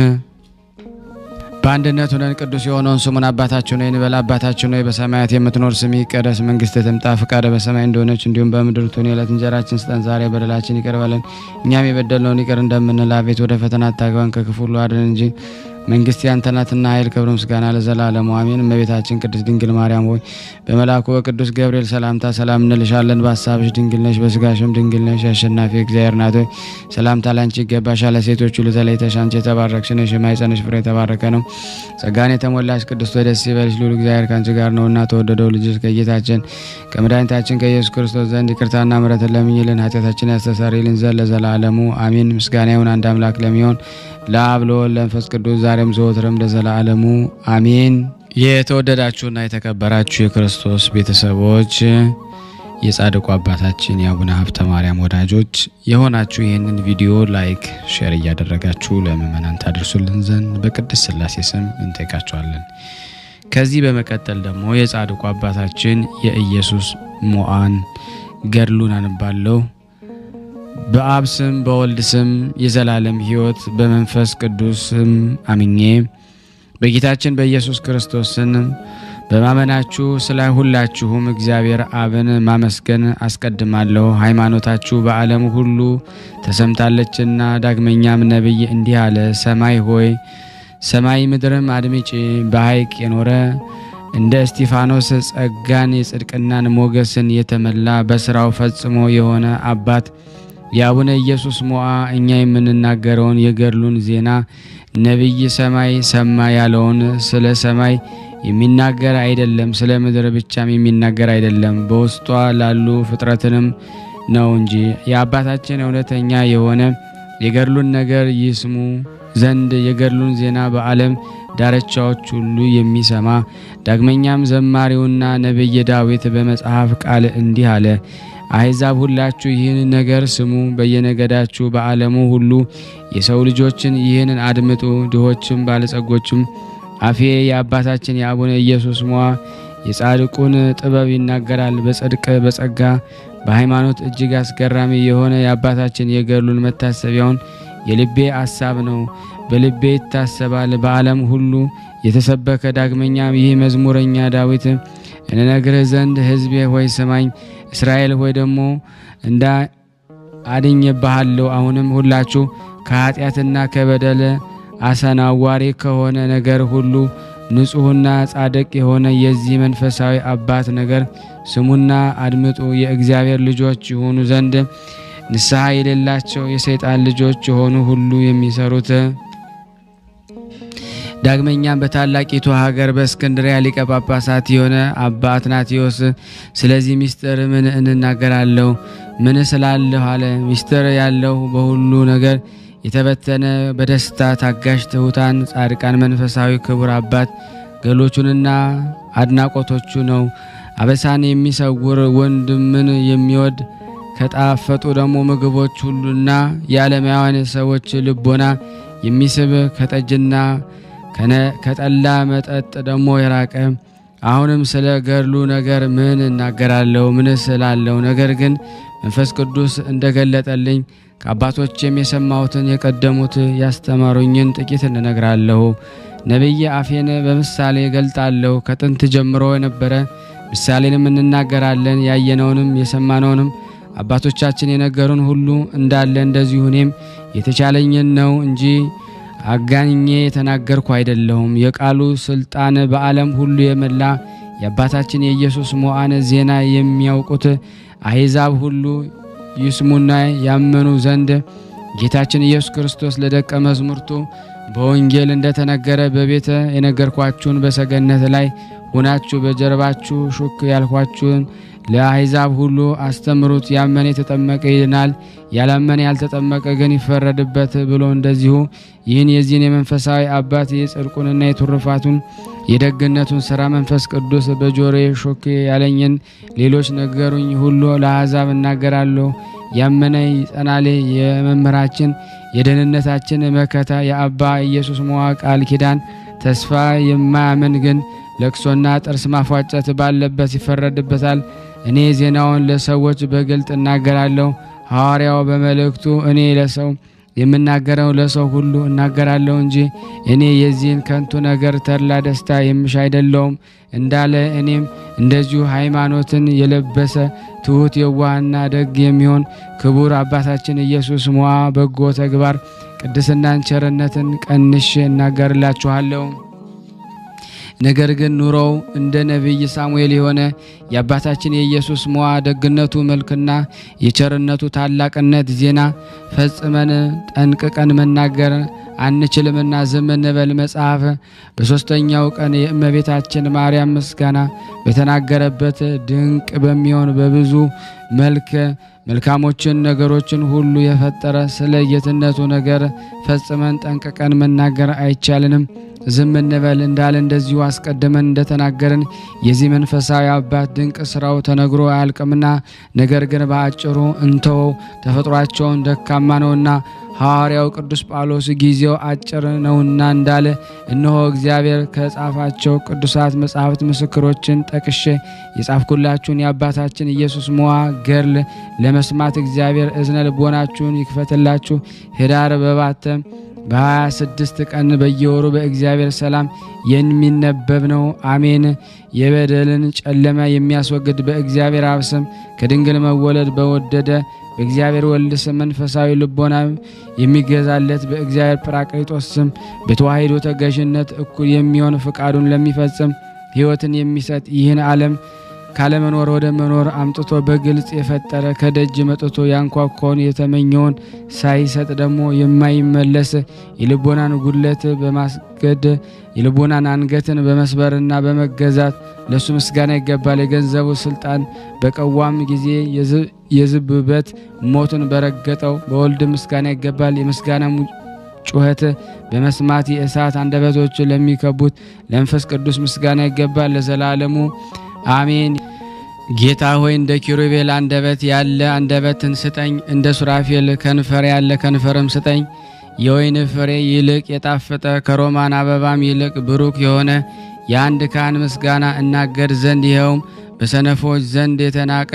በአንድነት ሆነን ቅዱስ የሆነውን ስሙን አባታችን ሆይ እንበል። አባታችን ሆይ በሰማያት የምትኖር ስምህ ይቀደስ፣ መንግስትህ ትምጣ፣ ፈቃድህ በሰማይ እንደሆነች እንዲሁም በምድር ትሁን። የዕለት እንጀራችንን ስጠን ዛሬ፣ በደላችንን ይቅር በለን እኛም የበደልነውን ይቅር እንደምንል፣ አቤት ወደ ፈተና አታግባን ከክፉ ሁሉ አድነን እንጂ መንግስት ያንተ ናትና ኃይል፣ ክብር፣ ምስጋና ለዘላለሙ አሜን። እመቤታችን ቅድስት ድንግል ማርያም ሆይ በመልአኩ በቅዱስ ገብርኤል ሰላምታ ሰላም እንልሻለን። በሐሳብሽ ድንግል ነሽ፣ በስጋሽም ድንግል ነሽ። አሸናፊ እግዚአብሔር ናት ሆይ ሰላምታ ላንቺ ይገባሻል። ሴቶች ሁሉ ተለይተሽ አንቺ የተባረክሽ ነሽ፣ የማኅፀንሽ ፍሬ የተባረከ ነው። ጸጋን የተሞላሽ ቅድስት ሆይ ደስ ይበልሽ፣ ልዑል እግዚአብሔር ካንቺ ጋር ነውና ተወደደው ልጅሽ ከጌታችን ከመድኃኒታችን ከኢየሱስ ክርስቶስ ዘንድ ይቅርታና ምሕረትን ለምኝልን ኃጢአታችንን ያስተሰርይልን ዘንድ ለዘላለሙ አሜን። ምስጋና ይሁን አንድ አምላክ ለሚሆን ለአብ ለወልድ ለመንፈስ ቅዱስ ዛሬም ዘወትርም ለዘላለሙ አሜን። የተወደዳችሁና የተከበራችሁ የክርስቶስ ቤተሰቦች የጻድቁ አባታችን የአቡነ ሀብተ ማርያም ወዳጆች የሆናችሁ ይህንን ቪዲዮ ላይክ፣ ሼር እያደረጋችሁ ለምእመናን ታደርሱልን ዘንድ በቅድስት ሥላሴ ስም እንጠይቃችኋለን። ከዚህ በመቀጠል ደግሞ የጻድቁ አባታችን የኢየሱስ ሞዓን ገድሉን አንባለሁ። በአብ ስም በወልድ ስም የዘላለም ሕይወት በመንፈስ ቅዱስ ስም አምኜ በጌታችን በኢየሱስ ክርስቶስ ስም በማመናችሁ ስለ ሁላችሁም እግዚአብሔር አብን ማመስገን አስቀድማለሁ። ሃይማኖታችሁ በዓለም ሁሉ ተሰምታለችና። ዳግመኛም ነቢይ እንዲህ አለ፣ ሰማይ ሆይ ሰማይ ምድርም አድምጪ። በሐይቅ የኖረ እንደ እስጢፋኖስ ጸጋን የጽድቅናን ሞገስን የተመላ በስራው ፈጽሞ የሆነ አባት የአቡነ ኢየሱስ ሞዓ እኛ የምንናገረውን የገድሉን ዜና ነቢይ ሰማይ ሰማ ያለውን ስለ ሰማይ የሚናገር አይደለም፣ ስለ ምድር ብቻም የሚናገር አይደለም፣ በውስጧ ላሉ ፍጥረትንም ነው እንጂ። የአባታችን እውነተኛ የሆነ የገድሉን ነገር ይስሙ ዘንድ የገድሉን ዜና በዓለም ዳርቻዎች ሁሉ የሚሰማ። ዳግመኛም ዘማሪውና ነቢይ ዳዊት በመጽሐፍ ቃል እንዲህ አለ፣ አሕዛብ ሁላችሁ ይህን ነገር ስሙ፣ በየነገዳችሁ በዓለሙ ሁሉ የሰው ልጆችን ይህንን አድምጡ። ድሆችም ባለጸጎችም አፌ የአባታችን የአቡነ ኢየሱስ ሞዓ የጻድቁን ጥበብ ይናገራል። በጽድቅ በጸጋ በሃይማኖት እጅግ አስገራሚ የሆነ የአባታችን የገድሉን መታሰቢያውን የልቤ ሐሳብ ነው፣ በልቤ ይታሰባል፣ በዓለም ሁሉ የተሰበከ። ዳግመኛም ይህ መዝሙረኛ ዳዊት እንነግርህ ዘንድ ሕዝቤ ሆይ ስማኝ፣ እስራኤል ሆይ ደግሞ እንዳ አድኜብሃለሁ። አሁንም ሁላችሁ ከኃጢአትና ከበደል አሰናዋሪ ከሆነ ነገር ሁሉ ንጹሕና ጻድቅ የሆነ የዚህ መንፈሳዊ አባት ነገር ስሙና አድምጡ። የእግዚአብሔር ልጆች የሆኑ ዘንድ ንስሐ የሌላቸው የሰይጣን ልጆች የሆኑ ሁሉ የሚሰሩት። ዳግመኛም በታላቂቱ ሀገር በእስክንድርያ ሊቀ ጳጳሳት የሆነ አባ አትናቴዎስ ስለዚህ ምስጢር ምን እንናገራለሁ? ምን ስላለሁ አለ። ምስጢር ያለው በሁሉ ነገር የተበተነ በደስታ ታጋሽ ትሑታን ጻድቃን መንፈሳዊ ክቡር አባት ገሎቹንና አድናቆቶቹ ነው። አበሳን የሚሰውር ወንድምን የሚወድ ከጣፈጡ ደግሞ ምግቦች ሁሉና የዓለማውያን ሰዎች ልቦና የሚስብ ከጠጅና ከጠላ መጠጥ ደግሞ የራቀ። አሁንም ስለ ገድሉ ነገር ምን እናገራለሁ? ምን ስላለው ነገር ግን መንፈስ ቅዱስ እንደገለጠልኝ ከአባቶችም የሰማሁትን የቀደሙት ያስተማሩኝን ጥቂት እንነግራለሁ። ነቢይ አፌን በምሳሌ ገልጣለሁ። ከጥንት ጀምሮ የነበረ ምሳሌንም እንናገራለን። ያየነውንም የሰማነውንም አባቶቻችን የነገሩን ሁሉ እንዳለ እንደዚሁ እኔም የተቻለኝን ነው እንጂ አጋንኜ የተናገርኩ አይደለሁም። የቃሉ ስልጣን በዓለም ሁሉ የመላ የአባታችን የኢየሱስ ሞዓን ዜና የሚያውቁት አሕዛብ ሁሉ ይስሙና ያመኑ ዘንድ ጌታችን ኢየሱስ ክርስቶስ ለደቀ መዛሙርቱ በወንጌል እንደተነገረ በቤተ የነገርኳችሁን በሰገነት ላይ ሆናችሁ በጀርባችሁ ሹክ ያልኳችሁን ለአሕዛብ ሁሉ አስተምሩት። ያመነ የተጠመቀ ይድናል፣ ያላመነ ያልተጠመቀ ግን ይፈረድበት ብሎ እንደዚሁ ይህን የዚህን የመንፈሳዊ አባት የጽድቁንና የትሩፋቱን የደግነቱን ሥራ መንፈስ ቅዱስ በጆሮዬ ሾክ ያለኝን ሌሎች ነገሩኝ ሁሉ ለአሕዛብ እናገራለሁ። ያመነ ይጸናል። የመምህራችን የደህንነታችን መከታ የአባ ኢየሱስ ሞዓ ቃል ኪዳን ተስፋ የማያምን ግን ለቅሶና ጥርስ ማፏጨት ባለበት ይፈረድበታል። እኔ ዜናውን ለሰዎች በግልጥ እናገራለሁ። ሐዋርያው በመልእክቱ እኔ ለሰው የምናገረው ለሰው ሁሉ እናገራለሁ እንጂ እኔ የዚህን ከንቱ ነገር ተድላ ደስታ የምሽ አይደለሁም እንዳለ እኔም እንደዚሁ ሃይማኖትን የለበሰ ትሑት የዋህና ደግ የሚሆን ክቡር አባታችን ኢየሱስ ሞዓ በጎ ተግባር ቅድስናን ቸርነትን ቀንሼ እናገርላችኋለሁ። ነገር ግን ኑሮው እንደ ነቢይ ሳሙኤል የሆነ የአባታችን የኢየሱስ ሞዓ ደግነቱ መልክና የቸርነቱ ታላቅነት ዜና ፈጽመን ጠንቅቀን መናገር አንችልምና ዝም እንበል። መጽሐፍ በሦስተኛው ቀን የእመቤታችን ማርያም ምስጋና በተናገረበት ድንቅ በሚሆን በብዙ መልክ መልካሞችን ነገሮችን ሁሉ የፈጠረ ስለ ጌትነቱ ነገር ፈጽመን ጠንቅቀን መናገር አይቻልንም። ዝም እንበል እንዳለ እንደዚሁ አስቀድመን እንደተናገርን የዚህ መንፈሳዊ አባት ድንቅ ስራው ተነግሮ አያልቅምና፣ ነገር ግን በአጭሩ እንተወው። ተፈጥሯቸውን ደካማ ነውና ሐዋርያው ቅዱስ ጳውሎስ ጊዜው አጭር ነውና እንዳለ እነሆ እግዚአብሔር ከጻፋቸው ቅዱሳት መጻሕፍት ምስክሮችን ጠቅሼ የጻፍኩላችሁን የአባታችን ኢየሱስ ሞዓ ገድል ለመስማት እግዚአብሔር እዝነ ልቦናችሁን ይክፈትላችሁ። ኅዳር በባተ በ26 ቀን በየወሩ በእግዚአብሔር ሰላም የሚነበብ ነው። አሜን። የበደልን ጨለማ የሚያስወግድ በእግዚአብሔር አብ ስም ከድንግል መወለድ በወደደ በእግዚአብሔር ወልድ ስም መንፈሳዊ ልቦና የሚገዛለት በእግዚአብሔር ጰራቅሊጦስ ስም በተዋሕዶ ተገዥነት እኩል የሚሆን ፍቃዱን ለሚፈጽም ሕይወትን የሚሰጥ ይህን ዓለም ካለመኖር ወደ መኖር አምጥቶ በግልጽ የፈጠረ ከደጅ መጥቶ ያንኳኳውን የተመኘውን ሳይሰጥ ደግሞ የማይመለስ የልቦናን ጉድለት በማስገድ የልቦናን አንገትን በመስበርና በመገዛት ለሱ ምስጋና ይገባል። የገንዘቡ ስልጣን በቀዋም ጊዜ የዝብበት ሞትን በረገጠው በወልድ ምስጋና ይገባል። የምስጋና ጩኸት በመስማት የእሳት አንደበቶች ለሚከቡት ለመንፈስ ቅዱስ ምስጋና ይገባል ለዘላለሙ አሜን። ጌታ ሆይ እንደ ኪሩቤል አንደበት ያለ አንደበትን ስጠኝ፣ እንደ ሱራፌል ከንፈር ያለ ከንፈርም ስጠኝ። የወይን ፍሬ ይልቅ የጣፈጠ ከሮማን አበባም ይልቅ ብሩክ የሆነ የአንድ ካህን ምስጋና እናገር ዘንድ ይኸውም በሰነፎች ዘንድ የተናቀ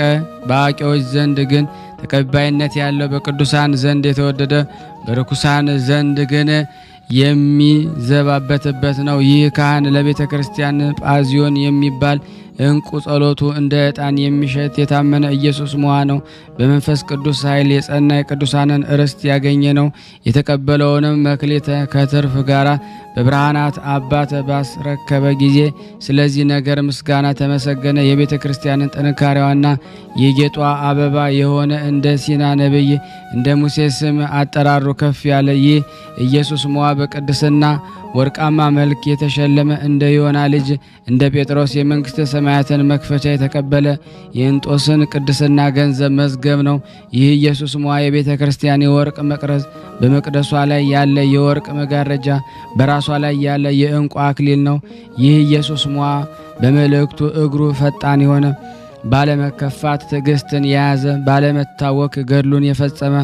በአዋቂዎች ዘንድ ግን ተቀባይነት ያለው በቅዱሳን ዘንድ የተወደደ በርኩሳን ዘንድ ግን የሚዘባበትበት ነው። ይህ ካህን ለቤተ ክርስቲያን ጳዚዮን የሚባል እንቁ ጸሎቱ እንደ ዕጣን የሚሸት የታመነ ኢየሱስ ሞዐ ነው። በመንፈስ ቅዱስ ኃይል የጸና የቅዱሳንን ርስት ያገኘ ነው። የተቀበለውንም መክሊት ከትርፍ ጋራ በብርሃናት አባት ባስረከበ ጊዜ ስለዚህ ነገር ምስጋና ተመሰገነ። የቤተ ክርስቲያንን ጥንካሬዋና የጌጧ አበባ የሆነ እንደ ሲና ነቢይ እንደ ሙሴ ስም አጠራሩ ከፍ ያለ ይህ ኢየሱስ ሞዐ በቅድስና ወርቃማ መልክ የተሸለመ እንደ ዮና ልጅ እንደ ጴጥሮስ የመንግሥተ ሰማያትን መክፈቻ የተቀበለ የእንጦስን ቅድስና ገንዘብ መዝገብ ነው። ይህ ኢየሱስ ሞዐ የቤተ ክርስቲያን የወርቅ መቅረዝ፣ በመቅደሷ ላይ ያለ የወርቅ መጋረጃ፣ በራሷ ላይ ያለ የዕንቁ አክሊል ነው። ይህ ኢየሱስ ሞዐ በመልእክቱ እግሩ ፈጣን የሆነ ባለመከፋት ትዕግስትን የያዘ ባለመታወክ ገድሉን የፈጸመ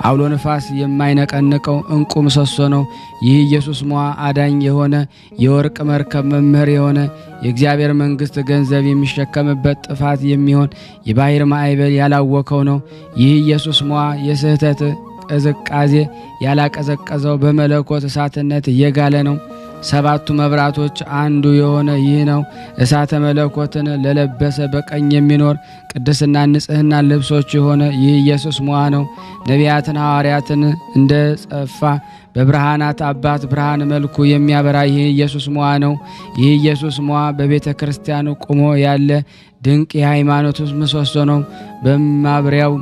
አውሎ ነፋስ የማይነቀንቀው እንቁ ምሰሶ ነው። ይህ ኢየሱስ ሞዐ አዳኝ የሆነ የወርቅ መርከብ መምህር የሆነ የእግዚአብሔር መንግሥት ገንዘብ የሚሸከምበት ጥፋት የሚሆን የባሕር ማዕበል ያላወከው ነው። ይህ ኢየሱስ ሞዐ የስህተት ቅዝቃዜ ያላቀዘቀዘው በመለኮት እሳትነት እየጋለ ነው። ሰባቱ መብራቶች አንዱ የሆነ ይህ ነው። እሳተ መለኮትን ለለበሰ በቀኝ የሚኖር ቅድስና ንጽሕና ልብሶች የሆነ ይህ ኢየሱስ ሞዐ ነው። ነቢያትን ሐዋርያትን እንደ ጸፋ በብርሃናት አባት ብርሃን መልኩ የሚያበራ ይህ ኢየሱስ ሞዐ ነው። ይህ ኢየሱስ ሞዐ በቤተ ክርስቲያን ቆሞ ያለ ድንቅ የሃይማኖት ምሰሶ ነው። በማብሪያው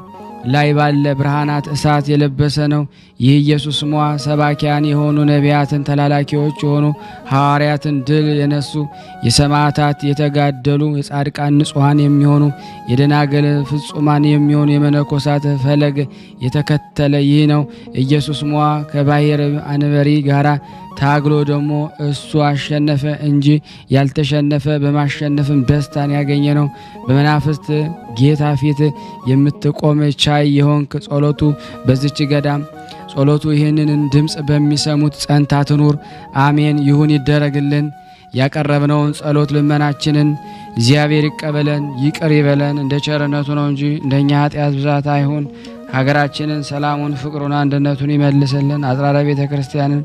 ላይ ባለ ብርሃናት እሳት የለበሰ ነው። ይህ ኢየሱስ ሞዐ ሰባኪያን የሆኑ ነቢያትን ተላላኪዎች የሆኑ ሐዋርያትን ድል የነሱ የሰማዕታት የተጋደሉ የጻድቃን ንጹሐን የሚሆኑ የደናገል ፍጹማን የሚሆኑ የመነኮሳት ፈለግ የተከተለ ይህ ነው። ኢየሱስ ሞዐ ከባሕር አንበሪ ጋራ ታግሎ ደግሞ እሱ አሸነፈ እንጂ ያልተሸነፈ በማሸነፍም ደስታን ያገኘ ነው። በመናፍስት ጌታ ፊት የምትቆም ቻይ የሆንክ ጸሎቱ በዚች ገዳም ጸሎቱ ይህንን ድምፅ በሚሰሙት ጸንታ ትኑር። አሜን ይሁን ይደረግልን። ያቀረብነውን ጸሎት ልመናችንን እግዚአብሔር ይቀበለን ይቅር ይበለን። እንደ ቸርነቱ ነው እንጂ እንደኛ ኃጢአት ብዛት አይሁን። ሀገራችንን ሰላሙን፣ ፍቅሩን፣ አንድነቱን ይመልስልን። አጽራረ ቤተ ክርስቲያንን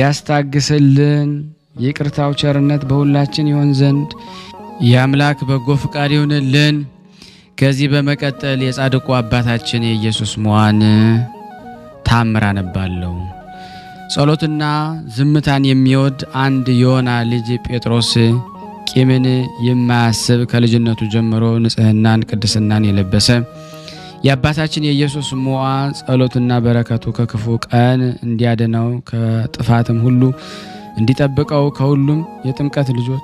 ያስታግስልን። ይቅርታው ቸርነት በሁላችን ይሆን ዘንድ የአምላክ በጎ ፍቃድ ይሁንልን። ከዚህ በመቀጠል የጻድቁ አባታችን የኢየሱስ ሞዐን ታምር አነባለሁ። ጸሎትና ዝምታን የሚወድ አንድ ዮና ልጅ ጴጥሮስ ቂምን የማያስብ ከልጅነቱ ጀምሮ ንጽሕናን ቅድስናን የለበሰ የአባታችን የኢየሱስ ሞዐ ጸሎትና በረከቱ ከክፉ ቀን እንዲያድነው ከጥፋትም ሁሉ እንዲጠብቀው ከሁሉም የጥምቀት ልጆች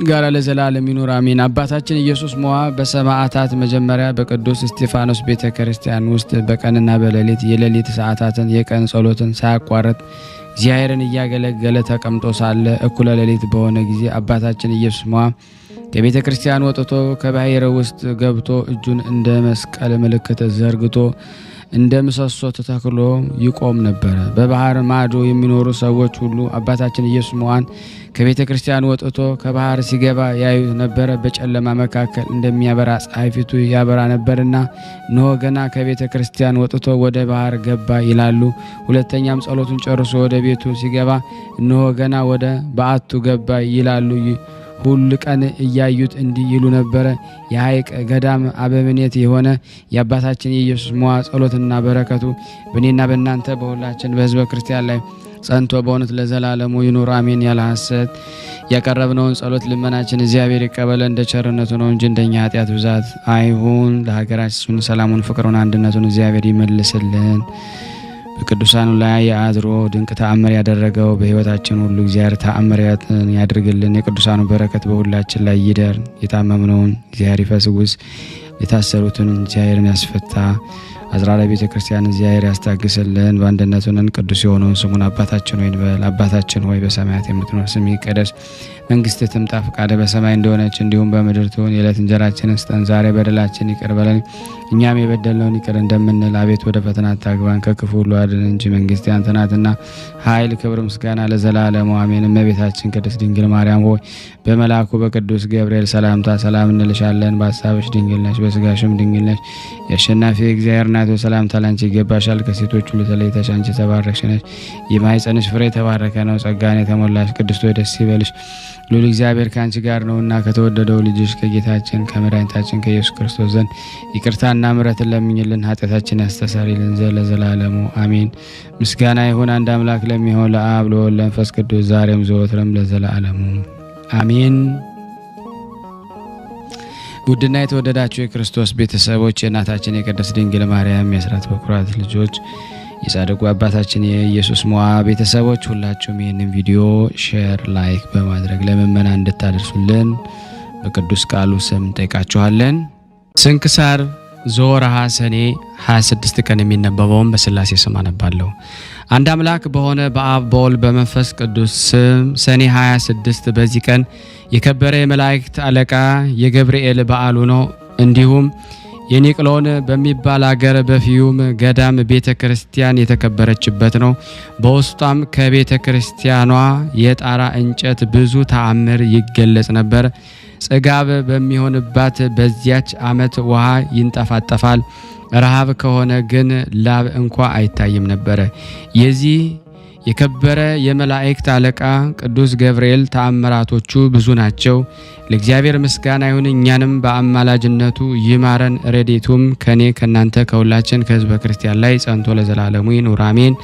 ጋር ለዘላለም ይኑር አሜን። አባታችን ኢየሱስ ሞዐ በሰማዕታት መጀመሪያ በቅዱስ እስጢፋኖስ ቤተ ክርስቲያን ውስጥ በቀንና በሌሊት የሌሊት ሰዓታትን የቀን ጸሎትን ሳያቋርጥ እግዚአብሔርን እያገለገለ ተቀምጦ ሳለ እኩለ ሌሊት በሆነ ጊዜ አባታችን ኢየሱስ ሞዐ ከቤተ ክርስቲያን ወጥቶ ከባሕር ውስጥ ገብቶ እጁን እንደ መስቀል ምልክት ዘርግቶ እንደ ምሰሶ ተተክሎ ይቆም ነበር። በባህር ማዶ የሚኖሩ ሰዎች ሁሉ አባታችን ኢየሱስ ሞዐን ከቤተ ክርስቲያን ወጥቶ ከባህር ሲገባ ያዩት ነበር። በጨለማ መካከል እንደሚያበራ ፀሐይ ፊቱ ያበራ ነበርና እነሆ ገና ከቤተ ክርስቲያን ወጥቶ ወደ ባህር ገባ ይላሉ። ሁለተኛም ጸሎቱን ጨርሶ ወደ ቤቱ ሲገባ እነሆ ገና ወደ በዓቱ ገባ ይላሉ። ሁሉ ቀን እያዩት እንዲህ ይሉ ነበር። የሐይቅ ገዳም አበምኔት የሆነ የአባታችን የኢየሱስ ሞዐ ጸሎትና በረከቱ በእኔና በእናንተ በሁላችን በሕዝበ ክርስቲያን ላይ ጸንቶ በእውነት ለዘላለሙ ይኑር አሜን። ያለ ሐሰት ያቀረብነውን ጸሎት ልመናችን እግዚአብሔር ይቀበለን እንደ ቸርነቱ ነው እንጂ እንደኛ ኃጢአት ብዛት አይሁን። ለሀገራችን ሰላሙን፣ ፍቅሩን፣ አንድነቱን እግዚአብሔር ይመልስልን። በቅዱሳኑ ላይ አድሮ ድንቅ ተአምር ያደረገው በሕይወታችን ሁሉ እግዚአብሔር ተአምር ያድርግልን። የቅዱሳኑ በረከት በሁላችን ላይ ይደር። የታመምነውን እግዚአብሔር ይፈስውስ፣ የታሰሩትን እግዚአብሔርን ያስፈታ። አዝራራ ቤተ ክርስቲያን እግዚአብሔር ያስታግስልን። በአንድነቱን ቅዱስ የሆነውን ስሙን አባታችን ሆይ እንበል። አባታችን ሆይ በሰማያት የምትኖር ስምህ ይቀደስ፣ መንግሥትህ ትምጣ፣ ፈቃድህ በሰማይ እንደሆነች እንዲሁም በምድር ትሁን። የዕለት እንጀራችንን ስጠን ዛሬ፣ በደላችን ይቅር በለን እኛም የበደልነውን ይቅር እንደምንል፣ አቤት ወደ ፈተና አታግባን ከክፉ ሁሉ አድነን እንጂ መንግሥት ያንተ ናትና ኃይል፣ ክብር፣ ምስጋና ለዘላለሙ አሜን። እመቤታችን ቅድስት ድንግል ማርያም ሆይ በመልአኩ በቅዱስ ገብርኤል ሰላምታ ሰላም እንልሻለን። በሐሳብሽ ድንግል ነሽ፣ በሥጋሽም ድንግል ነሽ። የአሸናፊ እግዚአብሔር ናት ሰላምታ ላንቺ ይገባሻል። ከሴቶች ሁሉ ተለይተሽ አንቺ የተባረክሽ ነሽ፣ የማኅፀንሽ ፍሬ የተባረከ ነው። ጸጋን የተሞላሽ ቅድስት ሆይ ደስ ይበልሽ፣ ልዑል እግዚአብሔር ከአንቺ ጋር ነውና ከተወደደው ልጅሽ ከጌታችን ከመድኃኒታችን ከኢየሱስ ክርስቶስ ዘንድ ይቅርታና ምሕረትን ለምኝልን ኃጢአታችንን ያስተሰርይልን ዘንድ ለዘላለሙ አሜን። ምስጋና ይሁን አንድ አምላክ ለሚሆን ለአብ ለወልድ ለመንፈስ ቅዱስ ዛሬም ዘወትርም ለዘላለሙ አሜን። ውድና የተወደዳችሁ የክርስቶስ ቤተሰቦች የእናታችን የቅድስት ድንግል ማርያም የአስራት በኩራት ልጆች የጻድቁ አባታችን የኢየሱስ ሞዐ ቤተሰቦች ሁላችሁም ይህንን ቪዲዮ ሼር፣ ላይክ በማድረግ ለምእመናን እንድታደርሱልን በቅዱስ ቃሉ ስም ጠይቃችኋለን። ስንክሳር ዘወርኀ ሰኔ 26 ቀን የሚነበበውን በሥላሴ ስም አነባለሁ። አንድ አምላክ በሆነ በአብ በወልድ በመንፈስ ቅዱስ ስም ሰኔ 26 በዚህ ቀን የከበረ የመላእክት አለቃ የገብርኤል በዓሉ ነው። እንዲሁም የኒቅሎን በሚባል አገር በፊዩም ገዳም ቤተ ክርስቲያን የተከበረችበት ነው። በውስጧም ከቤተ ክርስቲያኗ የጣራ እንጨት ብዙ ተአምር ይገለጽ ነበር። ጽጋብ በሚሆንባት በዚያች ዓመት ውሃ ይንጠፋጠፋል። ረሃብ ከሆነ ግን ላብ እንኳ አይታይም ነበር። የዚህ የከበረ የመላእክት አለቃ ቅዱስ ገብርኤል ተአምራቶቹ ብዙ ናቸው። ለእግዚአብሔር ምስጋና ይሁን፣ እኛንም በአማላጅነቱ ይማረን። ረድኤቱም ከኔ ከናንተ ከሁላችን ከሕዝበ ክርስቲያን ላይ ጸንቶ ለዘላለሙ ይኑር አሜን።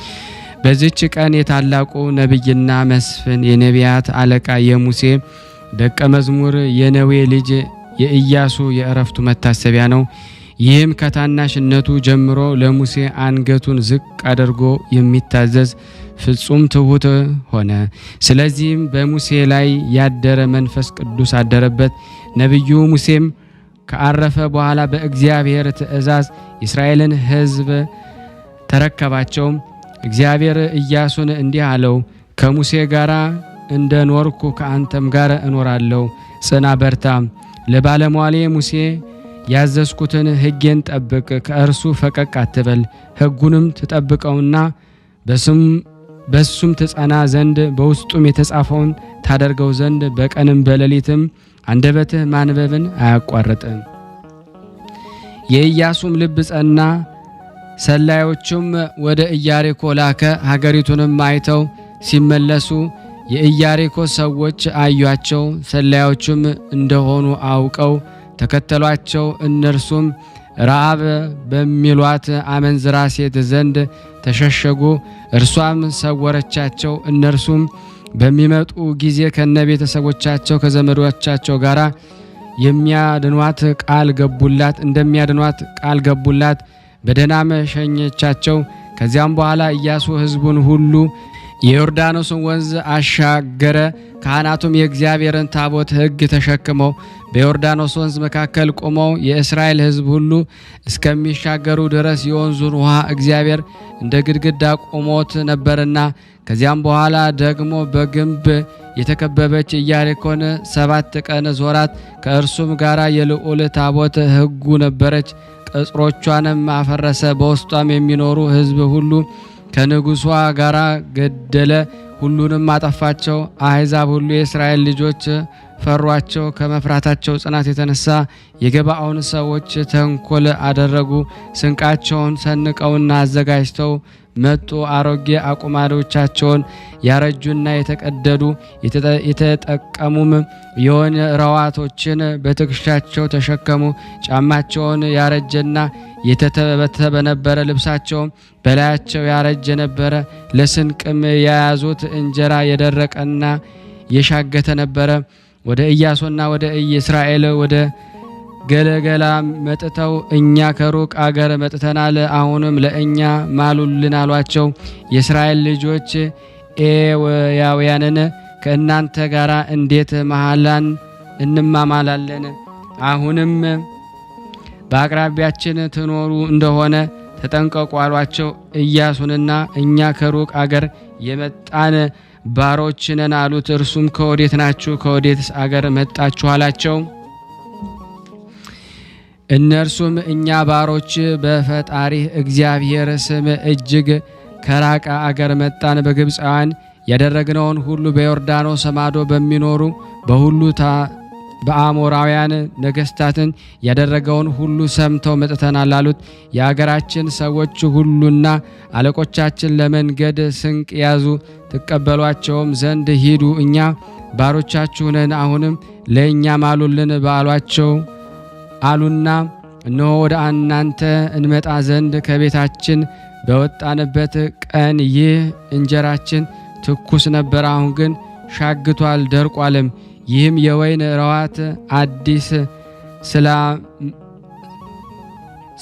በዚች ቀን የታላቁ ነቢይና መስፍን የነቢያት አለቃ የሙሴ ደቀ መዝሙር የነዌ ልጅ የኢያሱ የእረፍቱ መታሰቢያ ነው። ይህም ከታናሽነቱ ጀምሮ ለሙሴ አንገቱን ዝቅ አድርጎ የሚታዘዝ ፍጹም ትሁት ሆነ። ስለዚህም በሙሴ ላይ ያደረ መንፈስ ቅዱስ አደረበት። ነቢዩ ሙሴም ከአረፈ በኋላ በእግዚአብሔር ትእዛዝ የእስራኤልን ሕዝብ ተረከባቸው። እግዚአብሔር ኢያሱን እንዲህ አለው፣ ከሙሴ ጋር እንደ ኖርኩ ከአንተም ጋር እኖራለሁ። ጽና፣ በርታ። ለባለሟሌ ሙሴ ያዘዝኩትን ሕጌን ጠብቅ፣ ከእርሱ ፈቀቅ አትበል። ሕጉንም ትጠብቀውና በሱም ትጸና ዘንድ በውስጡም የተጻፈውን ታደርገው ዘንድ በቀንም በሌሊትም አንደበትህ ማንበብን አያቋርጥም። የኢያሱም ልብ ጸና። ሰላዮቹም ወደ ኢያሪኮ ላከ። ሀገሪቱንም አይተው ሲመለሱ የኢያሪኮ ሰዎች አዩአቸው። ሰላዮቹም እንደሆኑ አውቀው ተከተሏቸው። እነርሱም ረዓብ በሚሏት አመንዝራ ሴት ዘንድ ተሸሸጉ። እርሷም ሰወረቻቸው። እነርሱም በሚመጡ ጊዜ ከነቤተሰቦቻቸው ከዘመዶቻቸው ጋር እንደሚያድኗት ቃል ገቡላት። በደህናም ሸኘቻቸው። ከዚያም በኋላ ኢያሱ ሕዝቡን ሁሉ የዮርዳኖስን ወንዝ አሻገረ። ካህናቱም የእግዚአብሔርን ታቦት ሕግ ተሸክመው በዮርዳኖስ ወንዝ መካከል ቆመው የእስራኤል ሕዝብ ሁሉ እስከሚሻገሩ ድረስ የወንዙን ውሃ እግዚአብሔር እንደ ግድግዳ ቆሞት ነበርና። ከዚያም በኋላ ደግሞ በግንብ የተከበበች ኢያሪኮን 7 ቀን ዞራት። ከእርሱም ጋር የልዑል ታቦት ሕጉ ነበረች። ቅጽሮቿንም አፈረሰ። በውስጧም የሚኖሩ ሕዝብ ሁሉ ከንጉሷ ጋር ገደለ። ሁሉንም አጠፋቸው። አሕዛብ ሁሉ የእስራኤል ልጆች ፈሯቸው። ከመፍራታቸው ጽናት የተነሳ የገባዖን ሰዎች ተንኮል አደረጉ። ስንቃቸውን ሰንቀውና አዘጋጅተው መጡ። አሮጌ አቁማዶቻቸውን ያረጁና የተቀደዱ የተጠቀሙም የወይን ረዋቶችን በትከሻቸው ተሸከሙ። ጫማቸውን ያረጀና የተተበተበ ነበረ። ልብሳቸውም በላያቸው ያረጀ ነበረ። ለስንቅም የያዙት እንጀራ የደረቀና የሻገተ ነበረ። ወደ ኢያሱና ወደ እስራኤል ወደ ገለገላ መጥተው እኛ ከሩቅ አገር መጥተናል፣ አሁንም ለእኛ ማሉልን አሏቸው። የእስራኤል ልጆች ኤዊያውያንን ከእናንተ ጋር እንዴት መሐላን እንማማላለን? አሁንም በአቅራቢያችን ትኖሩ እንደሆነ ተጠንቀቁ አሏቸው። ኢያሱንና እኛ ከሩቅ አገር የመጣን ባሮች ነን አሉት። እርሱም ከወዴት ናችሁ? ከወዴትስ አገር መጣችሁ አላቸው። እነርሱም እኛ ባሮች በፈጣሪህ እግዚአብሔር ስም እጅግ ከራቀ አገር መጣን። በግብፃውያን ያደረግነውን ሁሉ በዮርዳኖስ ማዶ በሚኖሩ በአሞራውያን ነገስታትን ያደረገውን ሁሉ ሰምተው መጥተናል አሉት። የአገራችን ሰዎች ሁሉና አለቆቻችን ለመንገድ ስንቅ ያዙ፣ ትቀበሏቸውም ዘንድ ሂዱ፣ እኛ ባሮቻችሁ ነን፣ አሁንም ለእኛ ማሉልን ባሏቸው አሉና እነሆ ወደ እናንተ እንመጣ ዘንድ ከቤታችን በወጣንበት ቀን ይህ እንጀራችን ትኩስ ነበር፣ አሁን ግን ሻግቷል ደርቋልም። ይህም የወይን ረዋት አዲስ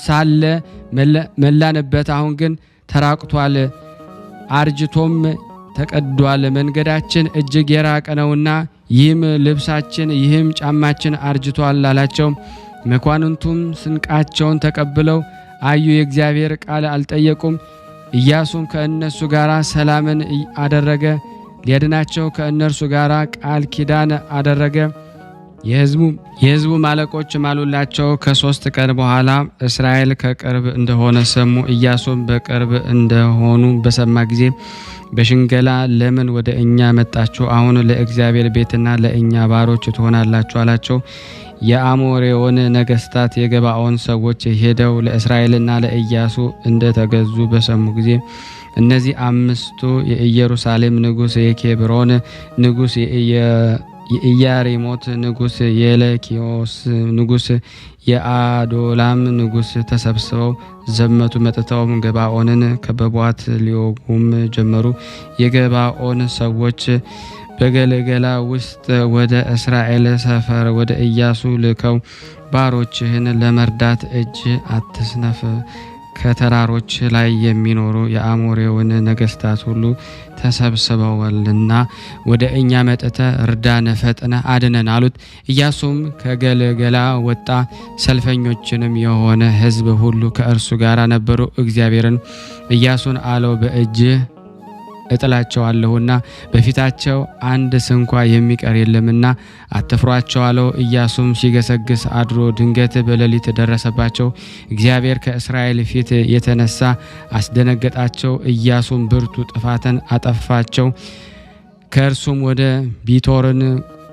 ሳለ መላንበት፣ አሁን ግን ተራቅቷል አርጅቶም ተቀዷል። መንገዳችን እጅግ የራቀ ነውና ይህም ልብሳችን ይህም ጫማችን አርጅቷል አላቸው። መኳንንቱም ስንቃቸውን ተቀብለው አዩ፣ የእግዚአብሔር ቃል አልጠየቁም። ኢያሱም ከእነሱ ጋር ሰላምን አደረገ፣ ሊያድናቸው ከእነርሱ ጋር ቃል ኪዳን አደረገ። የሕዝቡ አለቆች ማሉላቸው። ከ3 ቀን በኋላ እስራኤል ከቅርብ እንደሆነ ሰሙ። ኢያሱም በቅርብ እንደሆኑ በሰማ ጊዜ በሽንገላ ለምን ወደ እኛ መጣችሁ? አሁን ለእግዚአብሔር ቤትና ለእኛ ባሮች ትሆናላችሁ አላቸው። የአሞሬውን ነገስታት የገባኦን ሰዎች ሄደው ለእስራኤልና ለኢያሱ እንደተገዙ በሰሙ ጊዜ እነዚህ 5ቱ የኢየሩሳሌም ንጉስ፣ የኬብሮን ንጉስ፣ የኢያሪሞት ንጉስ፣ የለኪዮስ ንጉስ፣ የአዶላም ንጉስ ተሰብስበው ዘመቱ። መጥተውም ገባኦንን ከበቧት፣ ሊወጉም ጀመሩ። የገባኦን ሰዎች በገለገላ ውስጥ ወደ እስራኤል ሰፈር ወደ ኢያሱ ልከው ባሮችህን ለመርዳት እጅ አትስነፍ፣ ከተራሮች ላይ የሚኖሩ የአሞሬውን ነገስታት ሁሉ ተሰብስበዋልና ወደ እኛ መጥተ እርዳን፣ ፈጥነ አድነን አሉት። ኢያሱም ከገለገላ ወጣ፣ ሰልፈኞችንም የሆነ ሕዝብ ሁሉ ከእርሱ ጋር ነበሩ። እግዚአብሔርን ኢያሱን አለው፣ በእጅ እጥላቸዋለሁና በፊታቸው አንድ ስንኳ የሚቀር የለምና አትፍሯቸው አለው። ኢያሱም ሲገሰግስ አድሮ ድንገት በሌሊት ደረሰባቸው። እግዚአብሔር ከእስራኤል ፊት የተነሳ አስደነገጣቸው። ኢያሱም ብርቱ ጥፋትን አጠፋቸው። ከእርሱም ወደ ቢቶርን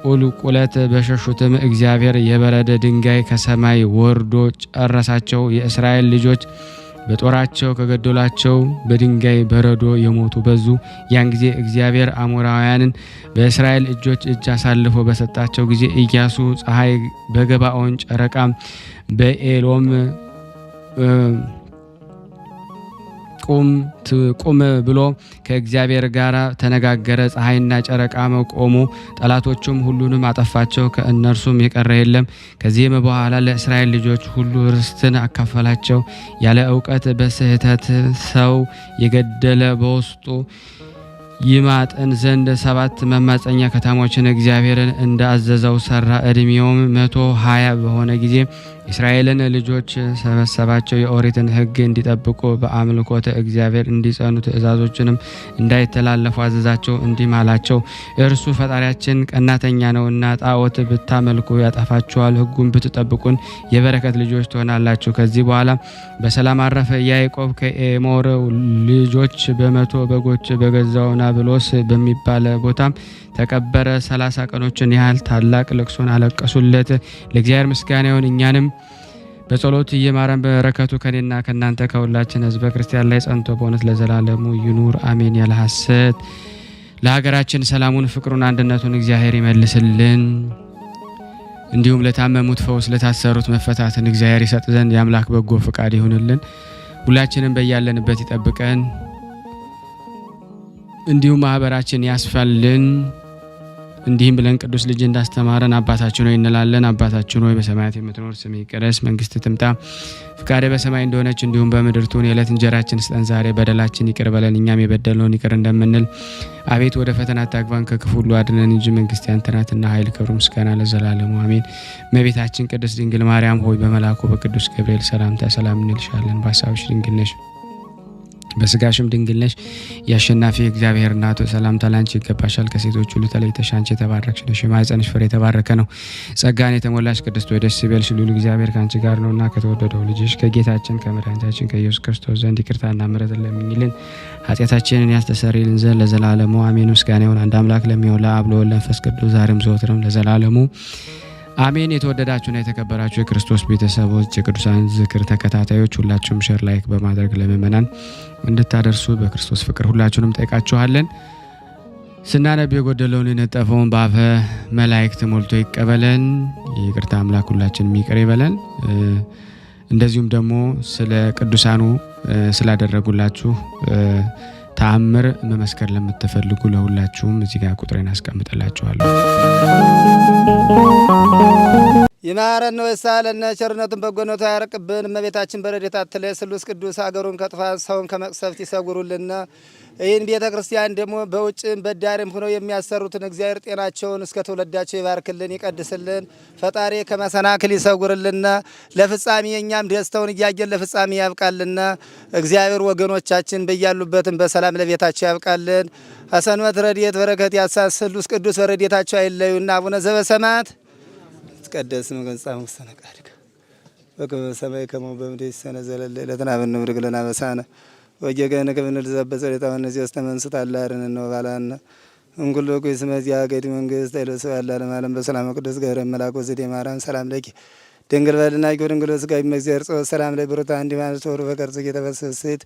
ቁልቁለት በሸሹትም እግዚአብሔር የበረደ ድንጋይ ከሰማይ ወርዶ ጨረሳቸው። የእስራኤል ልጆች በጦራቸው ከገደሏቸው በድንጋይ በረዶ የሞቱ በዙ። ያን ጊዜ እግዚአብሔር አሞራውያንን በእስራኤል እጅ አሳልፎ በሰጣቸው ጊዜ ኢያሱ ፀሐይ በገባኦን ጨረቃም በኤሎም ቁም ብሎ ከእግዚአብሔር ጋር ተነጋገረ። ፀሐይና ጨረቃ መቆሙ፣ ጠላቶቹም ሁሉንም አጠፋቸው፣ ከእነርሱም የቀረ የለም። ከዚህም በኋላ ለእስራኤል ልጆች ሁሉ ርስትን አካፈላቸው። ያለ እውቀት በስህተት ሰው የገደለ በውስጡ ይማጥን ዘንድ 7 መማፀኛ ከተሞችን እግዚአብሔርን እንዳዘዘው ሰራ። እድሜውም 120 በሆነ ጊዜ እስራኤልን ልጆች ሰበሰባቸው። የኦሪትን ሕግ እንዲጠብቁ በአምልኮተ እግዚአብሔር እንዲጸኑ ትእዛዞችንም እንዳይተላለፉ አዘዛቸው። እንዲህም አላቸው፣ እርሱ ፈጣሪያችን ቀናተኛ ነውና ጣዖት ብታመልኩ ያጠፋችኋል፣ ሕጉን ብትጠብቁን የበረከት ልጆች ትሆናላችሁ። ከዚህ በኋላ በሰላም አረፈ። ያዕቆብ ከኤሞር ልጆች በ100 በጎች በገዛው ናብሎስ በሚባል ቦታም ተቀበረ። 30 ቀኖችን ያህል ታላቅ ልቅሶን አለቀሱለት። ለእግዚአብሔር ምስጋና ይሁን፣ እኛንም በጸሎቱ ይማረን። በረከቱ ከኔና ከናንተ ከሁላችን ሕዝበ ክርስቲያን ላይ ጸንቶ በእውነት ለዘላለሙ ይኑር አሜን። ያለ ሐሰት ለሀገራችን ሰላሙን፣ ፍቅሩን፣ አንድነቱን እግዚአብሔር ይመልስልን። እንዲሁም ለታመሙት ፈውስ፣ ለታሰሩት መፈታትን እግዚአብሔር ይሰጥ ዘንድ የአምላክ በጎ ፍቃድ ይሁንልን። ሁላችንም በያለንበት ይጠብቀን። እንዲሁም ማህበራችን ያስፋልን። እንዲህም ብለን ቅዱስ ልጅ እንዳስተማረን አባታችን ሆይ እንላለን። አባታችን ሆይ በሰማያት የምትኖር ስምህ ይቀደስ፣ መንግስትህ ትምጣ፣ ፍቃድህ በሰማይ እንደሆነች እንዲሁም በምድር ትሁን። የዕለት እንጀራችንን ስጠን ዛሬ፣ በደላችን ይቅር በለን እኛም የበደልነውን ይቅር እንደምንል። አቤት ወደ ፈተና አታግባን ከክፉ ሁሉ አድነን እንጂ መንግስት ያንተ ናትና ኃይል፣ ክብር፣ ምስጋና ለዘላለሙ አሜን። እመቤታችን ቅድስት ድንግል ማርያም ሆይ በመልአኩ በቅዱስ ገብርኤል ሰላምታ ሰላም እንልሻለን። በሐሳብሽ ድንግል ነሽ፣ በስጋሽም ድንግል ነሽ። የአሸናፊ እግዚአብሔር እናቱ ሰላምታ ላንቺ ይገባሻል። ከሴቶች ሁሉ ተለይተሽ አንቺ የተባረክሽ ነሽ፣ የማኅፀንሽ ፍሬ የተባረከ ነው። ጸጋን የተሞላሽ ቅድስት ሆይ ደስ ይበልሽ፣ ልዑል እግዚአብሔር ከአንቺ ጋር ነውና ከተወደደው ልጅሽ ከጌታችን ከመድኃኒታችን ከኢየሱስ ክርስቶስ ዘንድ ይቅርታና ምሕረትን ለምኝልን ኃጢአታችንን ያስተሰርይልን ዘንድ ለዘላለሙ አሜን። ምስጋና ይሁን አንድ አምላክ ለሚሆን ለአብ ለወልድ ለመንፈስ ቅዱስ ዛሬም ዘወትርም ለዘላለሙ አሜን። የተወደዳችሁና የተከበራችሁ የክርስቶስ ቤተሰቦች የቅዱሳን ዝክር ተከታታዮች ሁላችሁም ሼር ላይክ በማድረግ ለምእመናን እንድታደርሱ በክርስቶስ ፍቅር ሁላችሁንም ጠይቃችኋለን። ስናነብ የጎደለውን የነጠፈውን በአፈ መላእክት ሞልቶ ይቀበለን። ይቅርታ አምላክ ሁላችንም ይቅር ይበለን። እንደዚሁም ደግሞ ስለ ቅዱሳኑ ስላደረጉላችሁ ተአምር መመስከር ለምትፈልጉ ለሁላችሁም እዚህ ጋር ቁጥሬን አስቀምጥላችኋለሁ። ይማረን ነው የሳለነ ቸርነቱን በጎነቱ ያርቅብን። እመቤታችን በረድኤታ አትለይ። ስሉስ ቅዱስ አገሩን ከጥፋት ሰውን ከመቅሰፍት ይሰውሩልን። ይህን ቤተ ክርስቲያን ደግሞ በውጭም በዳርም ሆነው የሚያሰሩትን እግዚአብሔር ጤናቸውን እስከ ትውልዳቸው ይባርክልን ይቀድስልን። ፈጣሪ ከመሰናክል ይሰውርልን። ለፍጻሜ እኛም ደስተውን እያየን ለፍጻሜ ያብቃልን። እግዚአብሔር ወገኖቻችን በያሉበትም በሰላም ለቤታቸው ያብቃልን። አሰንበት ረድኤት በረከት ያሳስ ስሉስ ቅዱስ በረድኤታቸው አይለዩና። አቡነ ዘበሰማያት ይትቀደስ ስምከ ወይትጸድቅ ፈቃድከ በከመ በሰማይ ከማሁ በምድር ሲሳየነ ዘለለ ዕለትነ ሀበነ ኅቡር ለነ አበሳነ ወጌጋየነ ከመ ንርዛዕ በጸሎተ እምነዚያ ውስተ አላርን ነው ባላነ እንኩሎ ኩይስመ ዚአገድ መንግስት አይለሰው ያላለም ዓለም በሰላም ቅዱስ ገብረ መልአክ ወዘዴ ማርያም ሰላም ለኪ ድንግል በድናቂ ድንግል ስጋይ መግዚአብሔር ጾ ሰላም ላይ ብሩታ እንዲ ማለት ወሩ በቀርጽ እየተበሰሰት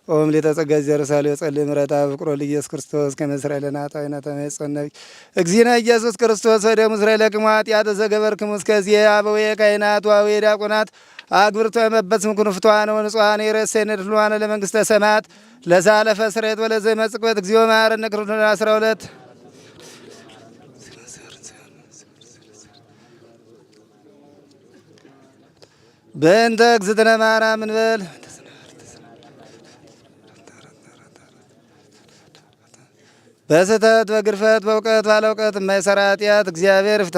ኦም ለተጸጋ ዘርሳሌ ጸልይ ምረታ ፍቅሮ ለኢየሱስ ክርስቶስ ከመስራኤል ለናታዊና ተመጽነብ እግዚእነ ኢየሱስ ክርስቶስ ወደ እስራኤል ለቅማት ያተዘገበርክሙ እስከዚህ አበው የካህናት ዋው የዲያቆናት አግብርቶ የመበጽም ኩንፍቷን ወንጿን የረሰነ ድሏን ለመንግስተ ሰማያት ለዛለፈ ስሬት ወለዘ መጽቆት እግዚኦ ማረነ ክርስቶስ 12 በእንተ እግዝእትነ ማርያም እንበል በስህተት በግርፈት በእውቀት ባለ እውቀት የማይሰራ ኃጢአት እግዚአብሔር ይፍታ።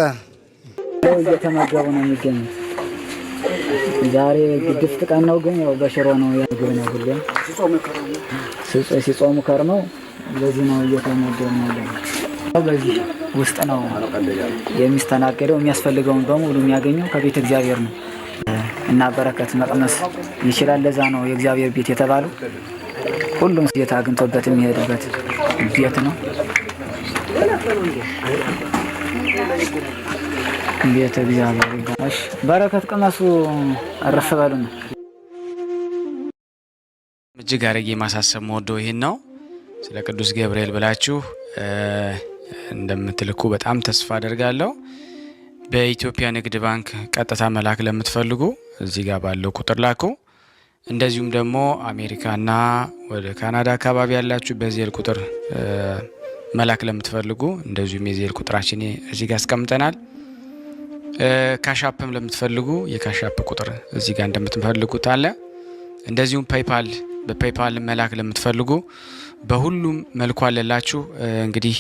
እየተመገቡ ነው የሚገኙት። ዛሬ ግድፍት ቀን ነው፣ ግን ያው በሽሮ ነው ያገኘ ነው። ሁሌም ሲጾሙ ከርመው በዚህ ነው እየተመገቡ ነው። በዚህ ውስጥ ነው የሚስተናገደው። የሚያስፈልገውን በሙሉ የሚያገኘው ከቤተ እግዚአብሔር ነው እና በረከት መቅመስ ይችላል። ለዛ ነው የእግዚአብሔር ቤት የተባለው። ሁሉም ጌታ አግኝቶበት የሚሄድበት ቤት ነው። ቤተ እግዚአብሔር ይባላል። በረከት ቅመሱ፣ አረፍ በሉ ነው። እጅግ አድርጌ ማሳሰብ መወደው ይሄን ነው። ስለ ቅዱስ ገብርኤል ብላችሁ እንደምትልኩ በጣም ተስፋ አደርጋለሁ። በኢትዮጵያ ንግድ ባንክ ቀጥታ መላክ ለምትፈልጉ እዚህ ጋር ባለው ቁጥር ላኩ። እንደዚሁም ደግሞ አሜሪካና ወደ ካናዳ አካባቢ ያላችሁ በዜል ቁጥር መላክ ለምትፈልጉ እንደዚሁም የዜል ቁጥራችን እዚህ ጋር አስቀምጠናል። ካሻፕም ለምትፈልጉ የካሻፕ ቁጥር እዚህ ጋር እንደምትፈልጉት አለ። እንደዚሁም በፔይፓል መላክ ለምትፈልጉ በሁሉም መልኩ አለላችሁ። እንግዲህ